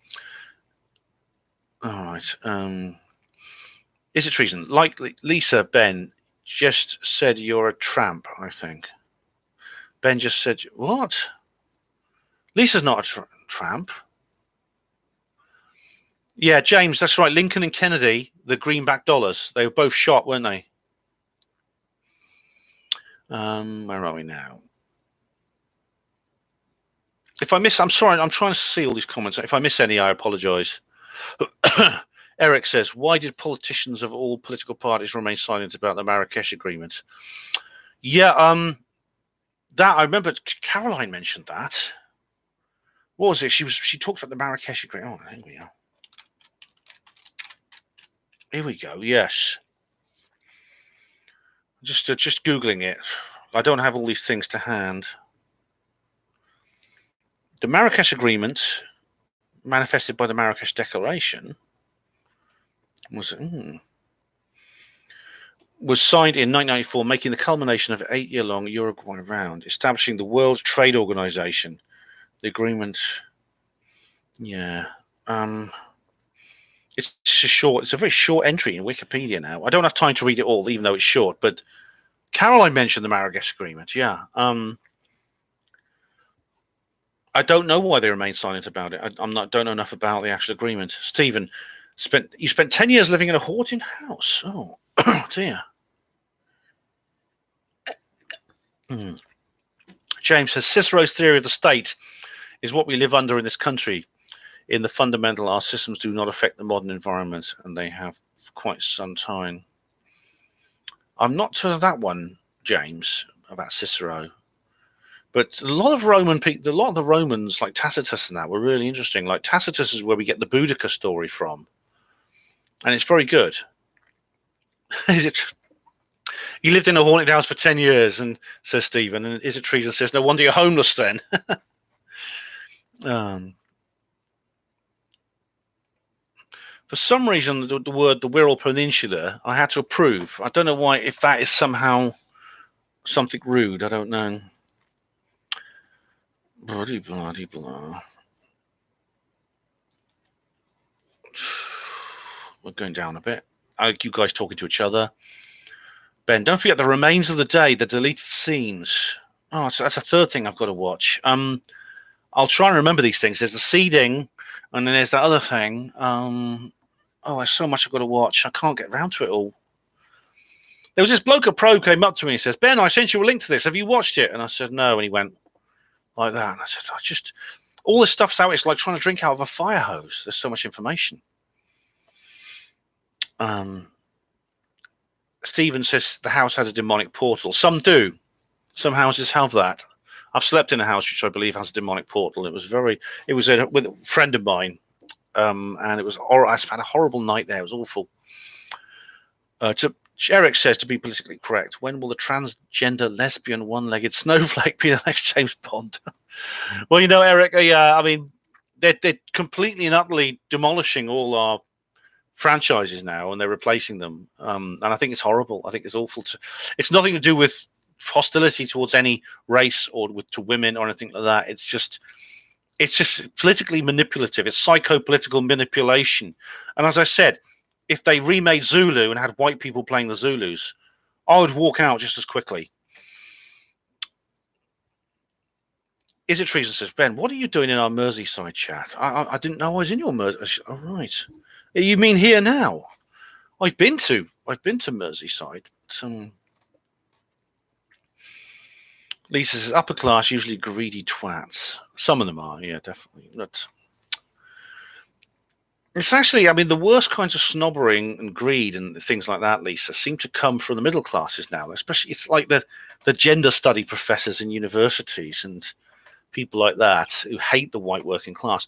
All right. Is it treason? Like Lisa, Ben just said you're a tramp, I think. Ben just said, what? Lisa's not a tramp. Yeah, James, that's right. Lincoln and Kennedy, the greenback dollars, they were both shot, weren't they? Where are we now? If I miss, I'm sorry, I'm trying to see all these comments. If I miss any, I apologize. Eric says, why did politicians of all political parties remain silent about the Marrakesh Agreement? Yeah, that I remember Caroline mentioned that. What was it? She talked about the Marrakesh Agreement. Oh, here we are. Here we go. Yes. Just Googling it. I don't have all these things to hand. The Marrakesh Agreement, manifested by the Marrakesh Declaration, was signed in 1994, making the culmination of an 8-year-long Uruguay round, establishing the World Trade Organization. The agreement, yeah, it's a very short entry in Wikipedia now. I don't have time to read it all, even though it's short, but Caroline mentioned the Marrakesh Agreement, yeah. I don't know why they remain silent about it. I don't know enough about the actual agreement. Stephen, you spent 10 years living in a haunted house. Oh, dear. James says, Cicero's theory of the state is what we live under in this country. In the fundamental, our systems do not affect the modern environment, and they have for quite some time. I'm not sure of that one, James, about Cicero. But a lot of the Romans, like Tacitus and that, were really interesting. Like Tacitus is where we get the Boudica story from, and it's very good. Is it? You lived in a haunted house for 10 years, and says Stephen, and is it treason? Says, no wonder you're homeless then. For some reason, the word the Wirral Peninsula, I had to approve. I don't know why. If that is somehow something rude, I don't know. Bloody blah. We're going down a bit. You guys talking to each other. Ben, don't forget the remains of the day, the deleted scenes. Oh, so that's a third thing I've got to watch. I'll try and remember these things. There's the seeding, and then there's that other thing. There's so much I've got to watch. I can't get around to it all. There was this bloke at Pro came up to me and says, Ben, I sent you a link to this. Have you watched it? And I said, no. And he went like that. And I said, all this stuff's out. It's like trying to drink out of a fire hose. There's so much information. Stephen says the house has a demonic portal. Some do. Some houses have that. I've slept in a house which I believe has a demonic portal. It was with a friend of mine, and it was. I had a horrible night there. It was awful. Eric says, to be politically correct, when will the transgender lesbian one-legged snowflake be the next James Bond? Well, Eric, I mean, they're completely and utterly demolishing all our franchises now, and they're replacing them. And I think it's horrible. I think it's awful. It's nothing to do with hostility towards any race or to women or anything like that. It's just politically manipulative. It's psychopolitical manipulation. And as I said, if they remade Zulu and had white people playing the Zulus, I would walk out just as quickly. Is it treason? Says Ben. What are you doing in our Merseyside chat? I didn't know I was in your Merseyside. Oh, right. You mean here now? I've been to Merseyside. Lisa says upper class, usually greedy twats. Some of them are, yeah, definitely. But it's actually, I mean, the worst kinds of snobbering and greed and things like that, Lisa, seem to come from the middle classes now. Especially, it's like the gender study professors in universities and people like that who hate the white working class.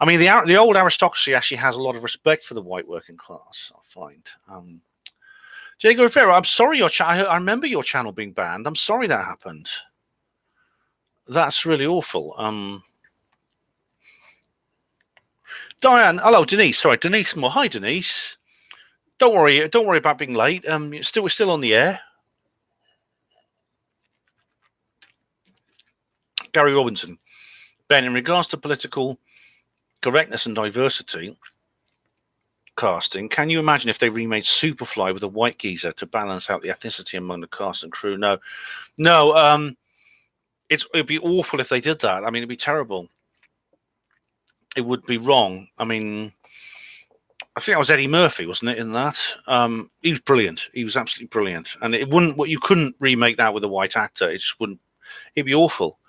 I mean, the old aristocracy actually has a lot of respect for the white working class, I find. Diego Rivera, I'm sorry I remember your channel being banned. I'm sorry that happened. That's really awful. Diane, hello, Denise. Sorry, Denise. Well, hi, Denise. Don't worry about being late. We're still on the air. Gary Robinson, Ben, in regards to political correctness and diversity casting, can you imagine if they remade Superfly with a white geezer to balance out the ethnicity among the cast and crew? No. It'd be awful if they did that. I mean, it'd be terrible. It would be wrong. I mean, I think that was Eddie Murphy, wasn't it, in that? He was brilliant. He was absolutely brilliant. And you couldn't remake that with a white actor. It just wouldn't. It'd be awful.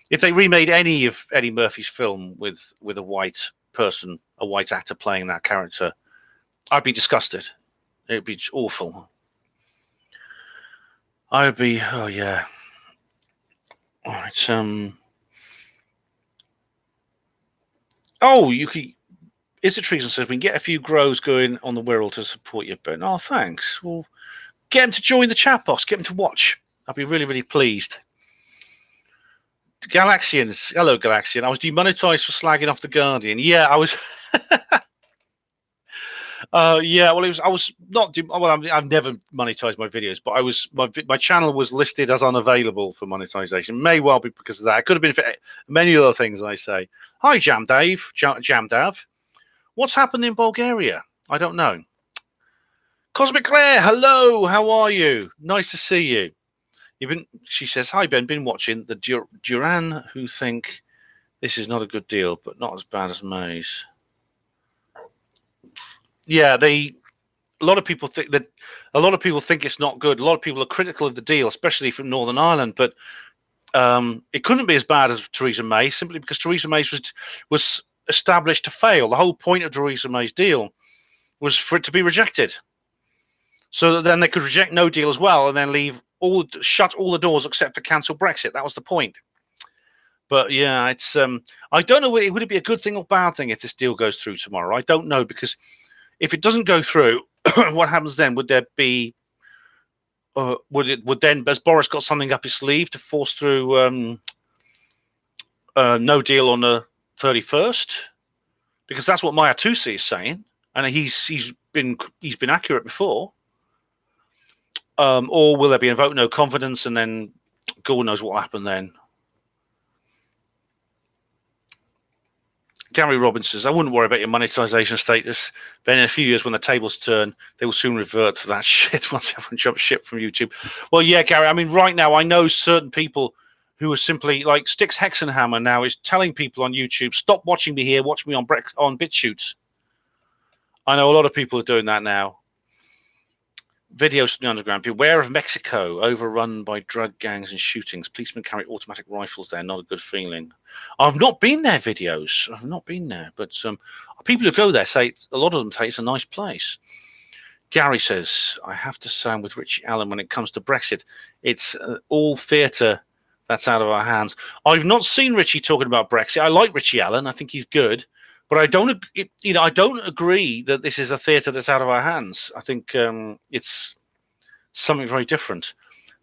If they remade any of Eddie Murphy's film with a white person, a white actor playing that character, I'd be disgusted. It'd be awful. I would be, oh yeah. All right. Oh, you could. Is it treason? Says we can get a few grows going on the Wirral to support you, Ben. Oh, thanks. Well, get them to join the chat box. Get them to watch. I'd be really, really pleased. Galaxians, hello, Galaxian. I was demonetized for slagging off the Guardian. Yeah, I was. Yeah, well, I was not. I've never monetized my videos, but my channel was listed as unavailable for monetization. May well be because of that. It could have been for many other things. I say, hi, Jam Dav. What's happened in Bulgaria? I don't know. Cosmic Claire, hello. How are you? Nice to see you. She says, hi, Ben. Been watching the Duran who think this is not a good deal, but not as bad as May's. Yeah, a lot of people think it's not good. A lot of people are critical of the deal, especially from Northern Ireland. But it couldn't be as bad as Theresa May, simply because Theresa May was established to fail. The whole point of Theresa May's deal was for it to be rejected, so that then they could reject no deal as well, and then shut all the doors except for cancel Brexit. That was the point. But yeah, it's I don't know. Would it be a good thing or bad thing if this deal goes through tomorrow? I don't know, because if it doesn't go through, what happens then? Would there be? Would then, has Boris got something up his sleeve to force through no deal on the 31st? Because that's what Maya Tusi is saying, and he's been accurate before. Or will there be a vote no confidence, and then God knows what will happen then? Gary Robbins says, I wouldn't worry about your monetization status. Then in a few years, when the tables turn, they will soon revert to that shit once everyone jumps ship from YouTube. Well, yeah, Gary, I mean, right now, I know certain people who are simply like Styx Hexenhammer now is telling people on YouTube, stop watching me here, watch me on BitChute. I know a lot of people are doing that now. Videos from the underground. Beware of Mexico, overrun by drug gangs and shootings. Policemen carry automatic rifles there. Not a good feeling. I've not been there. Videos. I've not been there, but people who go there say a lot of them say it's a nice place. Gary says, I have to say I'm with Richie Allen when it comes to Brexit. It's all theatre that's out of our hands. I've not seen Richie talking about Brexit. I like Richie Allen. I think he's good. But I don't agree that this is a theatre that's out of our hands. I think it's something very different.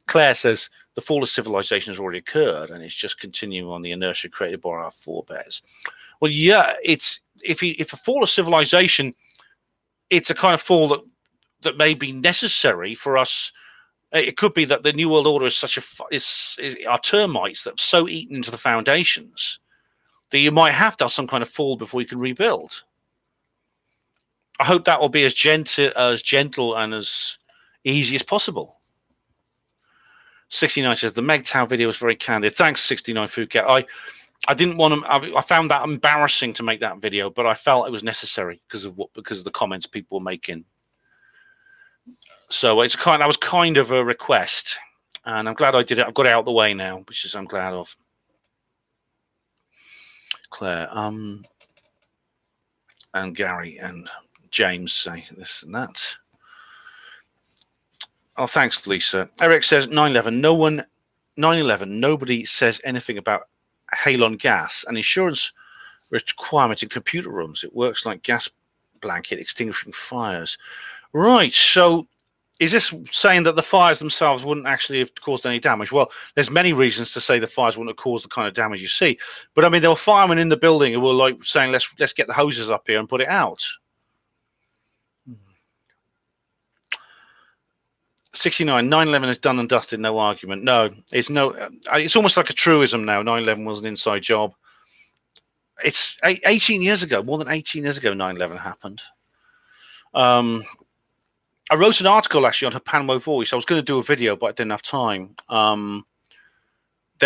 Claire says the fall of civilization has already occurred, and it's just continuing on the inertia created by our forebears. Well, yeah, it's if a fall of civilization it's a kind of fall that may be necessary for us. It could be that the New World Order is such are termites that have so eaten into the foundations that you might have to have some kind of fall before you can rebuild. I hope that will be as gentle and as easy as possible. 69 says the MGTOW video was very candid. Thanks, 69 Phuket. I didn't want to. I found that embarrassing to make that video, but I felt it was necessary because of the comments people were making. So that was kind of a request, and I'm glad I did it. I've got it out of the way now, which is I'm glad of. Claire, and Gary and James say this and that. Oh, thanks, Lisa. Eric says 9/11. 9/11. Nobody says anything about halon gas, an insurance requirement in computer rooms. It works like gas blanket extinguishing fires. Right. So, is this saying that the fires themselves wouldn't actually have caused any damage? Well, there's many reasons to say the fires wouldn't have caused the kind of damage you see. But I mean, there were firemen in the building who were like saying, "Let's get the hoses up here and put it out." 69, 9/11 is done and dusted, no argument. No, it's almost like a truism now. 9/11 was an inside job. It's 18 years ago, more than 18 years ago, 9/11 happened. I wrote an article actually on Hapanwo Voice. I was going to do a video, but I didn't have time. There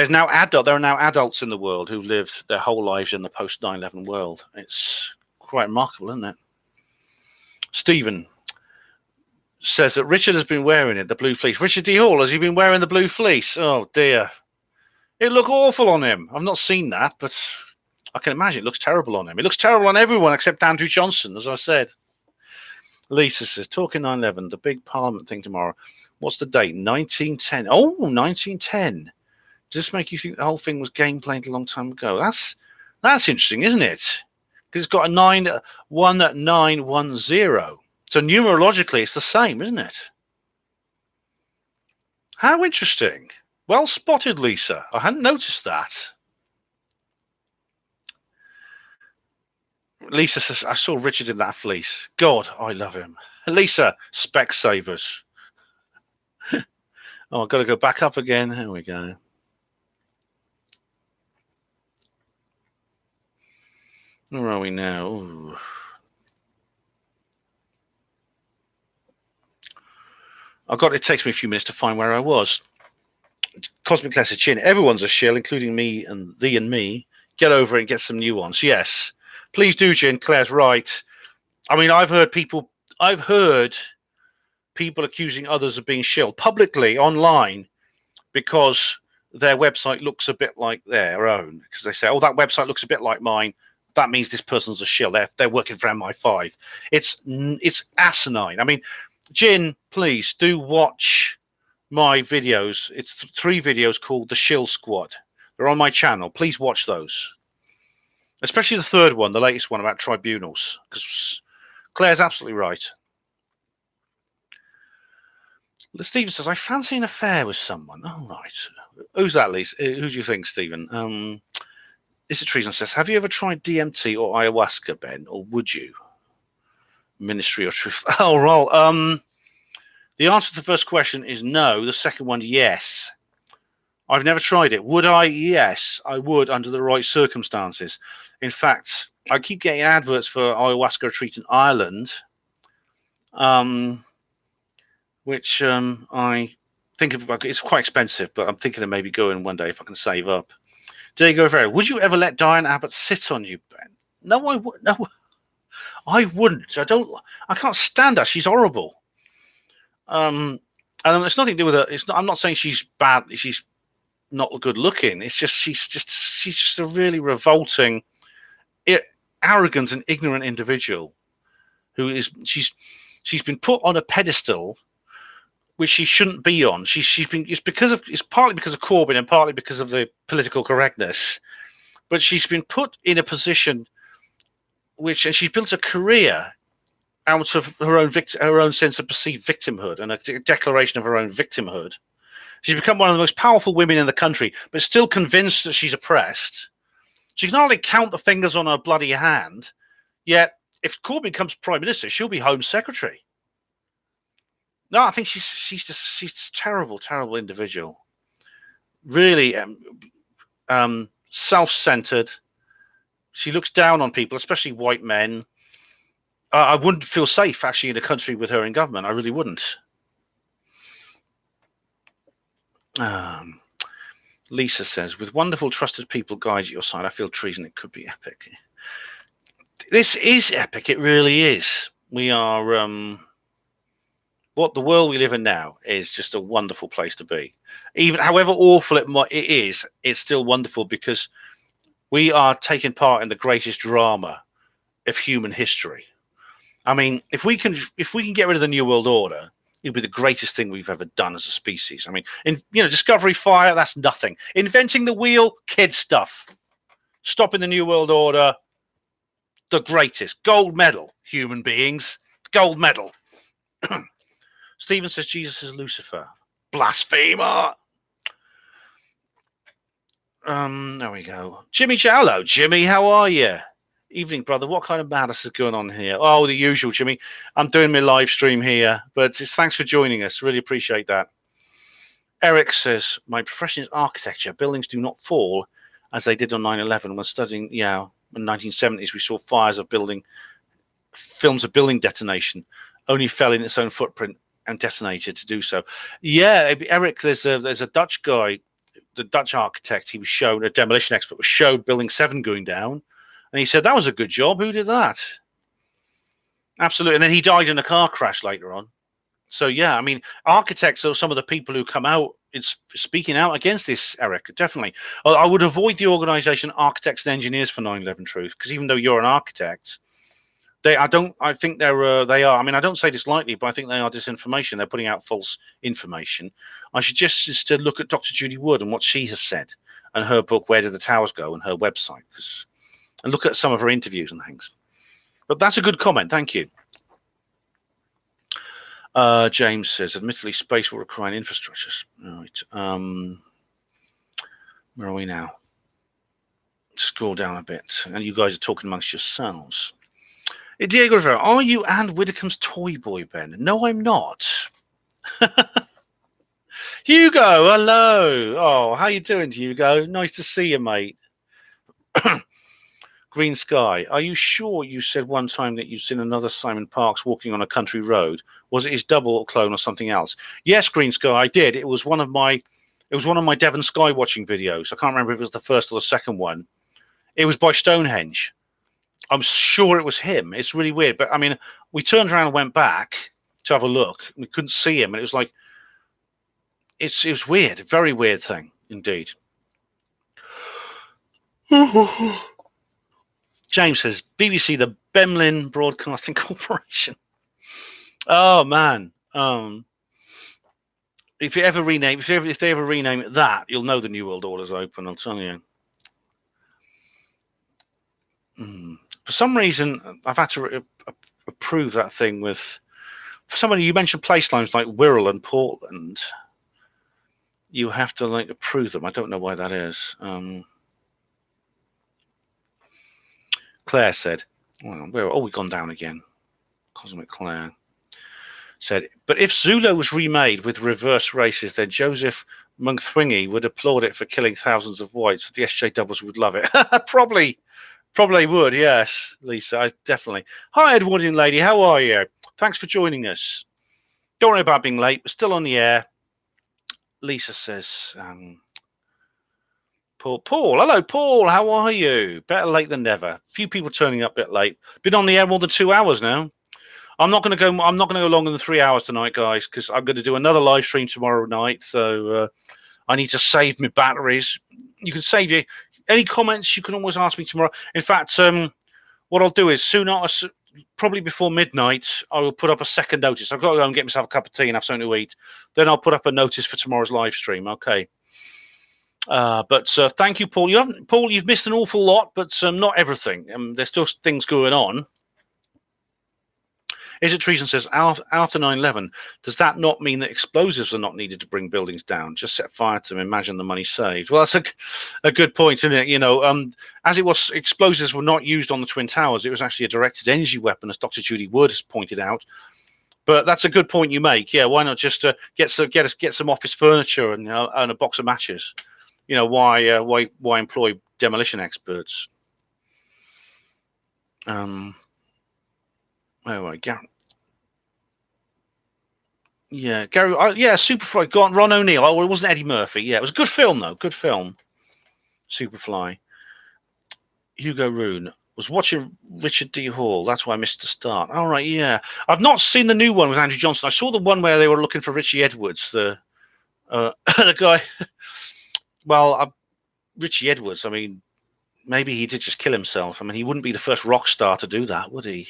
are now adults in the world who lived their whole lives in the post 9/11 world. It's quite remarkable, isn't it? Stephen says that Richard has been wearing it, the blue fleece. Richard D. Hall, has he been wearing the blue fleece? Oh, dear. It looked awful on him. I've not seen that, but I can imagine it looks terrible on him. It looks terrible on everyone except Andrew Johnson, as I said. Lisa says, talking 9/11, the big Parliament thing tomorrow. What's the date? 1910. Oh, 1910. Does this make you think the whole thing was game played a long time ago? That's interesting, isn't it? Because it's got a 1910. So numerologically, it's the same, isn't it? How interesting. Well spotted, Lisa. I hadn't noticed that. Lisa says, I saw Richard in that fleece. God, I love him. Lisa, Specsavers. Oh, I've got to go back up again. Here we go. Where are we now? Ooh. It takes me a few minutes to find where I was. Cosmic Classic Chin. Everyone's a shill, including me and thee and me. Get over it and get some new ones. Yes. Please do, Jen. Claire's right. I mean, I've heard people accusing others of being shilled publicly online because their website looks a bit like their own. Because they say, oh, that website looks a bit like mine. That means this person's a shill. They're working for MI5. It's asinine. I mean, Jin, please do watch my videos. It's 3 videos called The Shill Squad. They're on my channel. Please watch those. Especially the 3rd one, the latest one about tribunals. Because Claire's absolutely right. Stephen says, I fancy an affair with someone. Oh, right. Who's that, Lisa? Who do you think, Stephen? Is it Treason says, have you ever tried DMT or ayahuasca, Ben? Or would you? Ministry or truth? Oh, well, the answer to the first question is no. The second one, yes. I've never tried it. Would I? Yes, I would under the right circumstances. In fact, I keep getting adverts for ayahuasca retreat in Ireland, which I think of. It's quite expensive, but I'm thinking of maybe going one day if I can save up. Diego Rivera, would you ever let Diane Abbott sit on you, Ben? No, I would. No, I wouldn't. I can't stand her. She's horrible. And it's nothing to do with her. I'm not saying she's bad. She's not good looking. It's just she's just a really revolting, arrogant, and ignorant individual who is she's been put on a pedestal which she shouldn't be on. It's partly because of Corbyn and partly because of the political correctness, but she's been put in a position and she's built a career out of her own sense of perceived victimhood and a declaration of her own victimhood. She's become one of the most powerful women in the country, but still convinced that she's oppressed. She can hardly count the fingers on her bloody hand, yet if Corbyn becomes Prime Minister, she'll be Home Secretary. No, I think she's a terrible, terrible individual. Really self-centered. She looks down on people, especially white men. I wouldn't feel safe actually in a country with her in government. I really wouldn't. Lisa says, with wonderful, trusted people guide at your side, I feel treason. It could be epic. This is epic. It really is. We are. What the world we live in now is just a wonderful place to be. Even however awful it is, it's still wonderful because we are taking part in the greatest drama of human history. I mean, if we can get rid of the New World Order, it'd be the greatest thing we've ever done as a species. I mean, Discovery Fire, that's nothing. Inventing the wheel, kid stuff. Stopping the New World Order, the greatest. Gold medal, human beings. Gold medal. Stephen says Jesus is Lucifer. Blasphemer. There we go. Jimmy, hello, Jimmy. How are you? Evening, brother. What kind of madness is going on here? Oh, the usual, Jimmy. I'm doing my live stream here, but thanks for joining us. Really appreciate that. Eric says, my profession is architecture. Buildings do not fall as they did on 9/11. When studying, in the 1970s, we saw fires of films of building detonation only fell in its own footprint and detonated to do so. Yeah, Eric, there's a Dutch guy, the Dutch architect, he was shown, a demolition expert was showed Building 7 going down. And he said, that was a good job. Who did that? Absolutely. And then he died in a car crash later on. So, yeah, I mean, architects are some of the people who come out speaking out against this, Eric, definitely. I would avoid the organisation Architects and Engineers for 9/11 Truth, because even though you're an architect, they are. I don't say this lightly, but I think they are disinformation. They're putting out false information. I suggest to look at Dr. Judy Wood and what she has said and her book, Where Did the Towers Go, and her website, and look at some of her interviews and things. But that's a good comment. Thank you. James says, admittedly, space will require infrastructures. Right. Where are we now? Scroll down a bit. And you guys are talking amongst yourselves. Diego Rivera, are you Anne Widdecombe's toy boy, Ben? No, I'm not. Hugo, hello. Oh, how you doing, Hugo? Nice to see you, mate. Green Sky, are you sure you said one time that you'd seen another Simon Parkes walking on a country road? Was it his double clone or something else? Yes, Green Sky, I did. It was one of my Devon Sky watching videos. I can't remember if it was the first or the second one. It was by Stonehenge. I'm sure it was him. It's really weird. But I mean, we turned around and went back to have a look. We couldn't see him. And it was like, it was weird. Very weird thing indeed. James says, BBC, the Bemlin Broadcasting Corporation. Oh, man. If they ever rename it that, you'll know the New World Order's open, I'll tell you. For some reason, I've had to approve that thing with... For somebody, you mentioned place names like Wirral and Portland. You have to approve them. I don't know why that is. Claire said, well, we've gone down again. Cosmic Claire said, but if Zulu was remade with reverse races, then Joseph Mungthwingi would applaud it for killing thousands of whites. The SJWs would love it. Probably would, yes, Lisa, definitely. Hi, Edwardian lady, how are you? Thanks for joining us. Don't worry about being late. We're still on the air. Lisa says, Paul, hello, Paul. How are you? Better late than never. Few people turning up a bit late. Been on the air more than 2 hours now. I'm not going to go longer than 3 hours tonight, guys, because I'm going to do another live stream tomorrow night. So I need to save my batteries. You can save any comments. You can always ask me tomorrow. In fact, what I'll do is probably before midnight, I will put up a second notice. I've got to go and get myself a cup of tea and have something to eat. Then I'll put up a notice for tomorrow's live stream. Okay. But thank you, Paul. You've missed an awful lot, but not everything. There's still things going on. Is it treason? Says after 9/11, does that not mean that explosives are not needed to bring buildings down? Just set fire to them. Imagine the money saved. Well, that's a good point, isn't it? As it was, explosives were not used on the Twin Towers. It was actually a directed energy weapon, as Dr. Judy Wood has pointed out. But that's a good point you make. Yeah, why not just get some office furniture and a box of matches? Why employ demolition experts? Oh, right, Gary. Yeah, Gary. Superfly. Got Ron O'Neill. Oh, it wasn't Eddie Murphy. Yeah, it was a good film though. Good film. Superfly. Hugo Rune was watching Richard D. Hall. That's why I missed the start. All right, yeah. I've not seen the new one with Andrew Johnson. I saw the one where they were looking for Richie Edwards, the the guy. Well, Richie Edwards. I mean, maybe he did just kill himself. I mean, he wouldn't be the first rock star to do that, would he?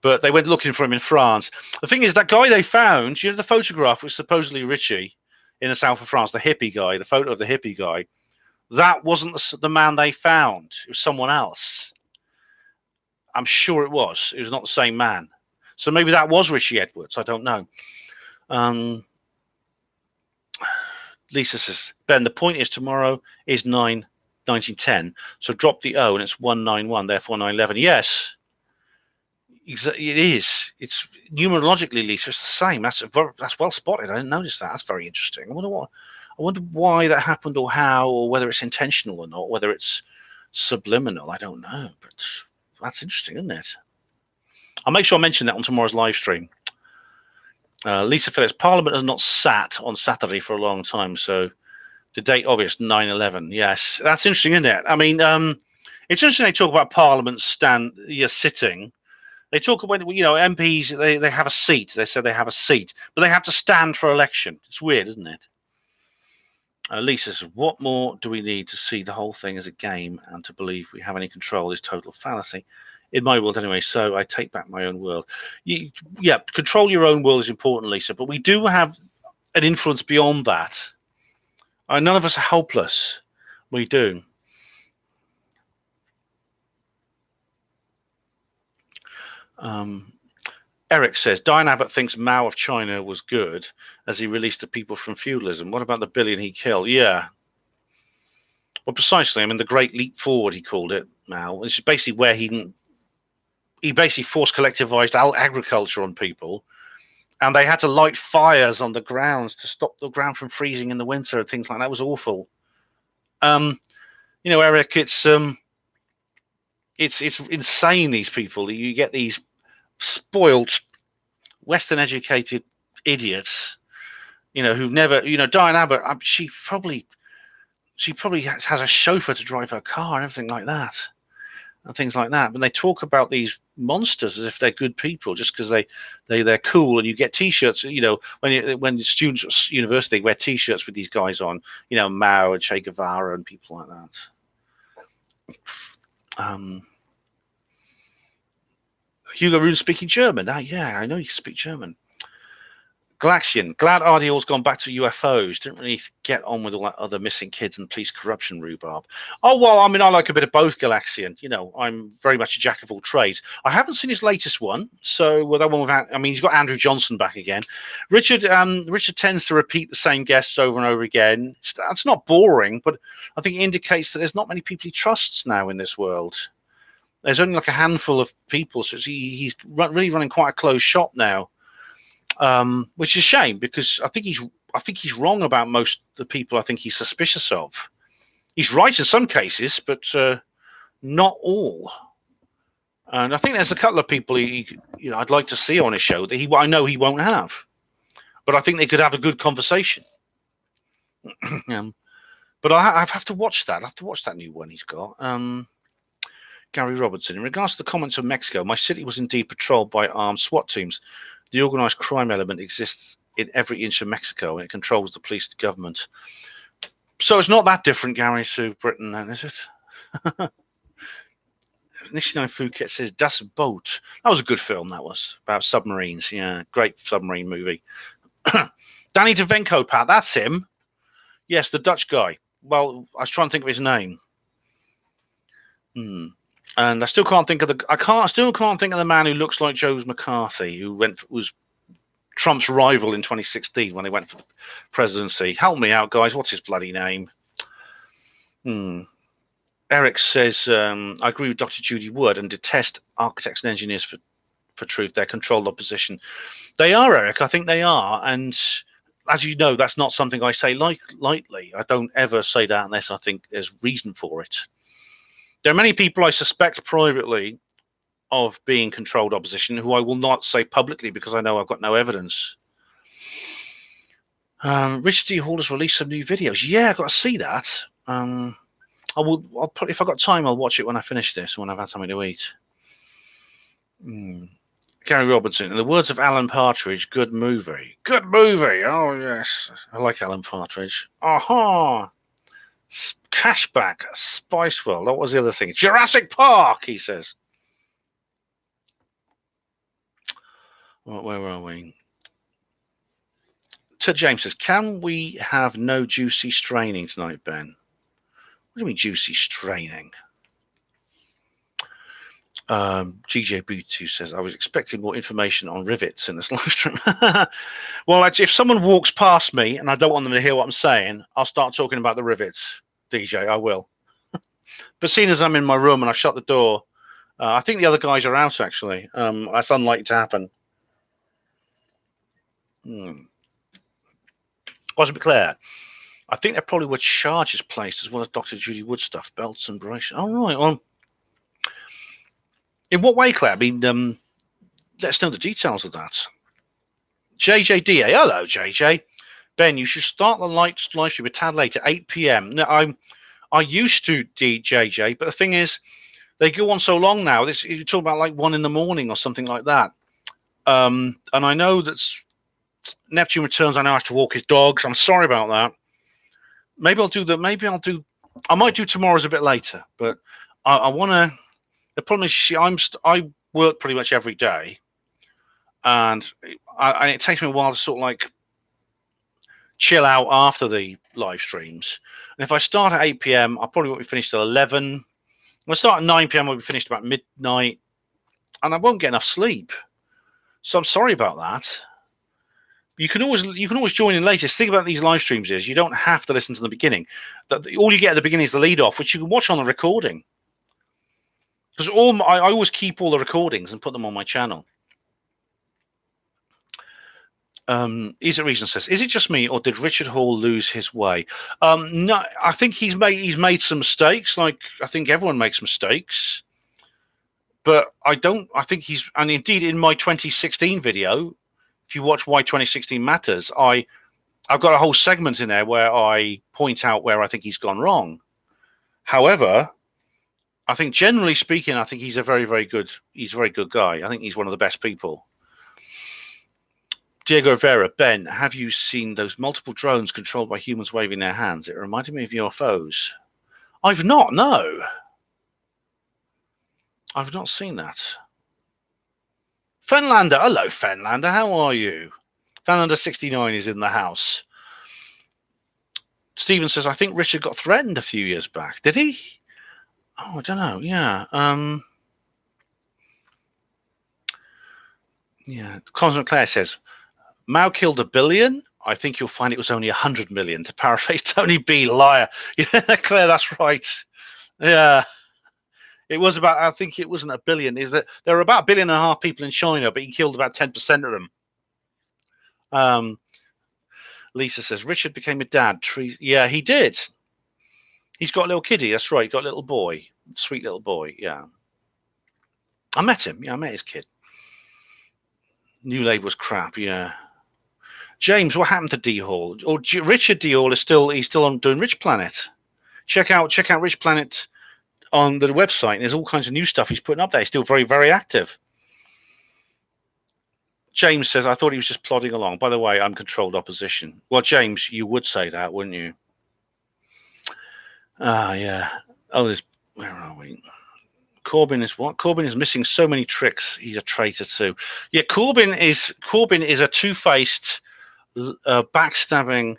But they went looking for him in France. The thing is, that guy they found, the photograph was supposedly Richie in the south of France, the hippie guy, the photo of the hippie guy. That wasn't the man they found. It was someone else. I'm sure it was. It was not the same man. So maybe that was Richie Edwards. I don't know. Lisa says, Ben, the point is tomorrow is 1910. So drop the O and it's 191, therefore 911. Yes. It is. It's numerologically, Lisa. It's the same. That's well spotted. I didn't notice that. That's very interesting. I wonder why that happened, or how, or whether it's intentional or not, whether it's subliminal. I don't know, but that's interesting, isn't it? I'll make sure I mention that on tomorrow's live stream. Lisa Phillips, Parliament has not sat on Saturday for a long time, so the date obvious 9/11. Yes, that's interesting, isn't it? I mean, it's interesting they talk about Parliament sitting. They talk about, MPs, they have a seat. They say they have a seat, but they have to stand for election. It's weird, isn't it? Lisa says, what more do we need to see the whole thing as a game and to believe we have any control is total fallacy. In my world, anyway, so I take back my own world. Control your own world is important, Lisa, but we do have an influence beyond that. None of us are helpless. We do. Eric says, Diane Abbott thinks Mao of China was good as he released the people from feudalism. What about the billion he killed? Yeah. Well, precisely. I mean, the Great Leap Forward, he called it, Mao. It's basically where he basically forced collectivized agriculture on people, and they had to light fires on the grounds to stop the ground from freezing in the winter and things like that. It was awful. Eric, it's insane, these people. You get these spoiled, Western-educated idiots, who've never, Diane Abbott, she probably has a chauffeur to drive her car and everything like that, and things like that. But they talk about these monsters as if they're good people just because they're cool, and you get T-shirts. When students at university wear T-shirts with these guys on, Mao and Che Guevara and people like that. Hugo Rune speaking German. Yeah, I know you can speak German. Galaxian, glad RDL's gone back to UFOs. Didn't really get on with all that other missing kids and police corruption rhubarb. Oh, well, I mean, I like a bit of both, Galaxian. I'm very much a jack of all trades. I haven't seen his latest one. So that one he's got Andrew Johnson back again. Richard tends to repeat the same guests over and over again. It's not boring, but I think it indicates that there's not many people he trusts now in this world. There's only like a handful of people, so he's really running quite a closed shop now, which is a shame because I think he's wrong about most of the people I think he's suspicious of. He's right in some cases, but not all. And I think there's a couple of people I'd like to see on his show that I know he won't have, but I think they could have a good conversation. But I have to watch that. I have to watch that new one he's got. Gary Robertson, in regards to the comments of Mexico, my city was indeed patrolled by armed SWAT teams. The organized crime element exists in every inch of Mexico, and it controls the police and government. So it's not that different, Gary, to Britain, then, is it? Nishino Phuket says, Das Boot. That was a good film, that was, about submarines. Yeah, great submarine movie. Danny DeVenko, Pat, that's him. Yes, the Dutch guy. Well, I was trying to think of his name. And I still can't think of still can't think of the man who looks like Joe McCarthy, who was Trump's rival in 2016 when they went for the presidency. Help me out, guys. What's his bloody name? Eric says, I agree with Dr. Judy Wood and detest architects and engineers for truth. They're controlled opposition. They are, Eric. I think they are. And as you know, that's not something I say lightly. I don't ever say that unless I think there's reason for it. There are many people I suspect privately of being controlled opposition who I will not say publicly because I know I've got no evidence. Richard D. Hall has released some new videos. Yeah, I've got to see that. I'll put, if I've got time, I'll watch it when I finish this, when I've had something to eat. Gary Robinson, in the words of Alan Partridge, good movie. Good movie. Oh, yes. I like Alan Partridge. Aha. Cashback. Spice World. What was the other thing? Jurassic Park, he says. Where are we? Ted James says, can we have no juicy straining tonight, Ben? What do you mean juicy straining? GJ Bootu says, I was expecting more information on rivets in this live stream. Well, if someone walks past me and I don't want them to hear what I'm saying, I'll start talking about the rivets, DJ, I will. But seeing as I'm in my room and I shut the door, I think the other guys are out, actually. That's unlikely to happen. Well, to be clear, I think there probably were charges placed as well as Dr. Judy Wood stuff, belts and braces. Oh, right. Well, in what way, Claire? I mean, let us know the details of that. JJDA, hello, JJ. Ben, you should start the live stream a tad later, 8 p.m. Now, I used to JJ, but the thing is, they go on so long now. You talk about like 1 a.m. or something like that. And I know that's Neptune Returns. I now have to walk his dogs. I'm sorry about that. Maybe I'll do that. I might do tomorrow's a bit later, but I want to. The problem is, I work pretty much every day, and it takes me a while to sort of like chill out after the live streams. And if I start at 8 p.m., I probably won't be finished till 11. If I start at 9 p.m., I'll be finished about midnight, and I won't get enough sleep. So I'm sorry about that. You can always join in later. The thing about these live streams is you don't have to listen to the beginning. All you get at the beginning is the lead off, which you can watch on the recording. Because I always keep all the recordings and put them on my channel. Is it Reason says, is it just me or did Richard Hall lose his way? No, I think he's made some mistakes. Like I think everyone makes mistakes, but I think he's, and indeed in my 2016 video, if you watch Why 2016 Matters, I've got a whole segment in there where I point out where I think he's gone wrong. However, I think generally speaking, I think he's a very, very good guy. I think he's one of the best people. Diego Rivera, Ben, have you seen those multiple drones controlled by humans waving their hands? It reminded me of UFOs. I've not, no. I've not seen that. Fenlander, hello, Fenlander, how are you? Fenlander 69 is in the house. Stephen says, I think Richard got threatened a few years back. Did he? Oh, I don't know. Yeah. Yeah. Constance Claire says, Mao killed 1 billion. I think you'll find it was only 100 million, to paraphrase Tony B. Liar. Yeah, Claire, that's right. Yeah. It was about, I think it wasn't 1 billion. Is that there are about 1.5 billion people in China, but he killed about 10% of them. Lisa says, Richard became a dad. Yeah, he did. He's got a little kiddie. That's right. He got a little boy. Sweet little boy. Yeah. I met him. Yeah, I met his kid. New Labour's crap. Yeah. James, what happened to D Hall? Or Richard D Hall is still on doing Rich Planet. Check out Rich Planet on the website. And there's all kinds of new stuff he's putting up there. He's still very, very active. James says, I thought he was just plodding along. By the way, I'm controlled opposition. Well, James, you would say that, wouldn't you? Yeah. Oh, where are we? Corbyn is what? Corbyn is missing so many tricks. He's a traitor too. Yeah, Corbyn is a two-faced, backstabbing.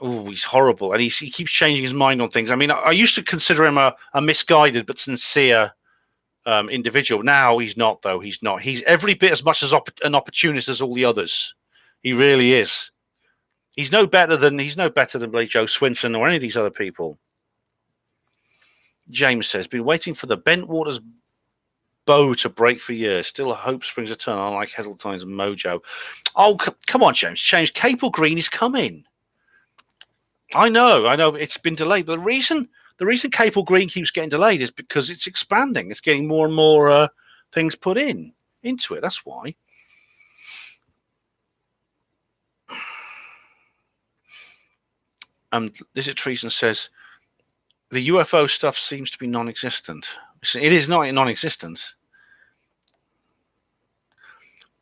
Oh, he's horrible, and he keeps changing his mind on things. I mean, I used to consider him a misguided but sincere individual. Now he's not, though. He's not. He's every bit as much as an opportunist as all the others. He really is. He's no better than like Joe Swinson or any of these other people. James says, been waiting for the Bentwaters bow to break for years. Still hope springs eternal, unlike Heseltine's mojo. Oh, come on, James. Capel Green is coming. I know. It's been delayed. But the reason Capel Green keeps getting delayed is because it's expanding. It's getting more and more things put into it. That's why. Lizard Treason says, the UFO stuff seems to be non-existent. It is not non-existent.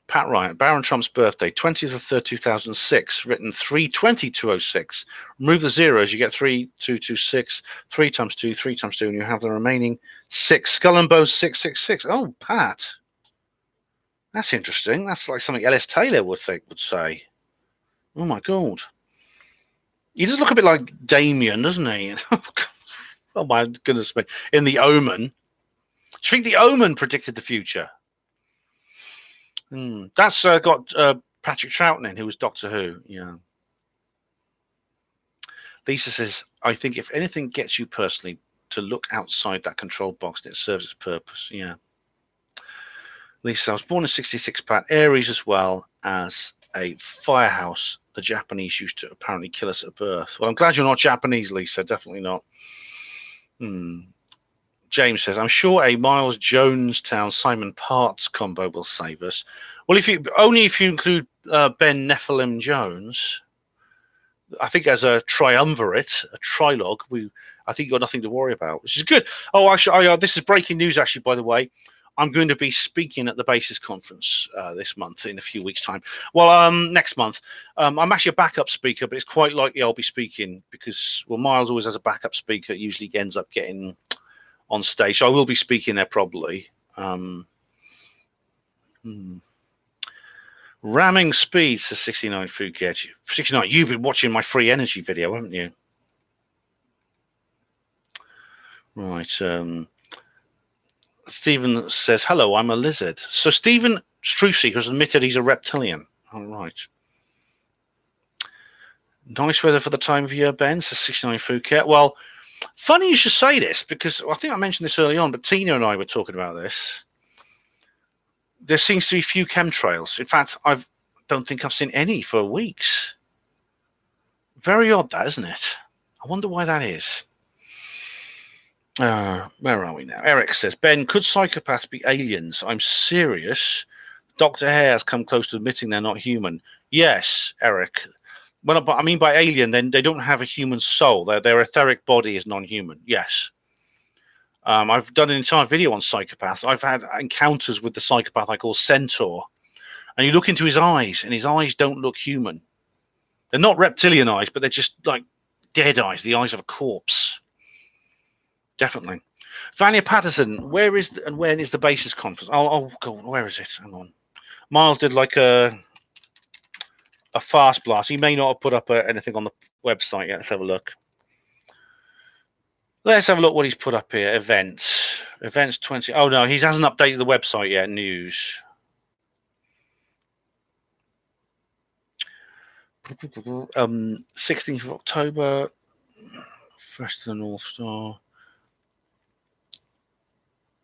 Pat Ryan, Baron Trump's birthday, 20th of 3rd, 2006, written 3/20/206. Remove the zeros, you get 3226. 3 times 2, 3 times 2, and you have the remaining 6. Skull and Bones 666. Oh, Pat. That's interesting. That's like something Ellis Taylor would say. Oh, my God. He does look a bit like Damien, doesn't he? Oh, my goodness me. In The Omen. Do you think The Omen predicted the future? That's got Patrick Troughton in, who was Doctor Who. Yeah. Lisa says, I think if anything gets you personally to look outside that control box, it serves its purpose. Yeah. Lisa, I was born in 66, Pat. Aries as well as a firehouse. The Japanese used to apparently kill us at birth. Well, I'm glad you're not Japanese, Lisa. Definitely not. James says, I'm sure a Miles Jonestown Simon Parts combo will save us. Well, if you include Ben Nephilim Jones, I think as a triumvirate, a trilogue, I think you've got nothing to worry about, which is good. Oh, actually, this is breaking news, actually, by the way. I'm going to be speaking at the Basis Conference this month in a few weeks' time. Well, next month. I'm actually a backup speaker, but it's quite likely I'll be speaking because, well, Miles always has a backup speaker. It usually ends up getting on stage. So I will be speaking there probably. Ramming speed, says 69 Phuket. 69, you've been watching my free energy video, haven't you? Right. Stephen says, hello, I'm a lizard. So Stephen Strucy has admitted he's a reptilian. All right. Nice weather for the time of year, Ben, says 69 Phuket. Well, funny you should say this, because I think I mentioned this early on, but Tina and I were talking about this. There seems to be few chemtrails. In fact, I don't think I've seen any for weeks. Very odd, that, isn't it? I wonder why that is. Where are we now? Eric says, Ben, could psychopaths be aliens? I'm serious. Dr. Hare has come close to admitting they're not human. Yes, Eric. Well, I mean by alien, then they don't have a human soul. Their etheric body is non-human. Yes. I've done an entire video on psychopaths. I've had encounters with the psychopath I call Centaur. And you look into his eyes, and his eyes don't look human. They're not reptilian eyes, but they're just like dead eyes, the eyes of a corpse. Definitely. Vanya Patterson, where is and when is the Basis Conference? Oh, go on. Where is it? Hang on. Miles did like a fast blast. He may not have put up anything on the website yet. Let's have a look. Let's have a look what he's put up here. Events 20. Oh no, he hasn't updated the website yet. News. 16th of October. First of the North Star.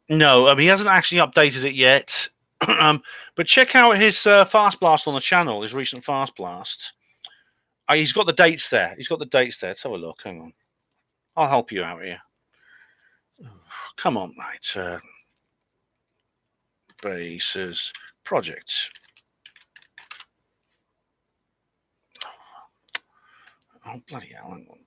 No, he hasn't actually updated it yet. But check out his fast blast on the channel. His recent fast blast. He's got the dates there. Let's have a look. Hang on. I'll help you out here. Come on, mate. Bases projects. Oh, bloody hell. Hang on.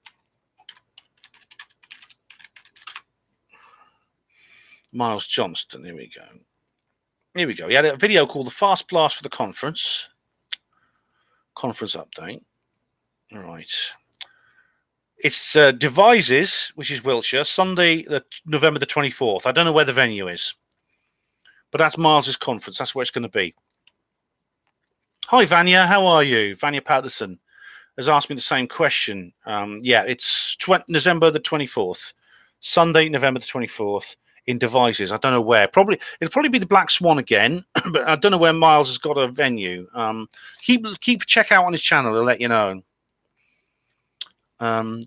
Miles Johnston. Here we go. He had a video called The Fast Blast for the Conference. Conference update. All right. It's Devizes, which is Wiltshire, Sunday, November the 24th. I don't know where the venue is, but that's Miles's conference. That's where it's going to be. Hi, Vanya. How are you? Vanya Patterson has asked me the same question. Yeah, it's November the 24th, Sunday, November the 24th. In devices, I don't know where. It'll probably be the Black Swan again, but I don't know where Miles has got a venue. Keep check out on his channel. I'll let you know.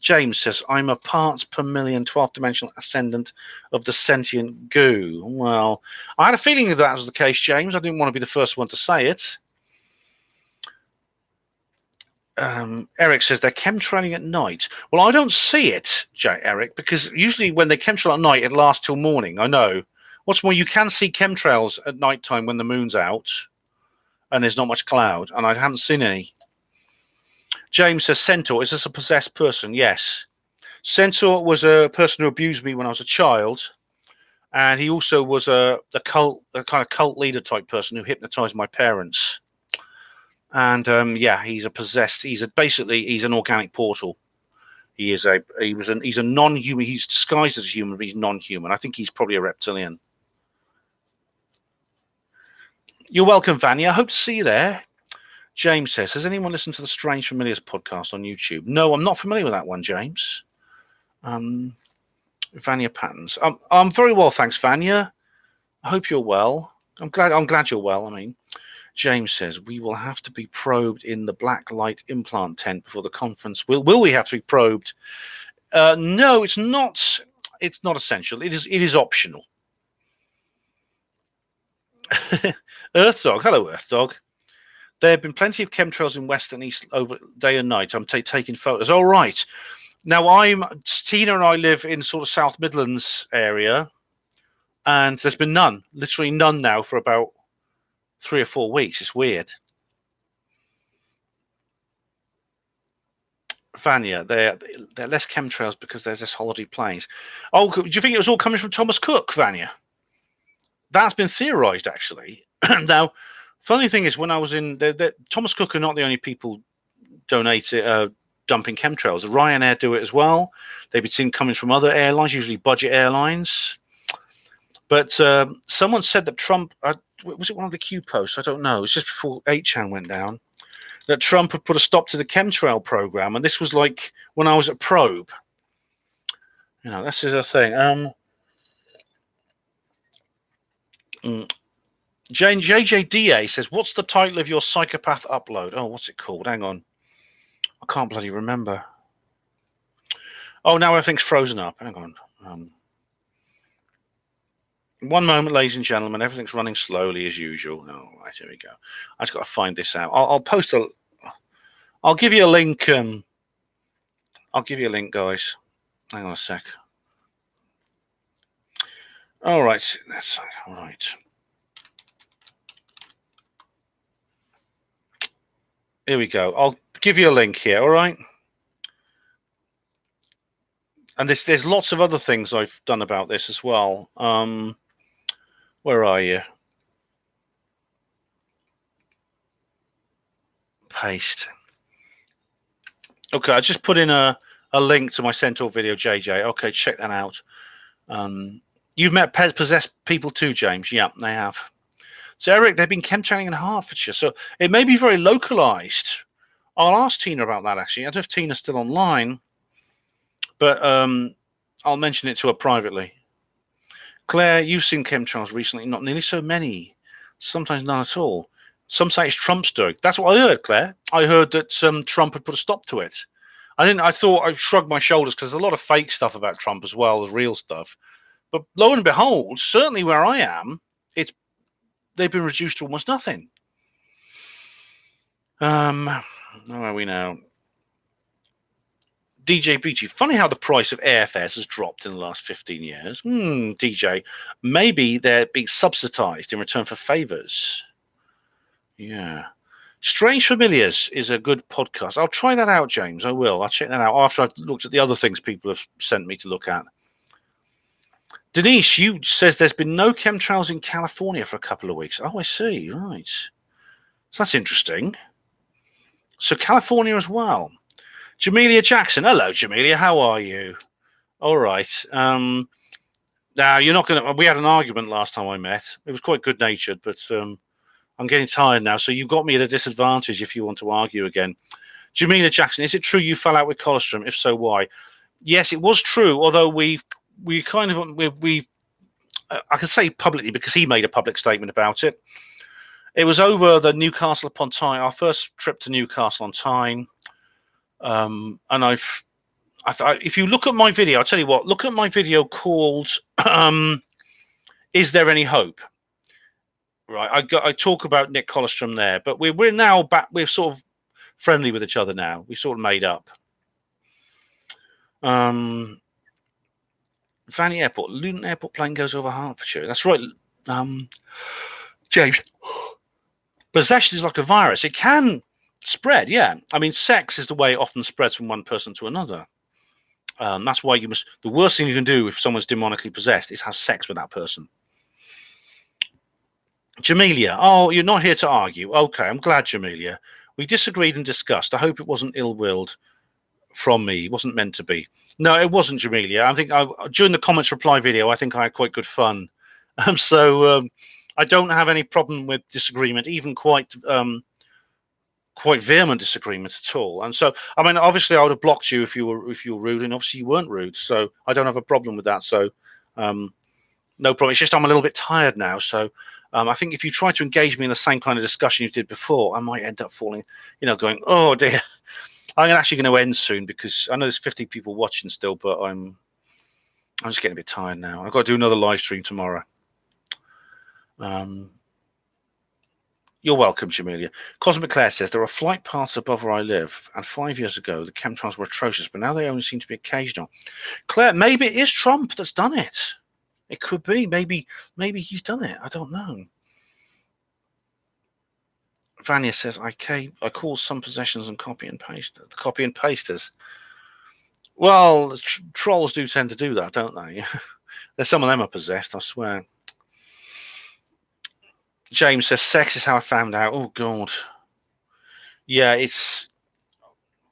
James says, I'm a parts per million 12th dimensional ascendant of the sentient goo. Well, I had a feeling that was the case, James. I didn't want to be the first one to say it. Eric says they're chemtrailing at night. Well, I don't see it, Eric, because usually when they chemtrail at night, it lasts till morning. I know. What's more, you can see chemtrails at night time when the moon's out and there's not much cloud, and I haven't seen any. James says, Centaur, is this a possessed person? Yes. Centaur was a person who abused me when I was a child, and he also was a kind of cult leader type person who hypnotized my parents. And yeah, he's a possessed. He's an organic portal. He's a non-human. He's disguised as a human, but he's non-human. I think he's probably a reptilian. You're welcome, Vanya. I hope to see you there. James says, has anyone listened to the Strange Familiars podcast on YouTube? No, I'm not familiar with that one, James. Vanya Patterns. I'm very well, thanks, Vanya. I hope you're well. I'm glad you're well. I mean. James says, we will have to be probed in the black light implant tent before the conference. Will we have to be probed? No, it's not. It's not essential. It is optional. Earth Dog. Hello, Earth Dog. There have been plenty of chemtrails in West and East over day and night. I'm taking photos. All right. Now, Tina and I live in sort of South Midlands area, and there's been none, literally none now for about 3 or 4 weeks. It's weird. Vanya, they're less chemtrails because there's less holiday planes. Oh, do you think it was all coming from Thomas Cook, Vanya? That's been theorized, actually. Now, funny thing is, when I was in Thomas Cook are not the only people dumping chemtrails. Ryanair do it as well. They've been seen coming from other airlines, usually budget airlines. But someone said that Trump, was it one of the Q posts? I don't know. It was just before 8chan went down, that Trump had put a stop to the chemtrail program. And this was like when I was at Probe. You know, this is a thing. JJDA says, what's the title of your Psychopath upload? Oh, what's it called? Hang on. I can't bloody remember. Oh, now everything's frozen up. Hang on. One moment, ladies and gentlemen. Everything's running slowly as usual. Oh, right, here we go. I just got to find this out. I'll post a. I'll give you a link. I'll give you a link, guys. Hang on a sec. All right, that's all right. Here we go. I'll give you a link here. All right. And there's lots of other things I've done about this as well. Where are you? Paste. Okay, I just put in a link to my Centaur video, JJ. Okay, check that out. You've met possessed people too, James. Yeah, they have. So, Eric, they've been chemtrailing in Hertfordshire, so it may be very localized. I'll ask Tina about that, actually. I don't know if Tina's still online, but I'll mention it to her privately. Claire, you've seen chemtrails recently. Not nearly so many. Sometimes none at all. Some say it's Trump's doing. That's what I heard, Claire. I heard that Trump had put a stop to it. I thought I shrugged my shoulders because there's a lot of fake stuff about Trump as well as real stuff. But lo and behold, certainly where I am, they've been reduced to almost nothing. Where are we now? DJ BG, funny how the price of airfares has dropped in the last 15 years. DJ, maybe they're being subsidized in return for favors. Yeah. Strange Familiars is a good podcast. I'll try that out, James. I will. I'll check that out after I've looked at the other things people have sent me to look at. Denise, you says there's been no chemtrails in California for a couple of weeks. Oh, I see. Right. So that's interesting. So California as well. Jamelia Jackson. Hello, Jamelia. How are you? All right. Now, you're not going to... We had an argument last time I met. It was quite good-natured, but I'm getting tired now. So you got me at a disadvantage if you want to argue again. Jamila Jackson, is it true you fell out with Colostrum? If so, why? Yes, it was true. Although we I can say publicly because he made a public statement about it. It was over the Newcastle upon Tyne, our first trip to Newcastle on Tyne, and if you look at my video, I'll tell you what. Look at my video called "Is There Any Hope?" Right, I talk about Nick Colostrum there, but we're now back. We're sort of friendly with each other now. We sort of made up. Vanny Airport, Luton Airport plane goes over Hertfordshire. That's right, James. Possession is like a virus. It can spread. Yeah, I mean, sex is the way it often spreads from one person to another. That's why the worst thing you can do if someone's demonically possessed is have sex with that person. Jamelia, oh, you're not here to argue. Okay, I'm glad, Jamelia. We disagreed and discussed. I hope it wasn't ill-willed from me. It wasn't meant to be. No, it wasn't, Jamelia. I think during the comments reply video, I think I had quite good fun. So I don't have any problem with disagreement, even quite vehement disagreement at all. And so, I mean, obviously, I would have blocked you if you were rude, and obviously you weren't rude. So I don't have a problem with that. So no problem. It's just I'm a little bit tired now. So I think if you try to engage me in the same kind of discussion you did before, I might end up falling, going, oh dear. I'm actually going to end soon because I know there's 50 people watching still, but I'm just getting a bit tired now. I've got to do another live stream tomorrow. You're welcome, Jamelia. Cosmic Claire says there are flight paths above where I live, and 5 years ago the chemtrails were atrocious, but now they only seem to be occasional. Claire, maybe it is Trump that's done it. It could be. Maybe he's done it. I don't know. Vanya says, I call some possessions and copy and pasters. Well, trolls do tend to do that, don't they? There's some of them are possessed, I swear. James says, sex is how I found out. Oh, God. Yeah,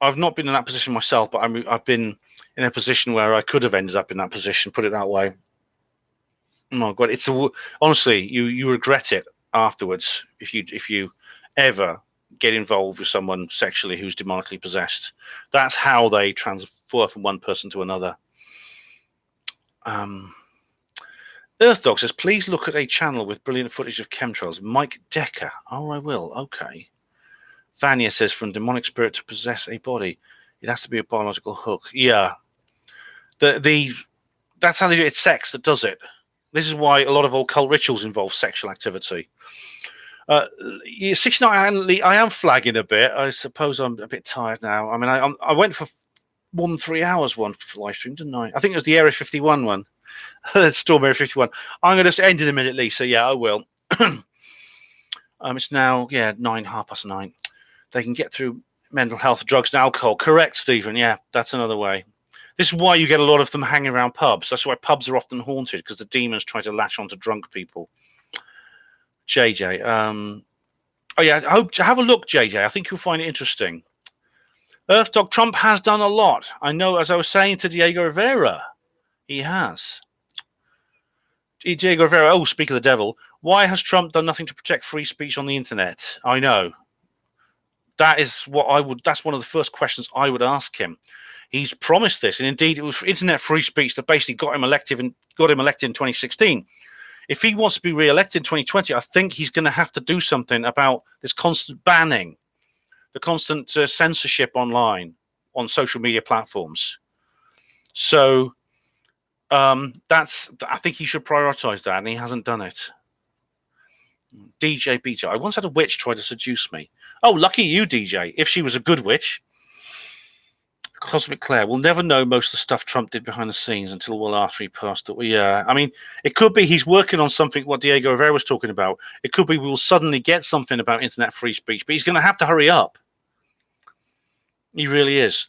I've not been in that position myself, but I've been in a position where I could have ended up in that position, put it that way. Oh, my God. Honestly, you regret it afterwards if you ever get involved with someone sexually who's demonically possessed. That's how they transfer from one person to another. Earth Dog says, please look at a channel with brilliant footage of chemtrails. Mike Decker. Oh, I will. Okay. Vanya says, from demonic spirit to possess a body, it has to be a biological hook. Yeah. That's how they do it. It's sex that does it. This is why a lot of occult rituals involve sexual activity. 69, I am flagging a bit. I suppose I'm a bit tired now. I mean, I went for more than 3 hours one live stream, didn't I? I think it was the Area 51 one. Storm Area 51. I'm going to end in a minute, Lisa. Yeah, I will. It's now, 9:30. They can get through mental health, drugs, and alcohol. Correct, Stephen. Yeah, that's another way. This is why you get a lot of them hanging around pubs. That's why pubs are often haunted, because the demons try to latch onto drunk people. JJ. Have a look, JJ. I think you'll find it interesting. Earth Dog, Trump has done a lot. I know, as I was saying to Diego Rivera, he has. Diego Rivera, oh, speak of the devil. Why has Trump done nothing to protect free speech on the internet? I know. That's one of the first questions I would ask him. He's promised this, and indeed it was internet free speech that basically got him elected in 2016. If he wants to be re-elected in 2020, I think he's going to have to do something about this constant banning, the constant censorship online on social media platforms. So I think he should prioritize that, and he hasn't done it. DJ BJ, I once had a witch try to seduce me. Oh, lucky you, DJ. If she was a good witch. Cosmic Claire, we'll never know most of the stuff Trump did behind the scenes until well after he passed it. Yeah, I mean, it could be he's working on something, what Diego Rivera was talking about. It could be we'll suddenly get something about internet free speech, but he's going to have to hurry up. He really is.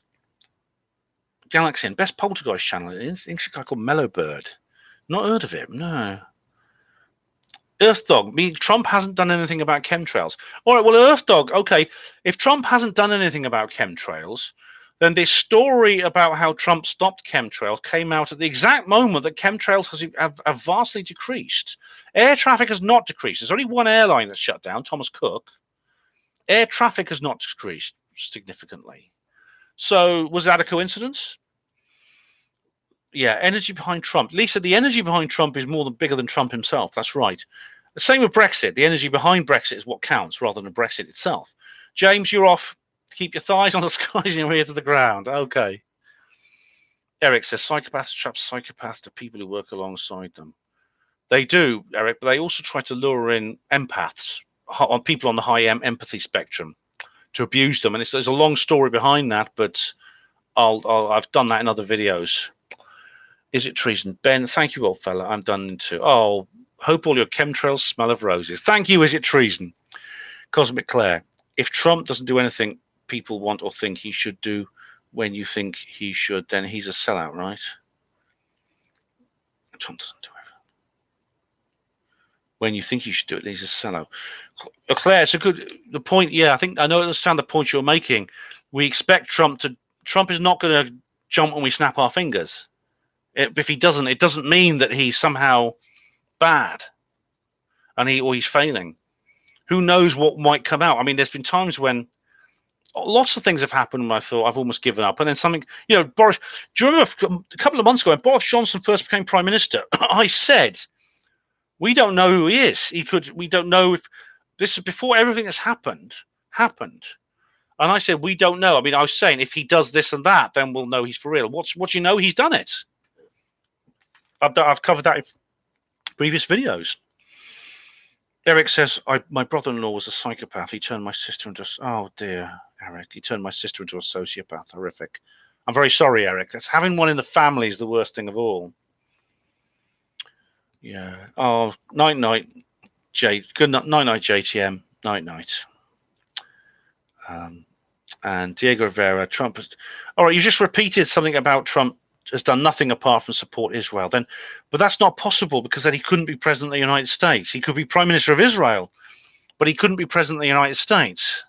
Galaxian, best poltergeist channel it is. It's a guy called Mellow Bird. Not heard of him, no. Earth Dog, Trump hasn't done anything about chemtrails. All right, well, Earth Dog, okay, if Trump hasn't done anything about chemtrails, then this story about how Trump stopped chemtrails came out at the exact moment that chemtrails have vastly decreased. Air traffic has not decreased. There's only one airline that's shut down, Thomas Cook. Air traffic has not decreased. significantly. So was that a coincidence? Yeah, energy behind Trump. Lisa, the energy behind Trump is bigger than Trump himself. That's right. The same with Brexit. The energy behind Brexit is what counts rather than Brexit itself. James, you're off. Keep your thighs on the skies and your ears to the ground. Okay. Eric says psychopaths trap psychopaths to people who work alongside them. They do, Eric, but they also try to lure in empaths, on people on the high empathy spectrum, to abuse them. And there's a long story behind that, but I've done that in other videos. Is it treason? Ben, thank you, old fella. I'm done too. Oh, hope all your chemtrails smell of roses. Thank you. Is it treason? Cosmic Claire, if Trump doesn't do anything people want or think he should do when you think he should, then he's a sellout, right? Trump doesn't do anything. When you think you should do it, he's a sellout. Claire, it's the point. Yeah, I understand the point you're making. We expect Trump is not going to jump when we snap our fingers. If he doesn't, it doesn't mean that he's somehow bad and he's failing. Who knows what might come out? I mean, there's been times when lots of things have happened when I thought I've almost given up. And then something, Boris, do you remember a couple of months ago when Boris Johnson first became Prime Minister, I said, we don't know who he is. We don't know if this is before everything that's happened. And I said, we don't know. I mean, I was saying if he does this and that, then we'll know he's for real. What you know? He's done it. I've covered that in previous videos. Eric says, my brother-in-law was a psychopath. He turned my sister into oh dear, Eric. He turned my sister into a sociopath. Horrific. I'm very sorry, Eric. That's having one in the family is the worst thing of all. Yeah. Oh, night, Jay. Good night, JTM. Night. And Diego Rivera, Trump has. All right, you just repeated something about Trump has done nothing apart from support Israel. But that's not possible because then he couldn't be president of the United States. He could be prime minister of Israel, but he couldn't be president of the United States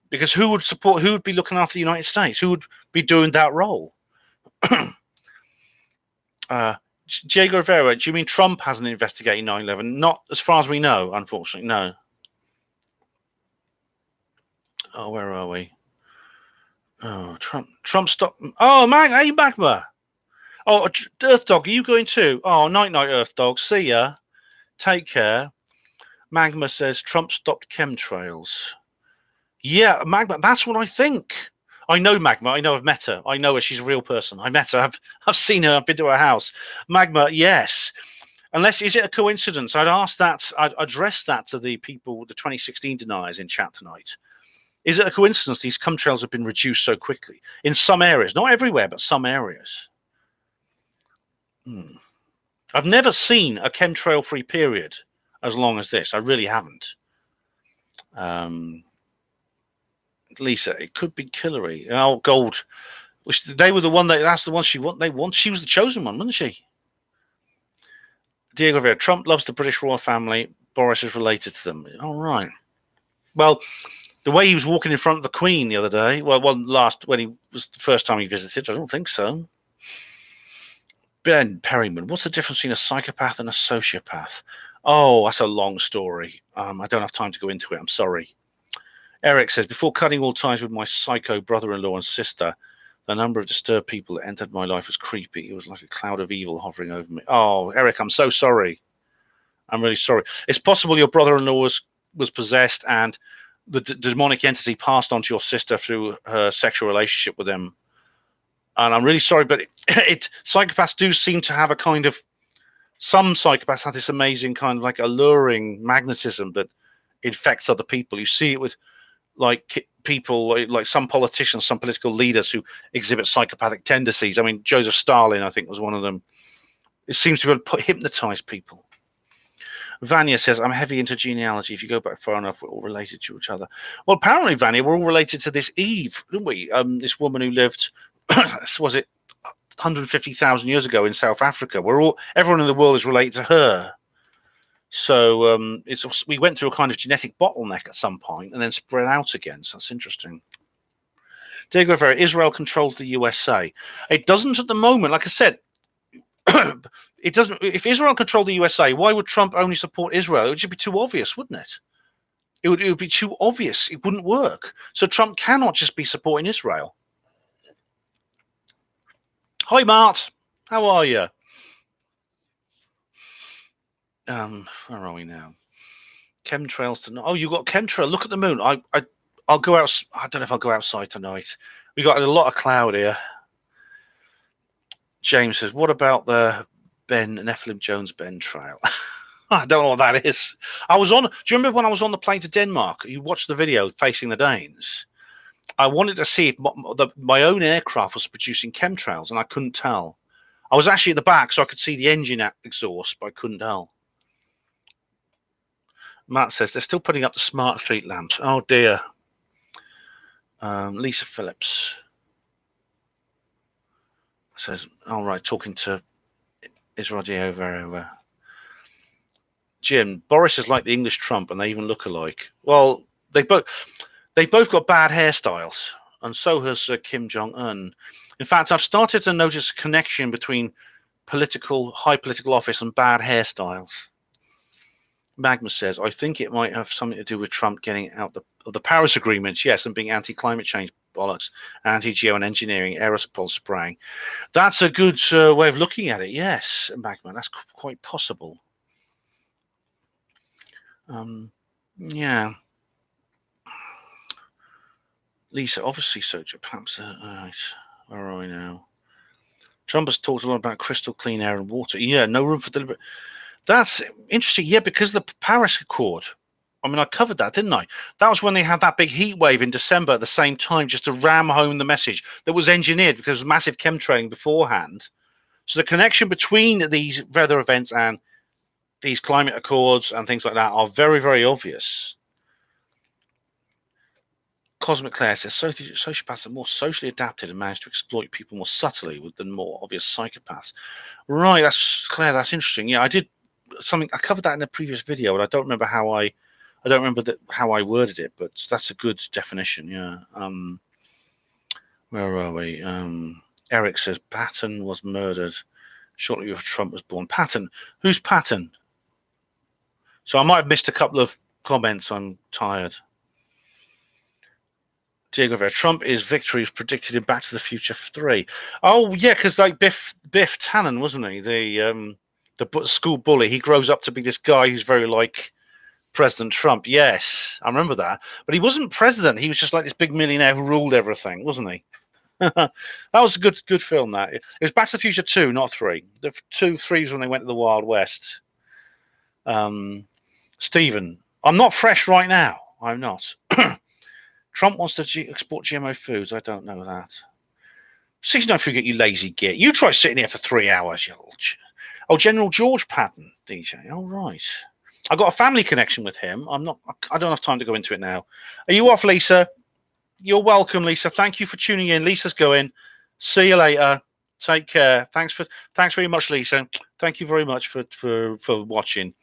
because who would be looking after the United States? Who would be doing that role? Diego Rivera, do you mean Trump hasn't investigated 9/11? Not as far as we know, unfortunately, no. Oh, where are we? Oh, Trump stopped. Oh, hey, Magma. Oh, Earth Dog, are you going too? Oh, night, Earth Dog. See ya. Take care. Magma says Trump stopped chemtrails. Yeah, Magma, that's what I think. I know Magma. I know I've met her. I know her. She's a real person. I met her. I've seen her. I've been to her house. Magma, yes. Is it a coincidence? I'd address that to the people, the 2016 deniers in chat tonight. Is it a coincidence these chemtrails have been reduced so quickly in some areas? Not everywhere, but some areas. I've never seen a chemtrail-free period as long as this. I really haven't. Lisa, it could be Hillary. Oh, Gold. They were the one that's the one she want. She was the chosen one, wasn't she? Diego Rivera, Trump loves the British royal family. Boris is related to them. All right. Well, the way he was walking in front of the Queen the other day, when he was the first time he visited, I don't think so. Ben Perryman, what's the difference between a psychopath and a sociopath? Oh, that's a long story. I don't have time to go into it. I'm sorry. Eric says, before cutting all ties with my psycho brother-in-law and sister, the number of disturbed people that entered my life was creepy. It was like a cloud of evil hovering over me. Oh, Eric, I'm so sorry. I'm really sorry. It's possible your brother-in-law was possessed and the demonic entity passed on to your sister through her sexual relationship with him. And I'm really sorry, but psychopaths do seem to have some psychopaths have this amazing kind of like alluring magnetism that infects other people. You see it with like people, like some politicians, some political leaders who exhibit psychopathic tendencies. I mean, Joseph Stalin, I think, was one of them. It seems to hypnotize people. Vanya says, I'm heavy into genealogy. If you go back far enough, we're all related to each other. Well, apparently, Vanya, we're all related to this Eve, didn't we? This woman who lived, was it 150,000 years ago in South Africa? Everyone in the world is related to her. So we went through a kind of genetic bottleneck at some point and then spread out again. So that's interesting. Diego Rivera, Israel controls the USA. It doesn't at the moment. Like I said, it doesn't. If Israel controlled the USA, why would Trump only support Israel? It would just be too obvious, wouldn't it? It would be too obvious. It wouldn't work. So Trump cannot just be supporting Israel. Hi, Mart. How are you? Where are we now? Chemtrails tonight. Oh, you got chemtrail. Look at the moon. I'll go out. I don't know if I'll go outside tonight. We got a lot of cloud here. James says, "What about the Nephilim Jones Ben trail?" I don't know what that is. I was on. Do you remember when I was on the plane to Denmark? You watched the video facing the Danes. I wanted to see if my own aircraft was producing chemtrails, and I couldn't tell. I was actually at the back, so I could see the engine exhaust, but I couldn't tell. Matt says they're still putting up the smart street lamps. Oh dear. Lisa Phillips says, "All right, talking to Israel over." Jim, Boris is like the English Trump, and they even look alike. Well, they both got bad hairstyles, and so has Kim Jong Un. In fact, I've started to notice a connection between high political office and bad hairstyles. Magma says, I think it might have something to do with Trump getting out of the Paris agreements, yes, and being anti-climate change bollocks, anti-geo and engineering, aerosol spraying. That's a good way of looking at it, yes, Magma. That's quite possible. Yeah. Lisa, obviously, so perhaps. Right. Where are we now? Trump has talked a lot about crystal clean air and water. Yeah, no room for deliberate. That's interesting. Yeah, because the Paris Accord. I mean, I covered that, didn't I? That was when they had that big heat wave in December at the same time, just to ram home the message that was engineered because of massive chemtrailing beforehand. So the connection between these weather events and these climate accords and things like that are very, very obvious. Cosmic Claire says sociopaths are more socially adapted and manage to exploit people more subtly than more obvious psychopaths. Right, that's Claire. That's interesting. Yeah, I did something. I covered that in a previous video, but I don't remember how I worded it. But that's a good definition. Yeah. Where are we? Eric says Patton was murdered shortly after Trump was born. Patton, who's Patton? So I might have missed a couple of comments. I'm tired. Diego Rivera, Trump is victory is predicted in Back to the Future 3. Oh yeah, because like Biff Tannen, wasn't he? The school bully. He grows up to be this guy who's very like President Trump. Yes, I remember that. But he wasn't president. He was just like this big millionaire who ruled everything, wasn't he? That was a good film. That it was Back to the Future 2, not 3. The 3 was when they went to the Wild West. Stephen, I'm not fresh right now. I'm not. Trump wants to export GMO foods. I don't know that. 69 forget you lazy git. You try sitting here for 3 hours, you old. Oh, General George Patton, DJ. Oh, right. I got a family connection with him. I don't have time to go into it now. Are you off, Lisa? You're welcome, Lisa. Thank you for tuning in. Lisa's going. See you later. Take care. Thanks very much, Lisa. Thank you very much for watching.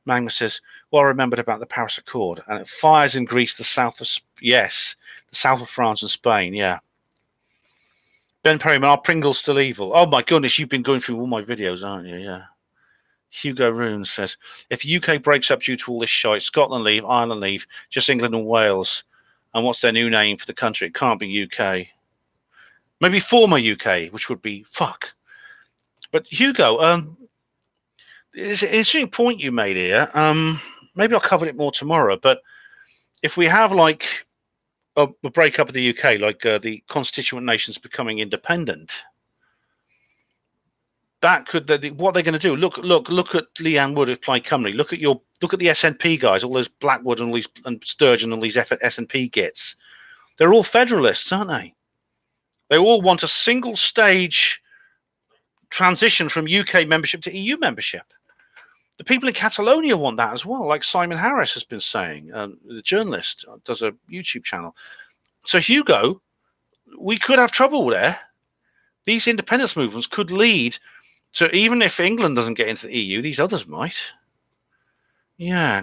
Magma says, well, I remembered about the Paris Accord, and it fires in Greece, the south of France and Spain, yeah. Ben Perryman, are Pringles still evil? Oh my goodness, you've been going through all my videos, aren't you? Yeah. Hugo Roon says, if UK breaks up due to all this shite, Scotland leave, Ireland leave, just England and Wales. And what's their new name for the country? It can't be UK. Maybe former UK, which would be fuck. But Hugo, it's an interesting point you made here. Maybe I'll cover it more tomorrow. But if we have like a breakup of the UK, like the constituent nations becoming independent, that could what they're going to do. Look at Leanne Wood of Plaid Cymru. Look at the SNP guys, all those Blackwood and Sturgeon and all these SNP gits. They're all federalists, aren't they? They all want a single stage transition from UK membership to EU membership. The people in Catalonia want that as well, like Simon Harris has been saying, the journalist, does a YouTube channel. So, Hugo, we could have trouble there. These independence movements could lead to, even if England doesn't get into the EU, these others might. Yeah.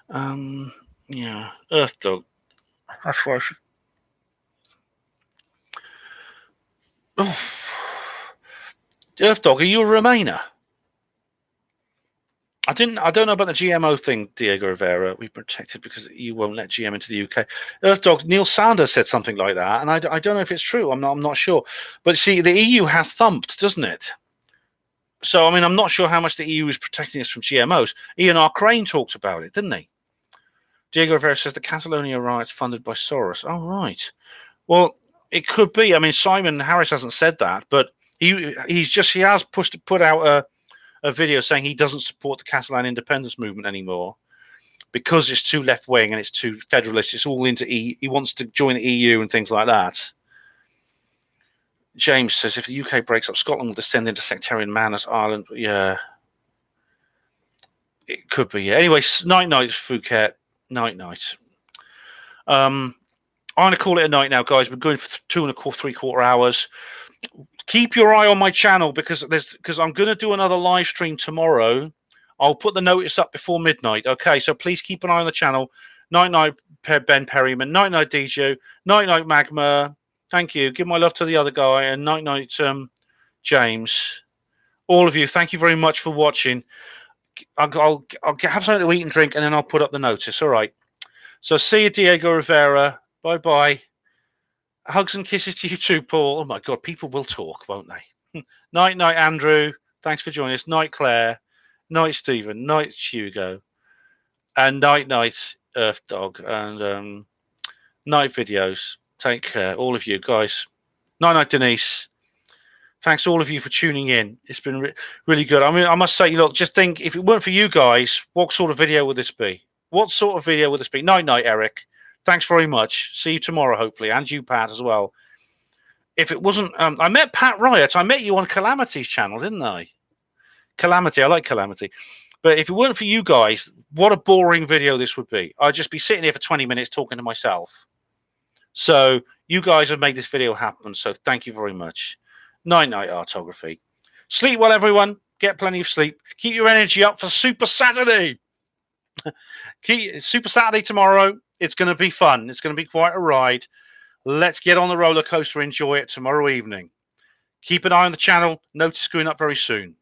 Yeah. Earth Dog. That's why I should... Oh. Earth Dog, are you a Remainer? I don't know about the GMO thing, Diego Rivera. We're protected because you won't let GM into the UK. Earth Dog Neil Sanders said something like that, and I don't know if it's true. I'm not sure. But see, the EU has thumped, doesn't it? So I mean, I'm not sure how much the EU is protecting us from GMOs. Ian R. Crane talked about it, didn't he? Diego Rivera says the Catalonia riots funded by Soros. Oh right. Well, it could be. I mean, Simon Harris hasn't said that, but he has put out a video saying he doesn't support the Catalan independence movement anymore because it's too left wing and it's too federalist. It's all into he wants to join the EU and things like that. James says if the UK breaks up, Scotland will descend into sectarian madness. Ireland, yeah, it could be. Yeah. Anyway, night, Phuket. Night. I'm going to call it a night now, guys. We're going for 3/4 hours. Keep your eye on my channel because I'm going to do another live stream tomorrow. I'll put the notice up before midnight. Okay, so please keep an eye on the channel. Night, Ben Perryman. Night, DJ. Night, Magma. Thank you. Give my love to the other guy. And night, James. All of you, thank you very much for watching. I'll have something to eat and drink, and then I'll put up the notice. All right. So see you, Diego Rivera. Bye-bye. Hugs and kisses to you too, Paul. Oh, my God. People will talk, won't they? Night, Andrew. Thanks for joining us. Night, Claire. Night, Stephen. Night, Hugo. And night, Earth Dog. And night, videos. Take care, all of you guys. Night, Denise. Thanks all of you for tuning in. It's been really good. I mean, I must say, look, just think, if it weren't for you guys, what sort of video would this be? What sort of video would this be? Night, Eric. Thanks very much. See you tomorrow, hopefully. And you, Pat, as well. If it wasn't... I met Pat Riot. I met you on Calamity's channel, didn't I? Calamity. I like Calamity. But if it weren't for you guys, what a boring video this would be. I'd just be sitting here for 20 minutes talking to myself. So you guys have made this video happen. So thank you very much. Night, Artography. Sleep well, everyone. Get plenty of sleep. Keep your energy up for Super Saturday. Super Saturday tomorrow. It's going to be fun. It's going to be quite a ride. Let's get on the roller coaster. Enjoy it tomorrow evening. Keep an eye on the channel. Notice going up very soon.